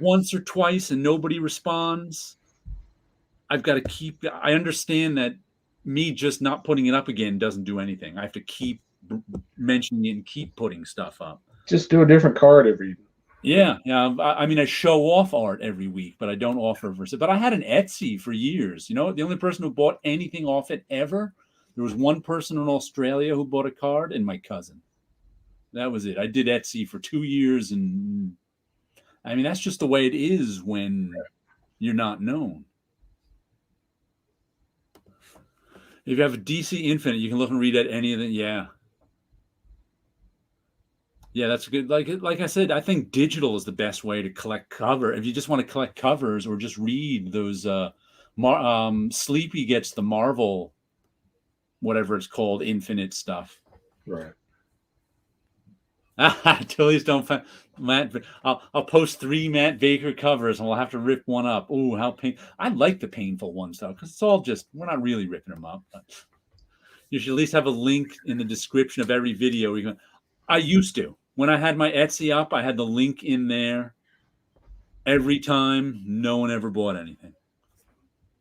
once or twice and nobody responds, I've got to keep. I understand that me just not putting it up again doesn't do anything. I have to keep mentioning it and keep putting stuff up. Just do a different card every. Yeah. I mean, I show off art every week, but I don't offer versus. But I had an Etsy for years. The only person who bought anything off it ever, there was one person in Australia who bought a card, and my cousin. That was it. I did Etsy for 2 years, and I mean, that's just the way it is when you're not known. If you have a DC Infinite, you can look and read at any of them. Yeah. Yeah, that's good. Like I said, I think digital is the best way to collect cover. If you just want to collect covers or just read those, Sleepy gets the Marvel, whatever it's called, Infinite stuff. Right. Tilly's don't find Matt. I'll post 3 Matt Baker covers, and we'll have to rip one up. Ooh, how pain! I like the painful ones though, because it's all just, we're not really ripping them up. But you should at least have a link in the description of every video. I used to. When I had my Etsy up, I had the link in there every time. No one ever bought anything.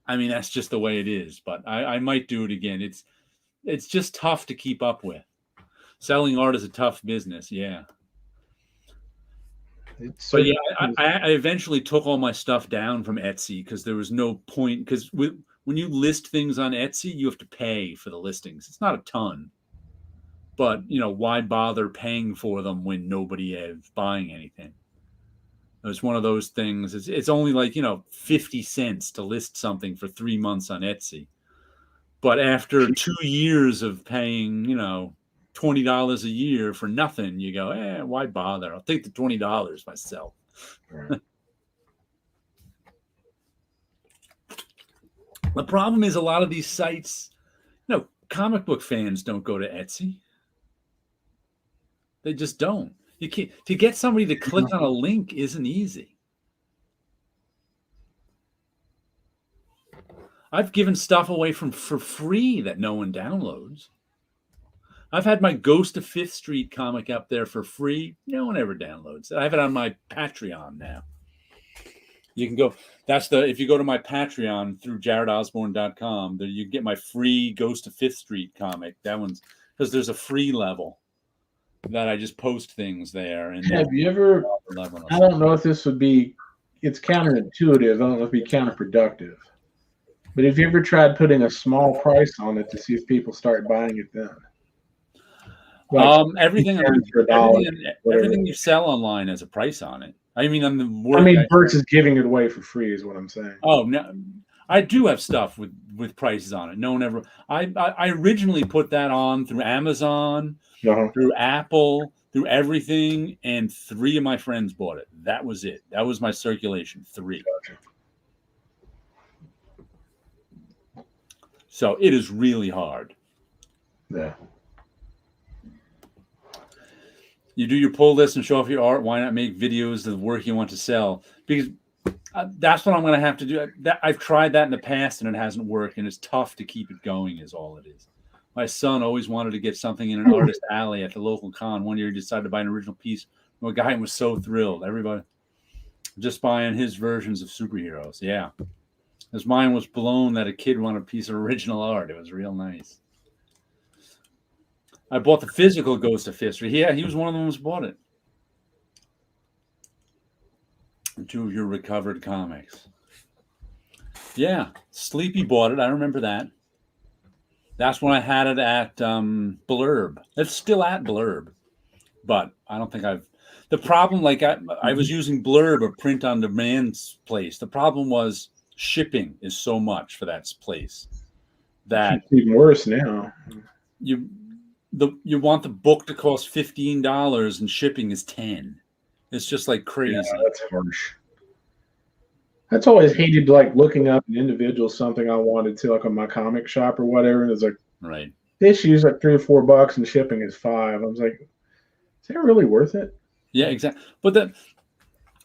I mean, that's just the way it is. But I might do it again. It's just tough to keep up with. Selling art is a tough business. Yeah. But yeah, I eventually took all my stuff down from Etsy because there was no point. Because when you list things on Etsy, you have to pay for the listings. It's not a ton. But, why bother paying for them when nobody is buying anything? It's one of those things. It's only like, 50 cents to list something for 3 months on Etsy. But after 2 years of paying, $20 a year for nothing, you go, why bother? I'll take the $20 myself. Right. The problem is a lot of these sites, comic book fans don't go to Etsy. They just don't. You can't, to get somebody to click on a link isn't easy. I've given stuff away for free that no one downloads. I've had my Ghost of 5th Street comic up there for free. No one ever downloads it. I have it on my Patreon now. You can go. If you go to my Patreon through jaredosborne.com, there you get my free Ghost of 5th Street comic. That one's because there's a free level that I just post things there. And have you ever? I don't know if this would be. It's counterintuitive. I don't know if it'd be counterproductive. But have you ever tried putting a small price on it to see if people start buying it then? Like everything you sell online has a price on it. I mean, versus giving it away for free is what I'm saying. Oh no, I do have stuff with prices on it. No one ever. I originally put that on through Amazon, through Apple, through everything, and 3 of my friends bought it. That was it. That was my circulation. 3. Gotcha. So it is really hard. Yeah. You do your pull list and show off your art. Why not make videos of the work you want to sell? Because that's what I'm going to have to do. I've tried that in the past and it hasn't worked, and it's tough to keep it going is all it is. My son always wanted to get something in an artist alley at the local con. One year he decided to buy an original piece. A guy was so thrilled. Everybody just buying his versions of superheroes. Yeah. His mind was blown that a kid wanted a piece of original art. It was real nice. I bought the physical Ghost of History. Yeah, he was one of the ones who bought it. 2 of your recovered comics. Yeah, Sleepy bought it. I remember that. That's when I had it at Blurb. It's still at Blurb, but I don't think I've. The problem, like I was using Blurb, a print on demand place. The problem was shipping is so much for that place that it's even worse now. You want the book to cost $15 and shipping is $10. It's just like crazy. Yeah, that's harsh. That's always hated, like looking up an individual something I wanted to, like on my comic shop or whatever, and it's like, right, this issue's like $3 or $4 and shipping is $5. I was like, is that really worth it? Yeah, exactly. But the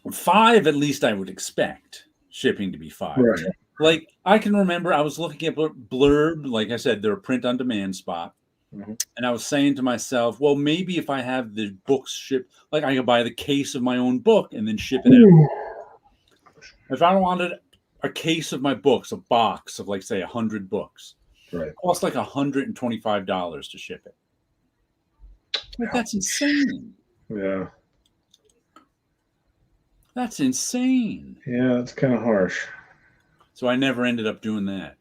$5 at least I would expect shipping to be $5. Right. Like I can remember I was looking at Blurb, like I said, they're a print on demand spot. Mm-hmm. And I was saying to myself, well, maybe if I have the books shipped, like I could buy the case of my own book and then ship it out. If I wanted a case of my books, a box of like say 100 books, right, it costs like $125 to ship it. Like, that's insane. Yeah, that's insane. Yeah, that's kind of harsh. So I never ended up doing that.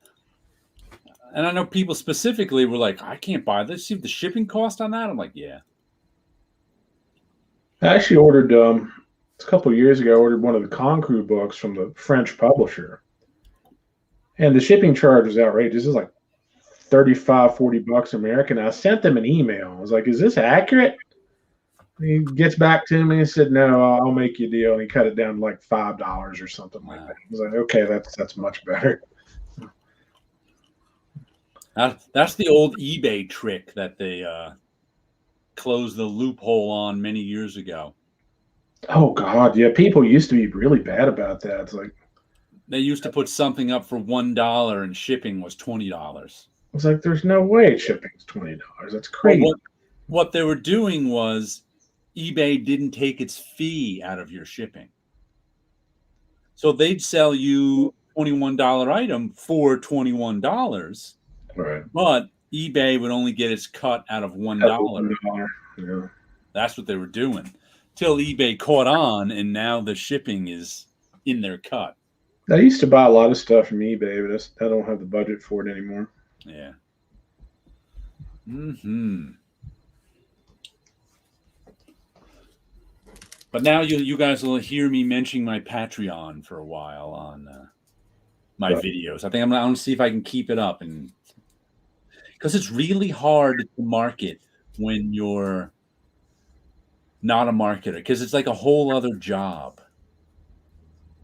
And I know people specifically were like, I can't buy this. See the shipping cost on that? I'm like, yeah. I actually ordered, a couple of years ago, I ordered one of the Concru books from the French publisher. And the shipping charge was outrageous. It was like $35-$40 American. I sent them an email. I was like, is this accurate? He gets back to me and said, no, I'll make you a deal. And he cut it down to like $5 or something like that. I was like, okay, that's much better. That's the old eBay trick that they closed the loophole on many years ago. Oh, God. Yeah, people used to be really bad about that. It's like they used to put something up for $1 and shipping was $20. It's like, there's no way shipping's $20. That's crazy. Well, what they were doing was eBay didn't take its fee out of your shipping. So they'd sell you $21 item for $21. Right. But eBay would only get its cut out of $1. Yeah. That's what they were doing. Till eBay caught on, and now the shipping is in their cut. I used to buy a lot of stuff from eBay, but I don't have the budget for it anymore. Yeah. Mm-hmm. But now you guys will hear me mentioning my Patreon for a while on my videos. I think I'm going to see if I can keep it up, and because it's really hard to market when you're not a marketer, because it's like a whole other job.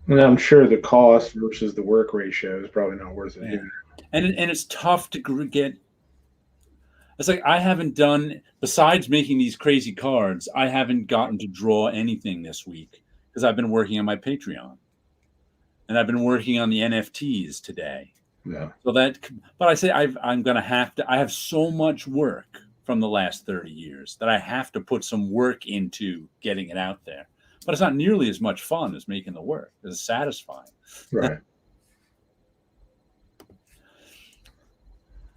And I'm sure the cost versus the work ratio is probably not worth it either. And it's tough to get. It's like I haven't done, besides making these crazy cards, I haven't gotten to draw anything this week because I've been working on my Patreon. And I've been working on the NFTs today. Yeah. So but I say I'm going to have to, I have so much work from the last 30 years that I have to put some work into getting it out there. But it's not nearly as much fun as making the work. It's satisfying. Right.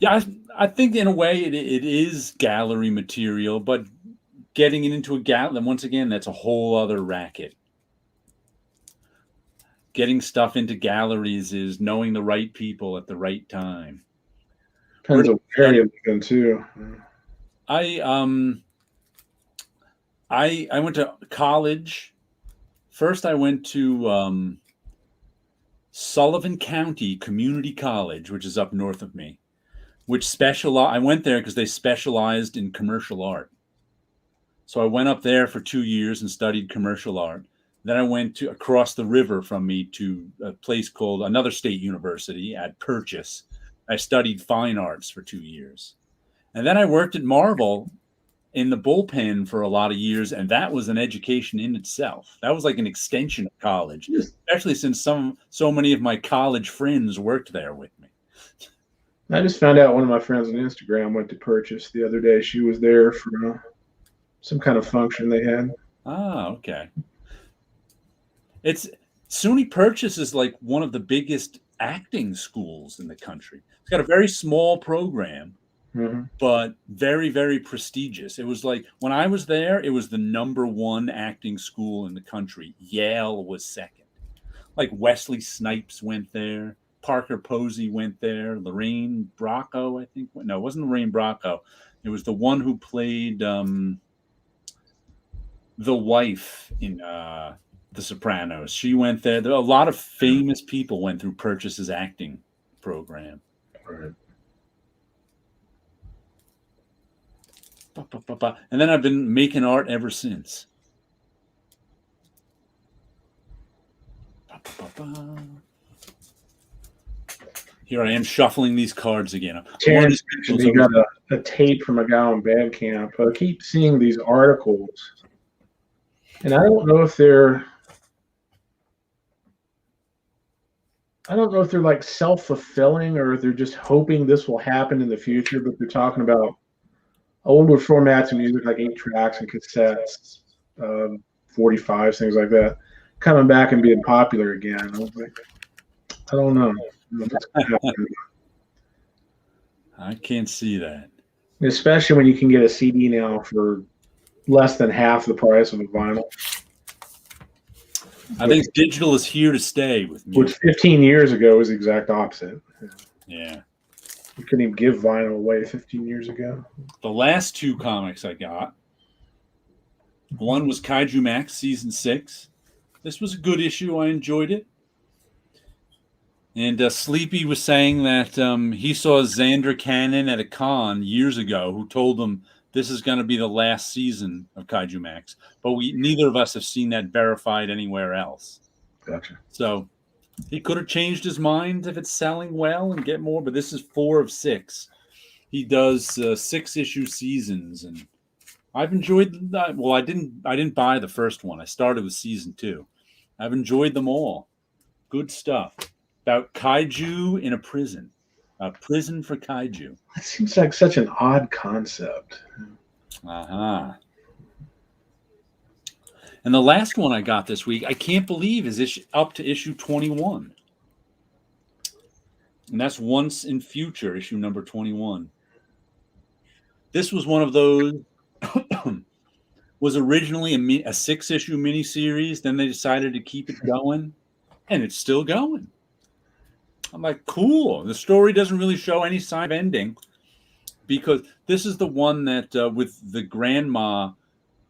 Yeah, I think in a way it is gallery material, but getting it into a gallery, and once again, that's a whole other racket. Getting stuff into galleries is knowing the right people at the right time. Depends on where you live too. I went to college. First, I went to Sullivan County Community College, which is up north of me. I went there because they specialized in commercial art. So I went up there for 2 years and studied commercial art. Then I went to across the river from me to a place called another state university at Purchase. I studied fine arts for 2 years. And then I worked at Marvel in the bullpen for a lot of years, and that was an education in itself. That was like an extension of college, especially since so many of my college friends worked there with me. I just found out one of my friends on Instagram went to purchase the other day. She was there for some kind of function they had. Ah, okay. SUNY Purchase is like one of the biggest acting schools in the country. It's got a very small program, but very, very prestigious. It was like when I was there, it was the #1 acting school in the country. Yale was second. Like Wesley Snipes went there. Parker Posey went there. Lorraine Bracco, I think. No, it wasn't Lorraine Bracco. It was the one who played the wife in The Sopranos. She went there. A lot of famous people went through Purchase's acting program. Right. And then I've been making art ever since. Here I am shuffling these cards again. Terrence mentioned he got a tape from a guy on Bandcamp. I keep seeing these articles, and I don't know if they're like self-fulfilling or if they're just hoping this will happen in the future, but they're talking about older formats of music like 8 tracks and cassettes, 45s, things like that, coming back and being popular again. I was like, I don't know. I can't see that. Especially when you can get a CD now for less than half the price of a vinyl. I think digital is here to stay with music. Which 15 years ago was the exact opposite. Yeah. You couldn't even give vinyl away 15 years ago. The last 2 comics I got, one was Kaiju Max Season 6. This was a good issue. I enjoyed it. And Sleepy was saying that he saw Xander Cannon at a con years ago who told him this is going to be the last season of Kaiju Max. But neither of us have seen that verified anywhere else. Gotcha. So he could have changed his mind if it's selling well and get more, but this is 4 of 6. He does 6-issue seasons, and I've enjoyed that. Well, I didn't buy the first one. I started with season 2. I've enjoyed them all. Good stuff. About kaiju in a prison for kaiju. That seems like such an odd concept. And the last one I got this week, I can't believe, is up to issue 21. And that's Once in Future, issue number 21. This was one of those, was originally a 6-issue miniseries. Then they decided to keep it going, and it's still going. I'm like, cool. The story doesn't really show any sign of ending because this is the one that with the grandma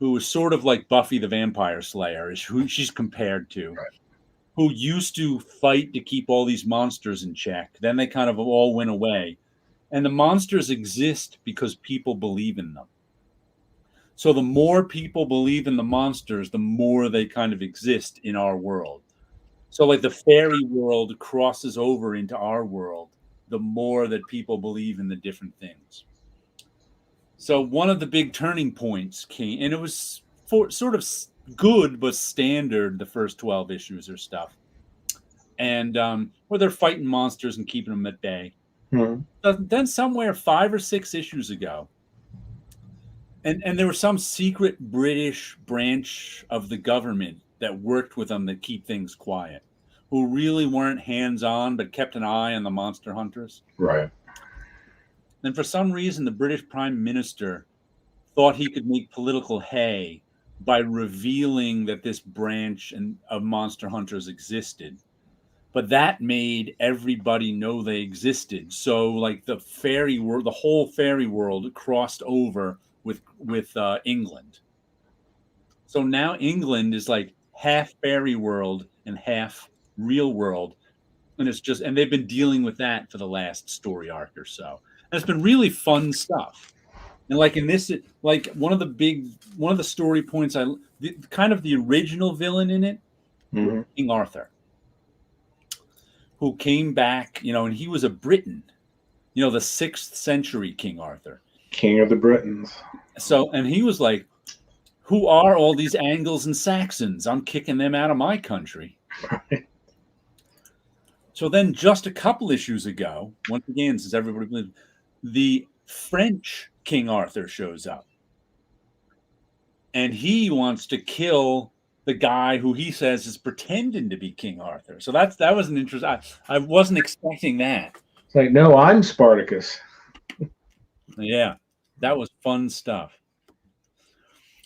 who is sort of like Buffy the Vampire Slayer, is who she's compared to, right, who used to fight to keep all these monsters in check. Then they kind of all went away. And the monsters exist because people believe in them. So the more people believe in the monsters, the more they kind of exist in our world. So like the fairy world crosses over into our world, the more that people believe in the different things. So one of the big turning points came, and it was sort of good, but standard, the first 12 issues or stuff. And where they're fighting monsters and keeping them at bay. Mm-hmm. Then somewhere 5 or 6 issues ago, and there was some secret British branch of the government that worked with them to keep things quiet, who really weren't hands-on but kept an eye on the monster hunters. Right. And for some reason, the British Prime Minister thought he could make political hay by revealing that this branch of monster hunters existed. But that made everybody know they existed. So like the fairy world, the whole fairy world crossed over with England. So now England is like half fairy world and half real world. And and they've been dealing with that for the last story arc or so. And it's been really fun stuff. And like in this, like one of the story points, kind of the original villain in it, mm-hmm, King Arthur, who came back, and he was a Briton, the 6th century King Arthur. King of the Britons. So, and he was like, who are all these Angles and Saxons? I'm kicking them out of my country. So then just a couple issues ago, once again, since everybody believes, the French King Arthur shows up. And he wants to kill the guy who he says is pretending to be King Arthur. So that was an interesting. I wasn't expecting that. It's like, no, I'm Spartacus. Yeah, that was fun stuff.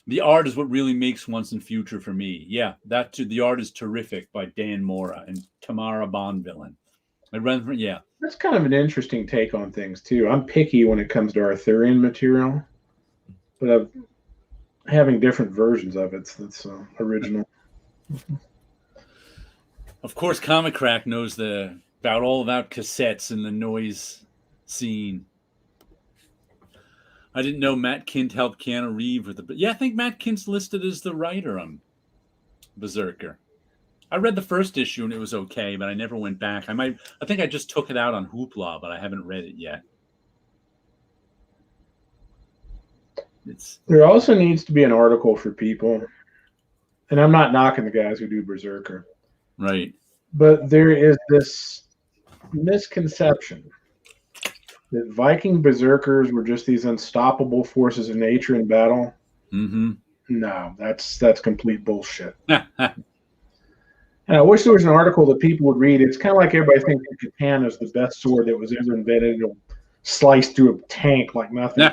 The art is what really makes Once and Future for me. Yeah, the art is terrific by Dan Mora and Tamara Bonvillain. Yeah. That's kind of an interesting take on things too. I'm picky when it comes to Arthurian material, but having different versions of it, so that's original. Of course, Comic Crack knows all about cassettes and the noise scene. I didn't know Matt Kint helped Keanu Reeves with it, but yeah, I think Matt Kint's listed as the writer on Berserker. I read the first issue and it was okay, but I never went back. I think I just took it out on Hoopla, but I haven't read it yet. There also needs to be an article for people, and I'm not knocking the guys who do Berserker. Right. But there is this misconception that Viking Berserkers were just these unstoppable forces of nature in battle. Mm-hmm. No, that's complete bullshit. And I wish there was an article that people would read. It's kind of like everybody thinks the katana is the best sword that was ever invented. It'll slice through a tank like nothing.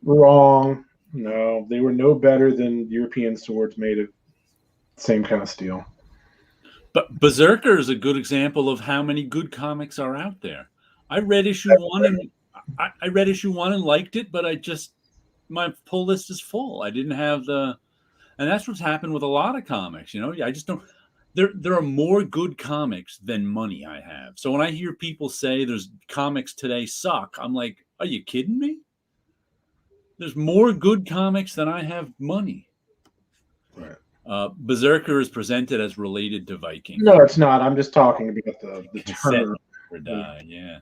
Wrong. No, they were no better than European swords made of the same kind of steel. But Berserker is a good example of how many good comics are out there. I read issue 1 and I read issue 1 and liked it, but my pull list is full. I didn't have and that's what's happened with a lot of comics. I just don't. There are more good comics than money I have. So when I hear people say there's comics today suck, I'm like, are you kidding me? There's more good comics than I have money. Right. Berserker is presented as related to Viking. No, it's not. I'm just talking about the term. Yeah.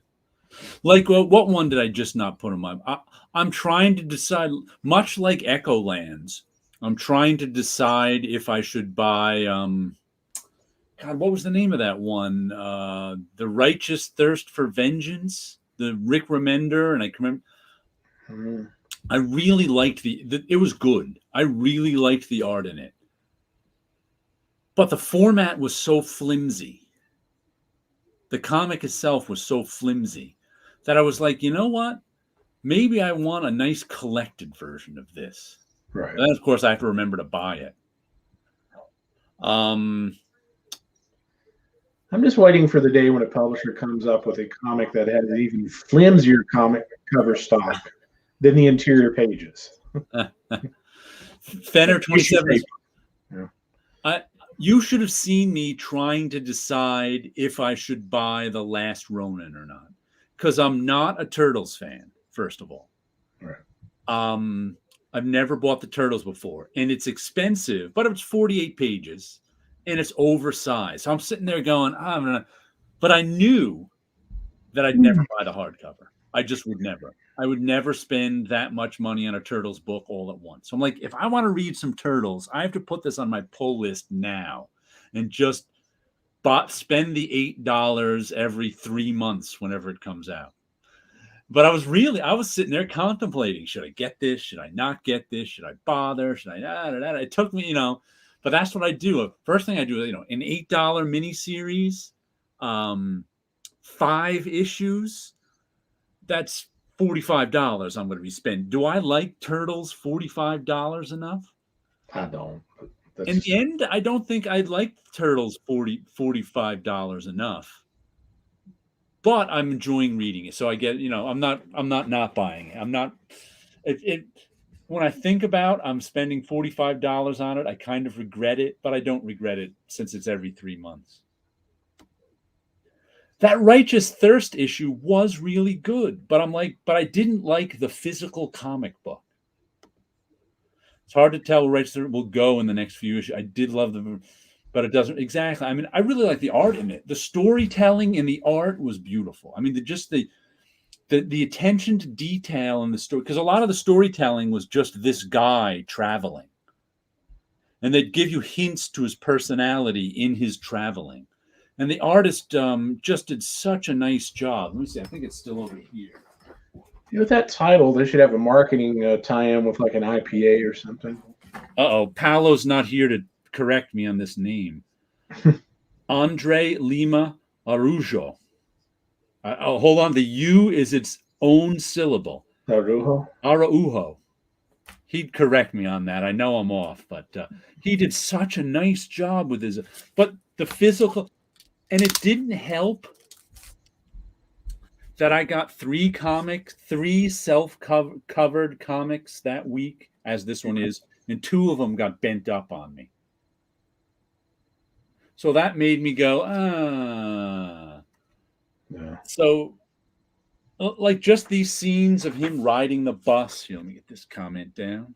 Like, what one did I just not put in my? I'm trying to decide, much like Echolands, I'm trying to decide if I should buy, God, what was the name of that one? The Righteous Thirst for Vengeance, the Rick Remender, and I can remember. I really liked it was good. I really liked the art in it. But the format was so flimsy. The comic itself was so flimsy that I was like, you know what? Maybe I want a nice collected version of this. Right. And then, of course, I have to remember to buy it. I'm just waiting for the day when a publisher comes up with a comic that has an even flimsier comic cover stock than the interior pages. Fenner 27. Yeah. You should have seen me trying to decide if I should buy The Last Ronin or not, because I'm not a Turtles fan, first of all. Right. I've never bought the Turtles before, and it's expensive, but it's 48 pages, and it's oversized. So I'm sitting there going, but I knew that I'd never buy the hardcover. I just would never. I would never spend that much money on a Turtles book all at once. So I'm like, if I want to read some Turtles, I have to put this on my pull list now and just spend the $8 every 3 months whenever it comes out. But I was sitting there contemplating, should I get this? Should I not get this? Should I bother? Should I? It took me, but that's what I do. First thing I do, an $8 miniseries, 5 issues, that's $45 I'm going to be spending. Do I like Turtles $45 enough? I don't. In the end, I don't think I'd like Turtles $45 enough. But I'm enjoying reading it. So I get, I'm not buying it. I'm not when I think about I'm spending $45 on it, I kind of regret it, but I don't regret it since it's every 3 months. That Righteous Thirst issue was really good, but I didn't like the physical comic book. It's hard to tell where Righteous Thirst will go in the next few issues. I did love but it doesn't exactly. I mean, I really like the art in it. The storytelling in the art was beautiful. I mean, the attention to detail in the story, because a lot of the storytelling was just this guy traveling, and they'd give you hints to his personality in his traveling, and the artist just did such a nice job. Let me see, I think it's still over here. With that title, they should have a marketing tie-in with like an IPA or something. Paolo's not here to correct me on this name. Andre Lima Araujo. Hold on. The U is its own syllable. Araujo. He'd correct me on that. I know I'm off, but he did such a nice job with his. But the physical, and it didn't help that I got 3 self-covered comics that week, as this one is, and 2 of them got bent up on me. So that made me go, Yeah. So, like, just these scenes of him riding the bus. Here, let me get this comment down.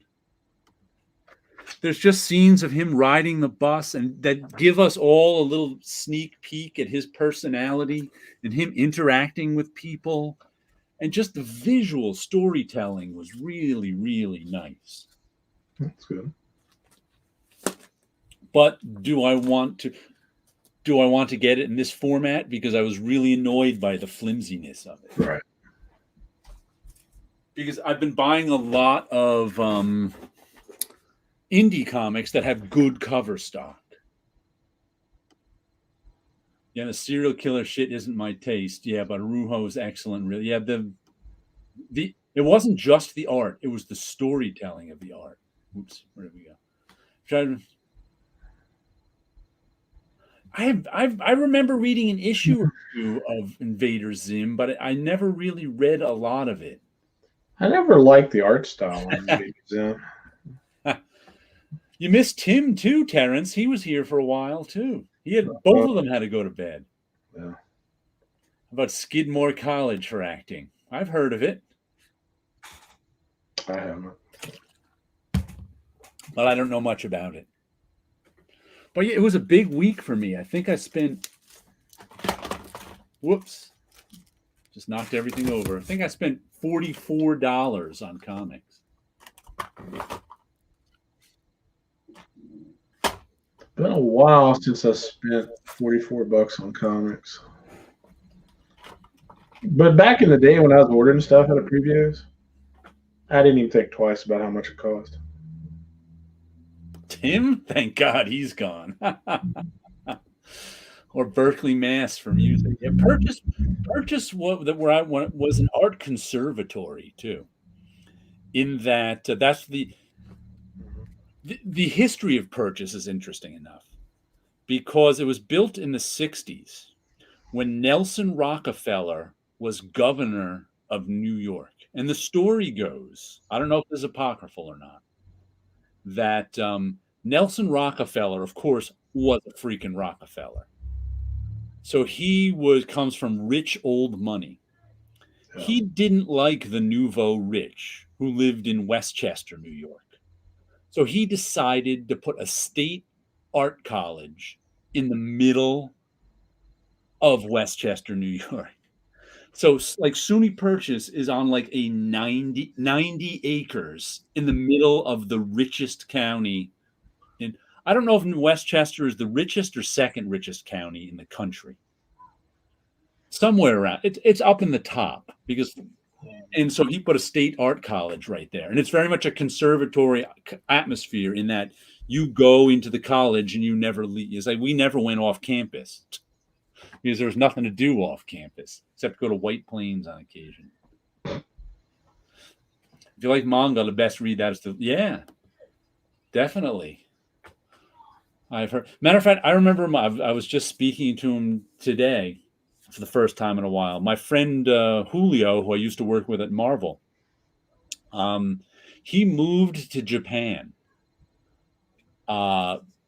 There's just scenes of him riding the bus, and that give us all a little sneak peek at his personality and him interacting with people. And just the visual storytelling was really, really nice. That's good. But do I want to get it in this format? Because I was really annoyed by the flimsiness of it. Right. Because I've been buying a lot of indie comics that have good cover stock. Yeah, the serial killer shit isn't my taste. Yeah, but Araujo is excellent. Really, yeah. It wasn't just the art; it was the storytelling of the art. Oops, where did we go? I remember reading an issue or 2 of Invader Zim, but I never really read a lot of it. I never liked the art style on Invader Zim. You missed Tim too, Terrence. He was here for a while too. Both of them had to go to bed. Yeah. How about Skidmore College for acting? I've heard of it. I haven't. But I don't know much about it. But yeah, it was a big week for me. I think I spent... Whoops. Just knocked everything over. I think I spent $44 on comics. Been a while since I spent $44 on comics. But back in the day when I was ordering stuff at a previews, I didn't even think twice about how much it cost. Tim? Thank God he's gone. Or Berkeley, Mass for music. Yeah, Purchase where I went was an art conservatory too. In that that's the history of Purchase is interesting enough because it was built in the 60s when Nelson Rockefeller was governor of New York. And the story goes, I don't know if this is apocryphal or not, that Nelson Rockefeller, of course, was a freaking Rockefeller. So he comes from rich old money. Yeah. He didn't like the nouveau rich who lived in Westchester, New York. So he decided to put a state art college in the middle of Westchester, New York. So like SUNY Purchase is on like a 90 acres in the middle of the richest county. And I don't know if Westchester is the richest or second richest county in the country. Somewhere around, it's up in the top and so he put a state art college right there. And it's very much a conservatory atmosphere in that you go into the college and you never leave. It's like we never went off campus because there was nothing to do off campus except go to White Plains on occasion. If you like manga, the best read that is yeah, definitely. I've heard. Matter of fact, I remember I was just speaking to him today for the first time in a while. My friend Julio, who I used to work with at Marvel, he moved to Japan.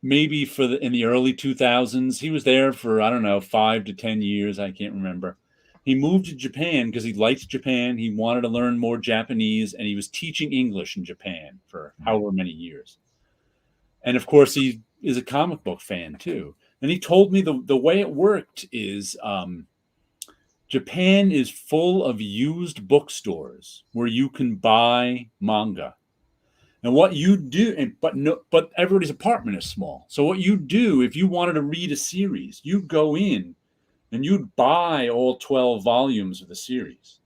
Maybe in the early 2000s. He was there for, I don't know, 5 to 10 years. I can't remember. He moved to Japan because he liked Japan. He wanted to learn more Japanese, and he was teaching English in Japan for however many years. And of course, he is a comic book fan too. And he told me the way it worked is Japan is full of used bookstores where you can buy manga. And what you do, but everybody's apartment is small. So what you do, if you wanted to read a series, you'd go in and you'd buy all 12 volumes of the series.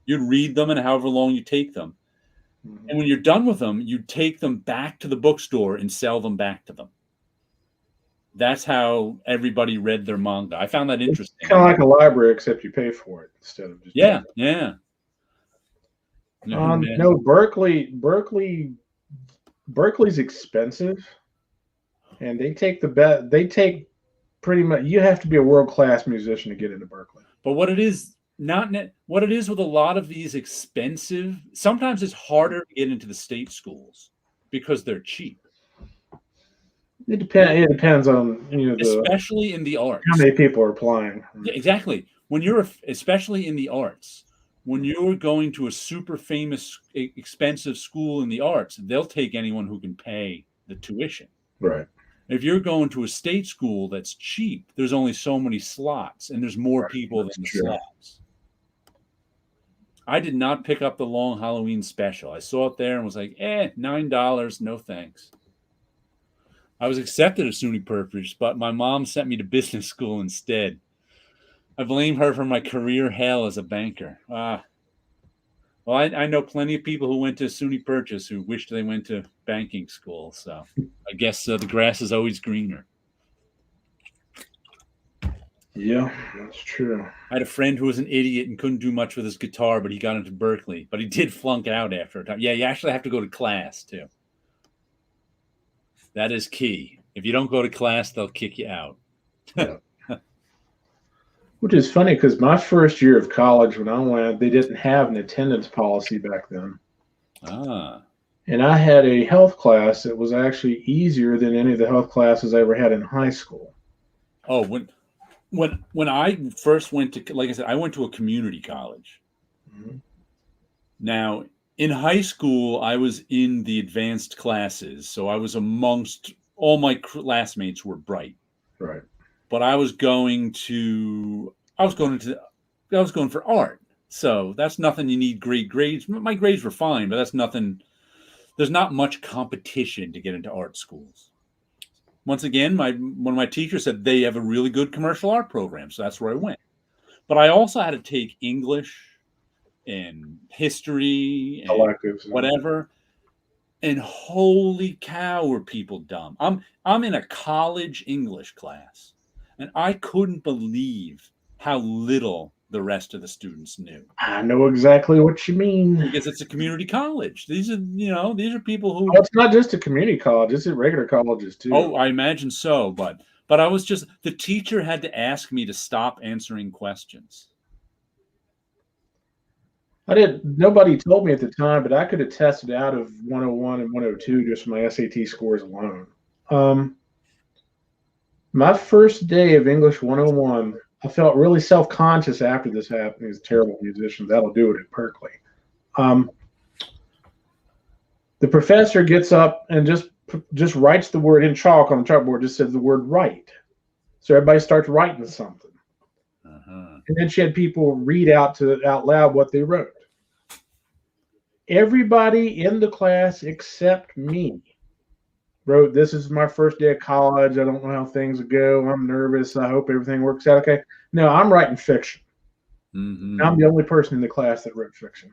You'd read them and however long you take them. And when you're done with them, you take them back to the bookstore and sell them back to them. That's how everybody read their manga. I found that interesting. It's kind of like a library, except you pay for it instead of just. Yeah. No, Berkeley's expensive, and they take pretty much. You have to be a world-class musician to get into Berkeley. But what it is with a lot of these expensive, sometimes it's harder to get into the state schools because they're cheap. It depends on especially in the arts. How many people are applying? Yeah, exactly. Especially in the arts, when you're going to a super famous, expensive school in the arts, they'll take anyone who can pay the tuition. Right. If you're going to a state school that's cheap, there's only so many slots, and there's more people than the slots. I did not pick up the long Halloween special. I saw it there and was like, $9, no thanks. I was accepted at SUNY Purpose, but my mom sent me to business school instead. I blame her for my career hell as a banker. Well, I know plenty of people who went to SUNY Purchase who wished they went to banking school. So I guess the grass is always greener. Yeah, that's true. I had a friend who was an idiot and couldn't do much with his guitar, but he got into Berkeley. But he did flunk out after a time. Yeah, you actually have to go to class, too. That is key. If you don't go to class, they'll kick you out. Yeah. Which is funny because my first year of college, when I went, they didn't have an attendance policy back then. And I had a health class that was actually easier than any of the health classes I ever had in high school. Oh, when I first went to, like I said, I went to a community college. Mm-hmm. Now, in high school, I was in the advanced classes, so I was amongst all my classmates were bright. Right. But I was going for art. So that's nothing you need great grades. My grades were fine, but that's nothing. There's not much competition to get into art schools. Once again, one of my teachers said they have a really good commercial art program, so that's where I went. But I also had to take English and history and electives, whatever. And holy cow, were people dumb. I'm in a college English class, and I couldn't believe how little the rest of the students knew. I know exactly what you mean. Because it's a community college. These are people who. Well, it's not just a community college; it's at regular colleges too. Oh, I imagine so. But I was just, the teacher had to ask me to stop answering questions. Nobody told me at the time, but I could have tested out of 101 and 102 just from my SAT scores alone. My first day of English 101, I felt really self-conscious after this happened. He's a terrible musician. That'll do it at Berkeley. The professor gets up and just writes the word in chalk on the chalkboard, just says the word write. So everybody starts writing something. And then she had people read out loud what they wrote. Everybody in the class except me wrote, "This is my first day of college. I don't know how things go. I'm nervous. I hope everything works out okay." No, I'm writing fiction. Mm-hmm. I'm the only person in the class that wrote fiction.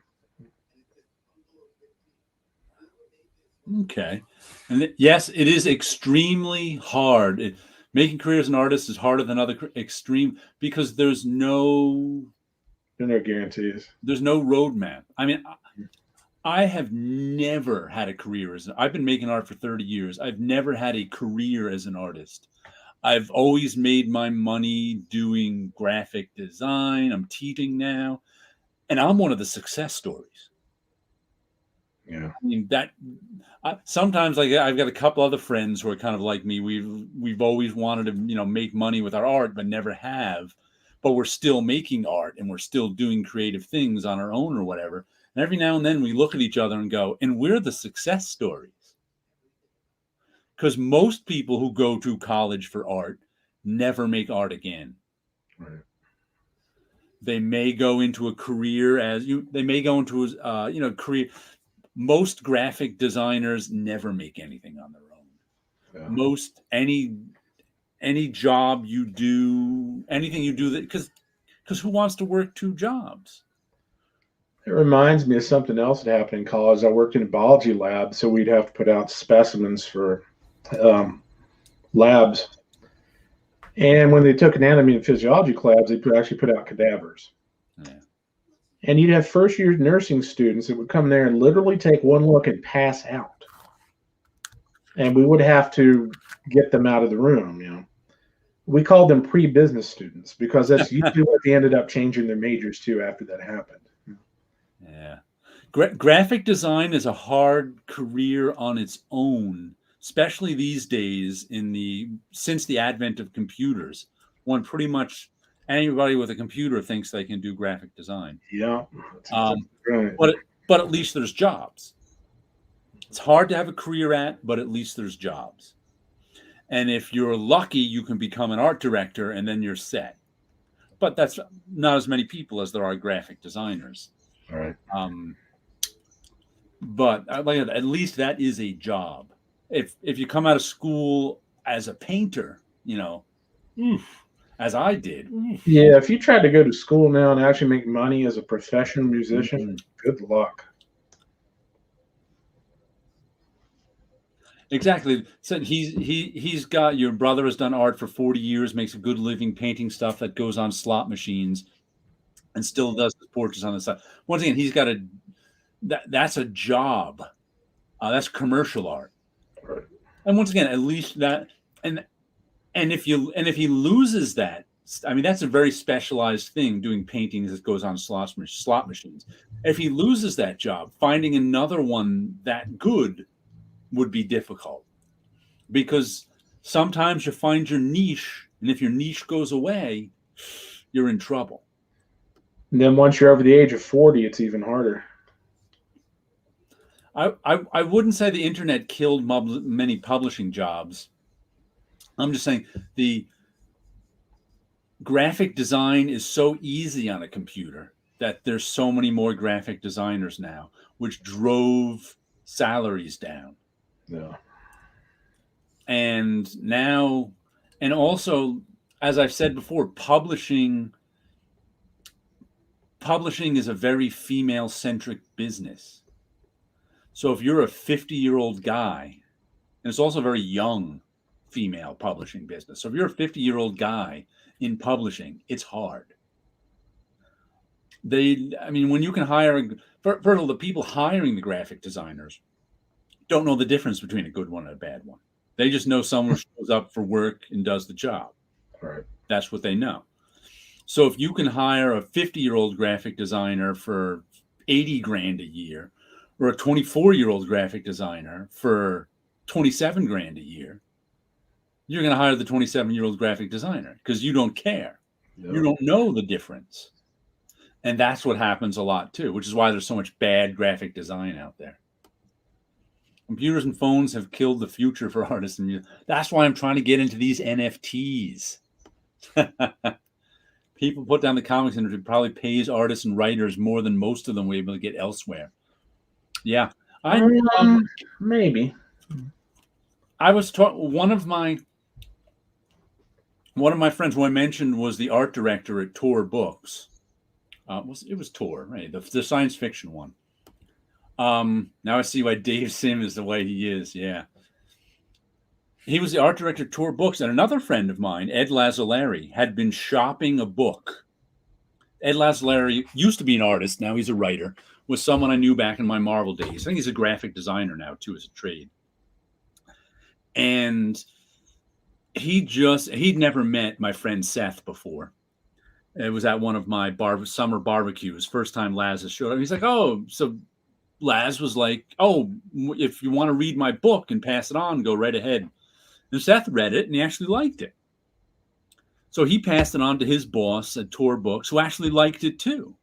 Okay. And yes, it is extremely hard. Making career as an artist is harder than other extreme because there's no guarantees. There's no roadmap. I mean, I have never had a career I've been making art for 30 years. I've never had a career as an artist. I've always made my money doing graphic design. I'm teaching now, and I'm one of the success stories. Yeah. I mean, sometimes like I've got a couple other friends who are kind of like me. We've always wanted to, make money with our art, but never have. But we're still making art and we're still doing creative things on our own or whatever. And every now and then we look at each other and go, and we're the success stories. Because most people who go to college for art never make art again. Right. They may go into a career they may go into career. Most graphic designers never make anything on their own. Yeah. Most any job you do, anything you do, that because who wants to work 2 jobs? It reminds me of something else that happened in college. I worked in a biology lab, so we'd have to put out specimens for labs. And when they took anatomy and physiology labs, they actually put out cadavers. Yeah. And you'd have first-year nursing students that would come there and literally take one look and pass out. And we would have to get them out of the room, We called them pre-business students because that's usually what they ended up changing their majors to after that happened. Yeah. Graphic design is a hard career on its own, especially these days since the advent of computers. Pretty much anybody with a computer thinks they can do graphic design. Yeah. Right. But at least there's jobs. It's hard to have a career at, but at least there's jobs. And if you're lucky, you can become an art director and then you're set. But that's not as many people as there are graphic designers. All right. But at least that is a job. If you come out of school as a painter, as I did. Yeah, if you tried to go to school now and actually make money as a professional musician, good luck. Exactly. So he's got, your brother has done art for 40 years, makes a good living painting stuff that goes on slot machines, and still does his portraits on the side. Once again, he's got that's a job. That's commercial art. Right. And once again, at least that, and if he loses that, I mean, that's a very specialized thing, doing paintings that goes on slot machines. If he loses that job, finding another one that good would be difficult, because sometimes you find your niche, and if your niche goes away, you're in trouble. And then once you're over the age of 40, it's even harder. I wouldn't say the internet killed many publishing jobs. I'm just saying the graphic design is so easy on a computer that there's so many more graphic designers now, which drove salaries down. Yeah. And now, and also, as I've said before, publishing is a very female-centric business. So if you're a 50-year-old guy, and it's also a very young female publishing business. So if you're a 50-year-old guy in publishing, it's hard. When you can hire, first of all, the people hiring the graphic designers don't know the difference between a good one and a bad one. They just know someone shows up for work and does the job. Right. That's what they know. So if you can hire a 50-year-old graphic designer for $80,000 a year, or a 24-year-old graphic designer for $27,000 a year, you're going to hire the 27-year-old graphic designer because you don't care. No. You don't know the difference. And that's what happens a lot too, which is why there's so much bad graphic design out there. Computers and phones have killed the future for artists and music. That's why I'm trying to get into these NFTs. People put down the comics industry probably pays artists and writers more than most of them were able to get elsewhere. Yeah, maybe. I was taught one of my friends who I mentioned was the art director at Tor Books. It was Tor, right? The science fiction one. Now I see why Dave Sim is the way he is. Yeah, he was the art director at Tor Books, and another friend of mine, Ed Lazzolari, had been shopping a book. Ed Lazzolari used to be an artist. Now he's a writer. Was someone I knew back in my Marvel days. I think he's a graphic designer now too, as a trade. And he'd never met my friend Seth before. It was at one of my summer barbecues. First time Laz has showed up. He's like, oh, so Laz was like, oh, if you want to read my book and pass it on, go right ahead. And Seth read it and he actually liked it. So he passed it on to his boss at Tor Books, who actually liked it too.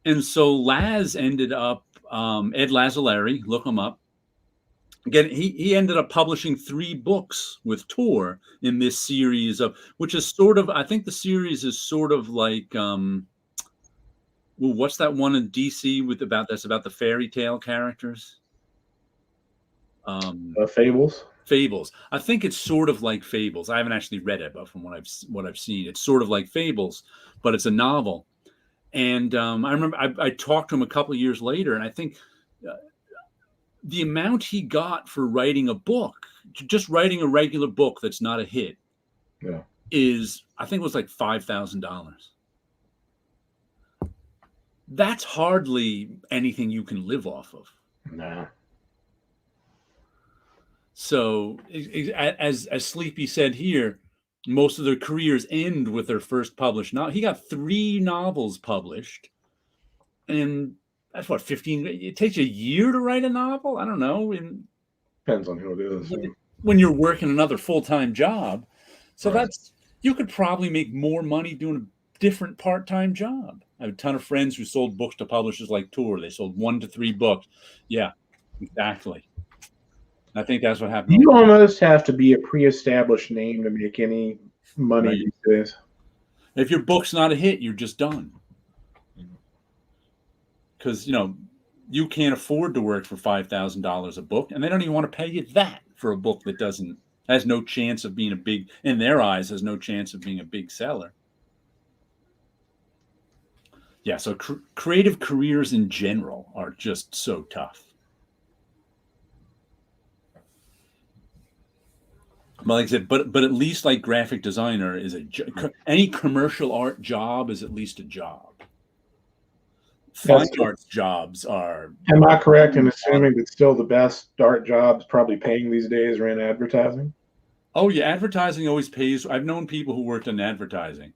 And so Laz ended up, Ed Lazzolari, look him up. Again, he ended up publishing 3 books with Tor in this series of, which is sort of, I think the series is sort of like Ooh, what's that one in DC that's about the fairy tale characters? Fables. Fables. I think it's sort of like Fables. I haven't actually read it, but from what I've seen, it's sort of like Fables, but it's a novel. And I remember I talked to him a couple of years later, and I think the amount he got for writing a book, just writing a regular book that's not a hit, is, I think it was like $5,000. That's hardly anything you can live off of. No. So, as Sleepy said here, most of their careers end with their first published novel. He got 3 novels published, and that's what, 15. It takes you a year to write a novel. I don't know. Depends on who it is. When you're working another full-time job, so that's, you could probably make more money doing a different part-time job. I have a ton of friends who sold books to publishers like Tor. They sold 1 to 3 books. Yeah, exactly. I think that's what happened. You almost have to be a pre-established name to make any money these days. If your book's not a hit, you're just done. Because, you can't afford to work for $5,000 a book, and they don't even want to pay you that for a book that has no chance of being a big, in their eyes, has no chance of being a big seller. Yeah, so creative careers in general are just so tough. But like I said, but at least like graphic designer is any commercial art job is at least a job. Fine arts jobs are. Am I correct in assuming that still the best art jobs probably paying these days are in advertising? Oh yeah, advertising always pays. I've known people who worked in advertising,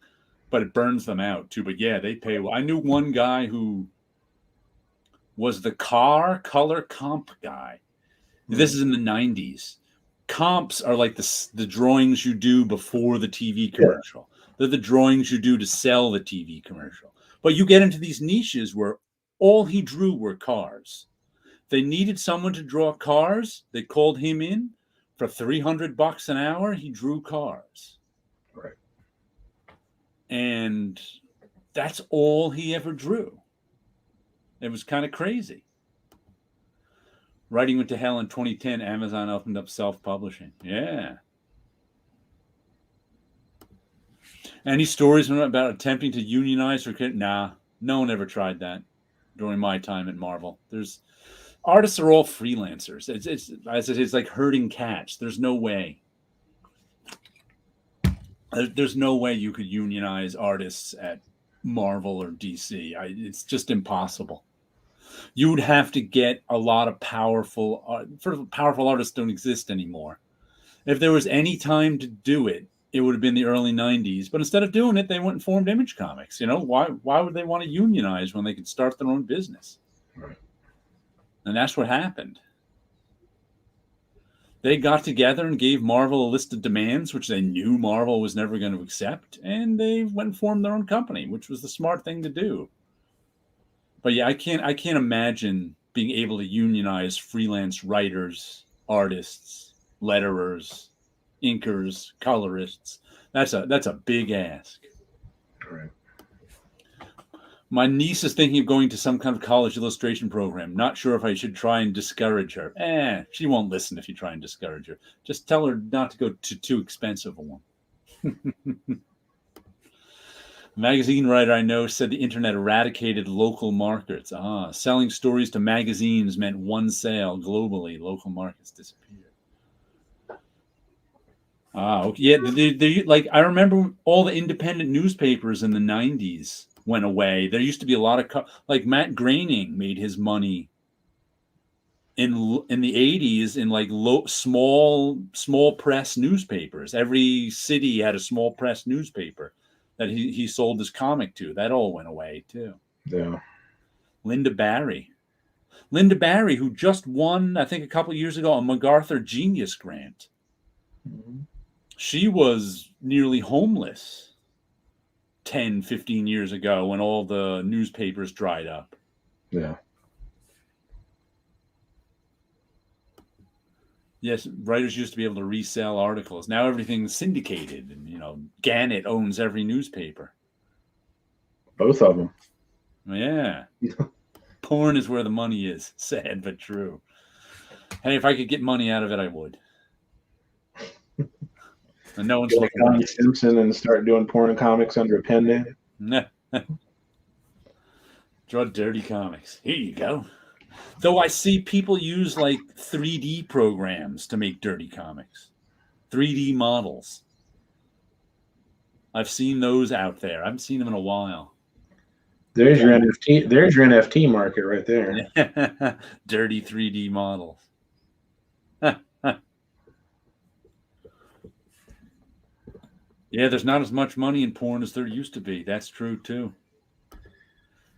but it burns them out too. But yeah, they pay well. I knew one guy who was the color comp guy. This is in the 90s. Comps are like the drawings you do before the TV commercial. Yeah. They're the drawings you do to sell the TV commercial. But you get into these niches where all he drew were cars. They needed someone to draw cars. They called him in for $300 an hour. He drew cars. Right. And that's all he ever drew. It was kind of crazy. Writing went to hell in 2010. Amazon opened up self-publishing. Yeah. Any stories about attempting to unionize or nah? No one ever tried that during my time at Marvel. Artists are all freelancers. It's like herding cats. There's no way. There's no way you could unionize artists at Marvel or DC. It's just impossible. You would have to get a lot of powerful artists don't exist anymore. If there was any time to do it, it would have been the early 90s. But instead of doing it, they went and formed Image Comics. Why would they want to unionize when they could start their own business? Right. And that's what happened. They got together and gave Marvel a list of demands, which they knew Marvel was never going to accept. And they went and formed their own company, which was the smart thing to do. But yeah, I can't imagine being able to unionize freelance writers, artists, letterers, inkers, colorists. That's a big ask. Right. My niece is thinking of going to some kind of college illustration program. Not sure if I should try and discourage her. She won't listen if you try and discourage her. Just tell her not to go to too expensive a one. Magazine writer I know said the internet eradicated local markets. Selling stories to magazines meant one sale globally. Local markets disappeared. Okay. Yeah, like I remember all the independent newspapers in the 90s went away. There used to be a lot of like Matt Groening made his money in the 80s in like small press newspapers. Every city had a small press newspaper that he sold his comic to. That all went away too. Yeah. Linda Barry, who just won, I think a couple of years ago, a MacArthur Genius Grant. Mm-hmm. She was nearly homeless 10, 15 years ago when all the newspapers dried up. Yeah. Yes, writers used to be able to resell articles. Now everything's syndicated, and Gannett owns every newspaper. Both of them. Yeah. Porn is where the money is. Sad but true. Hey, if I could get money out of it, I would. And no one's Go to looking Connie at Simpson and start doing porn and comics under a pen name. it. Draw dirty comics. Here you go. Though I see people use like 3D programs to make dirty comics. 3D models. I've seen those out there. I haven't seen them in a while. There's your NFT. There's your NFT market right there. Dirty 3D models. Yeah, there's not as much money in porn as there used to be. That's true too.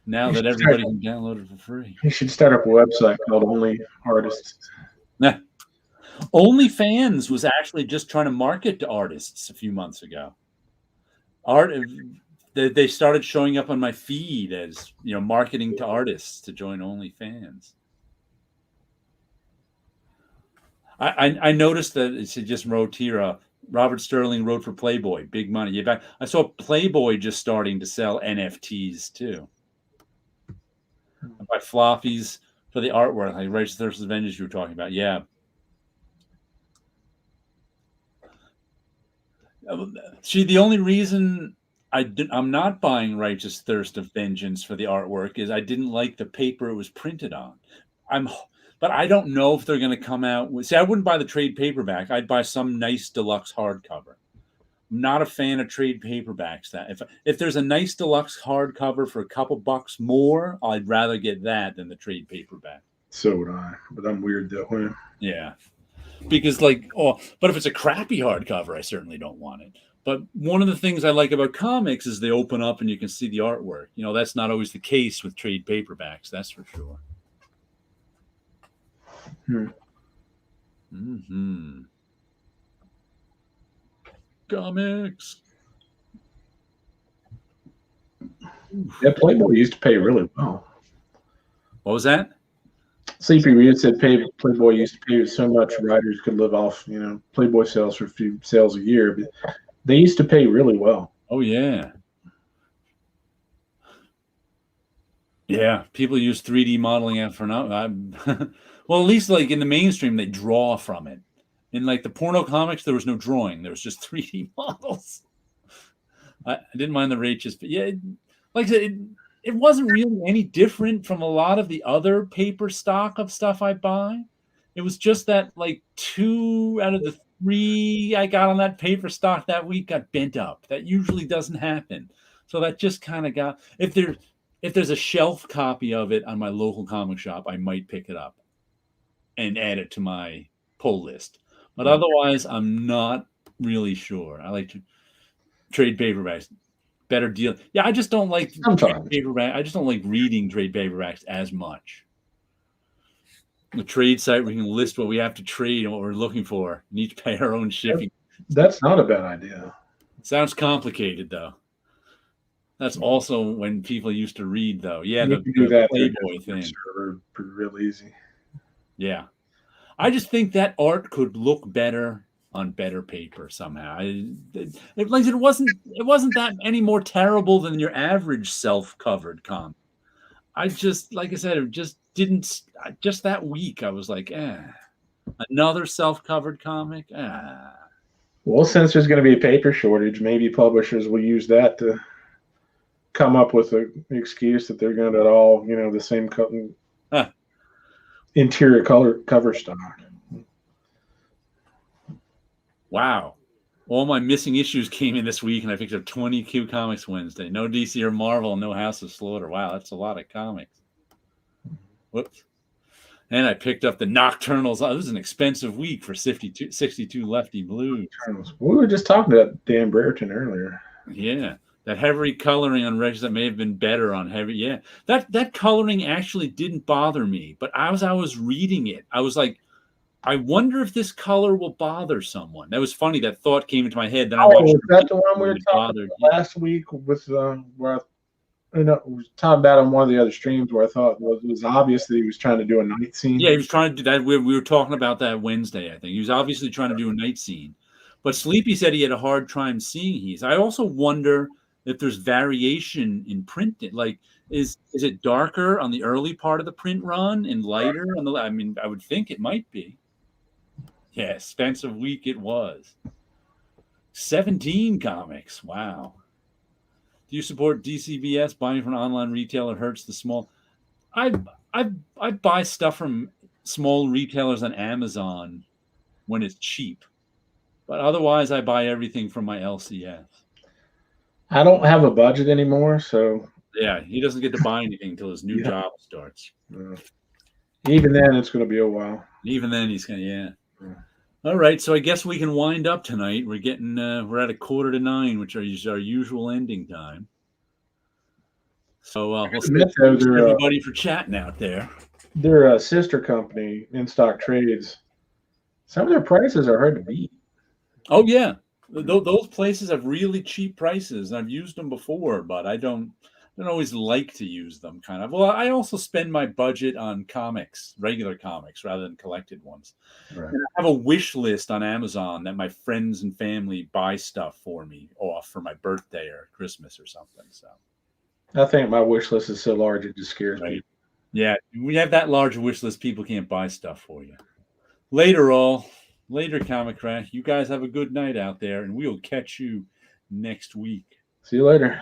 Now that everybody can download it for free. You should start up a website called Only Artists. OnlyFans was actually just trying to market to artists a few months ago. They started showing up on my feed as, you know, marketing to artists to join OnlyFans. I noticed that it just wrote here. Robert Sterling wrote for Playboy, big money. In fact, I saw Playboy just starting to sell NFTs too. By floppies for the artwork, like Rage vs. Avengers you were talking about. Yeah. See, the only reason I'm not buying Righteous Thirst of Vengeance for the artwork is I didn't like the paper it was printed on. But I don't know if they're going to come out with. See, I wouldn't buy the trade paperback. I'd buy some nice deluxe hardcover. I'm not a fan of trade paperbacks. That if there's a nice deluxe hardcover for a couple bucks more, I'd rather get that than the trade paperback. So would I, but I'm weird that way. Yeah, because but if it's a crappy hardcover, I certainly don't want it. But one of the things I like about comics is they open up and you can see the artwork. You know, that's not always the case with trade paperbacks. That's for sure. Mm-hmm. Comics. Yeah, Playboy used to pay really well. What was that? Sleepy Reed said Playboy used to pay so much writers could live off, you know, Playboy sales for a few sales a year, but they used to pay really well. Oh yeah. Yeah, people use 3D modeling out for now. Well, at least like in the mainstream, they draw from it. In like the porno comics, there was no drawing. There was just 3D models. I didn't mind the rages, but yeah, like I said, it wasn't really any different from a lot of the other paper stock of stuff I buy. It was just that like 2 out of the 3 I got on that paper stock that week got bent up. That usually doesn't happen. So that just kind of got, if there's a shelf copy of it on my local comic shop, I might pick it up and add it to my pull list. But otherwise, I'm not really sure. I like to trade paperbacks. Better deal. Yeah, I just don't like trade paperback. I just don't like reading trade paperbacks as much. The trade site where we can list what we have to trade and what we're looking for. We need to pay our own shipping. That's not a bad idea. Sounds complicated, though. That's also when people used to read, though. Yeah, the Playboy thing. Real easy. Yeah. I just think that art could look better on better paper somehow. It wasn't that any more terrible than your average self-covered comic. I just, like I said, it just didn't. Just that week, I was like, another self-covered comic. Well, since there's going to be a paper shortage, maybe publishers will use that to come up with an excuse that they're going to all, you know, the same interior cover stock. Wow. All my missing issues came in this week, and I picked up 20 Q Comics Wednesday. No DC or Marvel, no House of Slaughter. Wow, that's a lot of comics. Whoops. And I picked up the Nocturnals. Oh, this was an expensive week for 62 Lefty Blues. We were just talking about Dan Brereton earlier. Yeah. That heavy coloring on Regs that may have been better on heavy. Yeah. That coloring actually didn't bother me. But as I was reading it, I was like, I wonder if this color will bother someone. That was funny. That thought came into my head. Then is that the one we were talking about last week with where we were talking about on one of the other streams where I thought it was obvious that he was trying to do a night scene. Yeah, he was trying to do that. We were talking about that Wednesday, I think. He was obviously trying to do a night scene. But Sleepy said he had a hard time seeing these. I also wonder if there's variation in printing. Like Is it darker on the early part of the print run and lighter on the? I mean, I would think it might be. Yeah, expensive week it was. 17 comics. Wow. Do you support DCBS? Buying from an online retailer hurts the small. I buy stuff from small retailers on Amazon when it's cheap, but otherwise I buy everything from my LCS. I don't have a budget anymore, so Yeah, he doesn't get to buy anything until his new job starts. Even then, it's going to be a while. Even then, he's gonna All right, so I guess we can wind up tonight. We're getting we're at 8:45, which is our usual ending time. So we'll thank everybody for chatting out there. Their sister company, In Stock Trades, some of their prices are hard to beat. Oh yeah, those places have really cheap prices. I've used them before, but I don't always like to use them. Kind of. Well, I also spend my budget on comics, regular comics, rather than collected ones. Right. And I have a wish list on Amazon that my friends and family buy stuff for me off for my birthday or Christmas or something. So I think my wish list is so large it just scares me. Yeah, we have that large wish list. People can't buy stuff for you. Later, Comic Crash. You guys have a good night out there, and we'll catch you next week. See you later.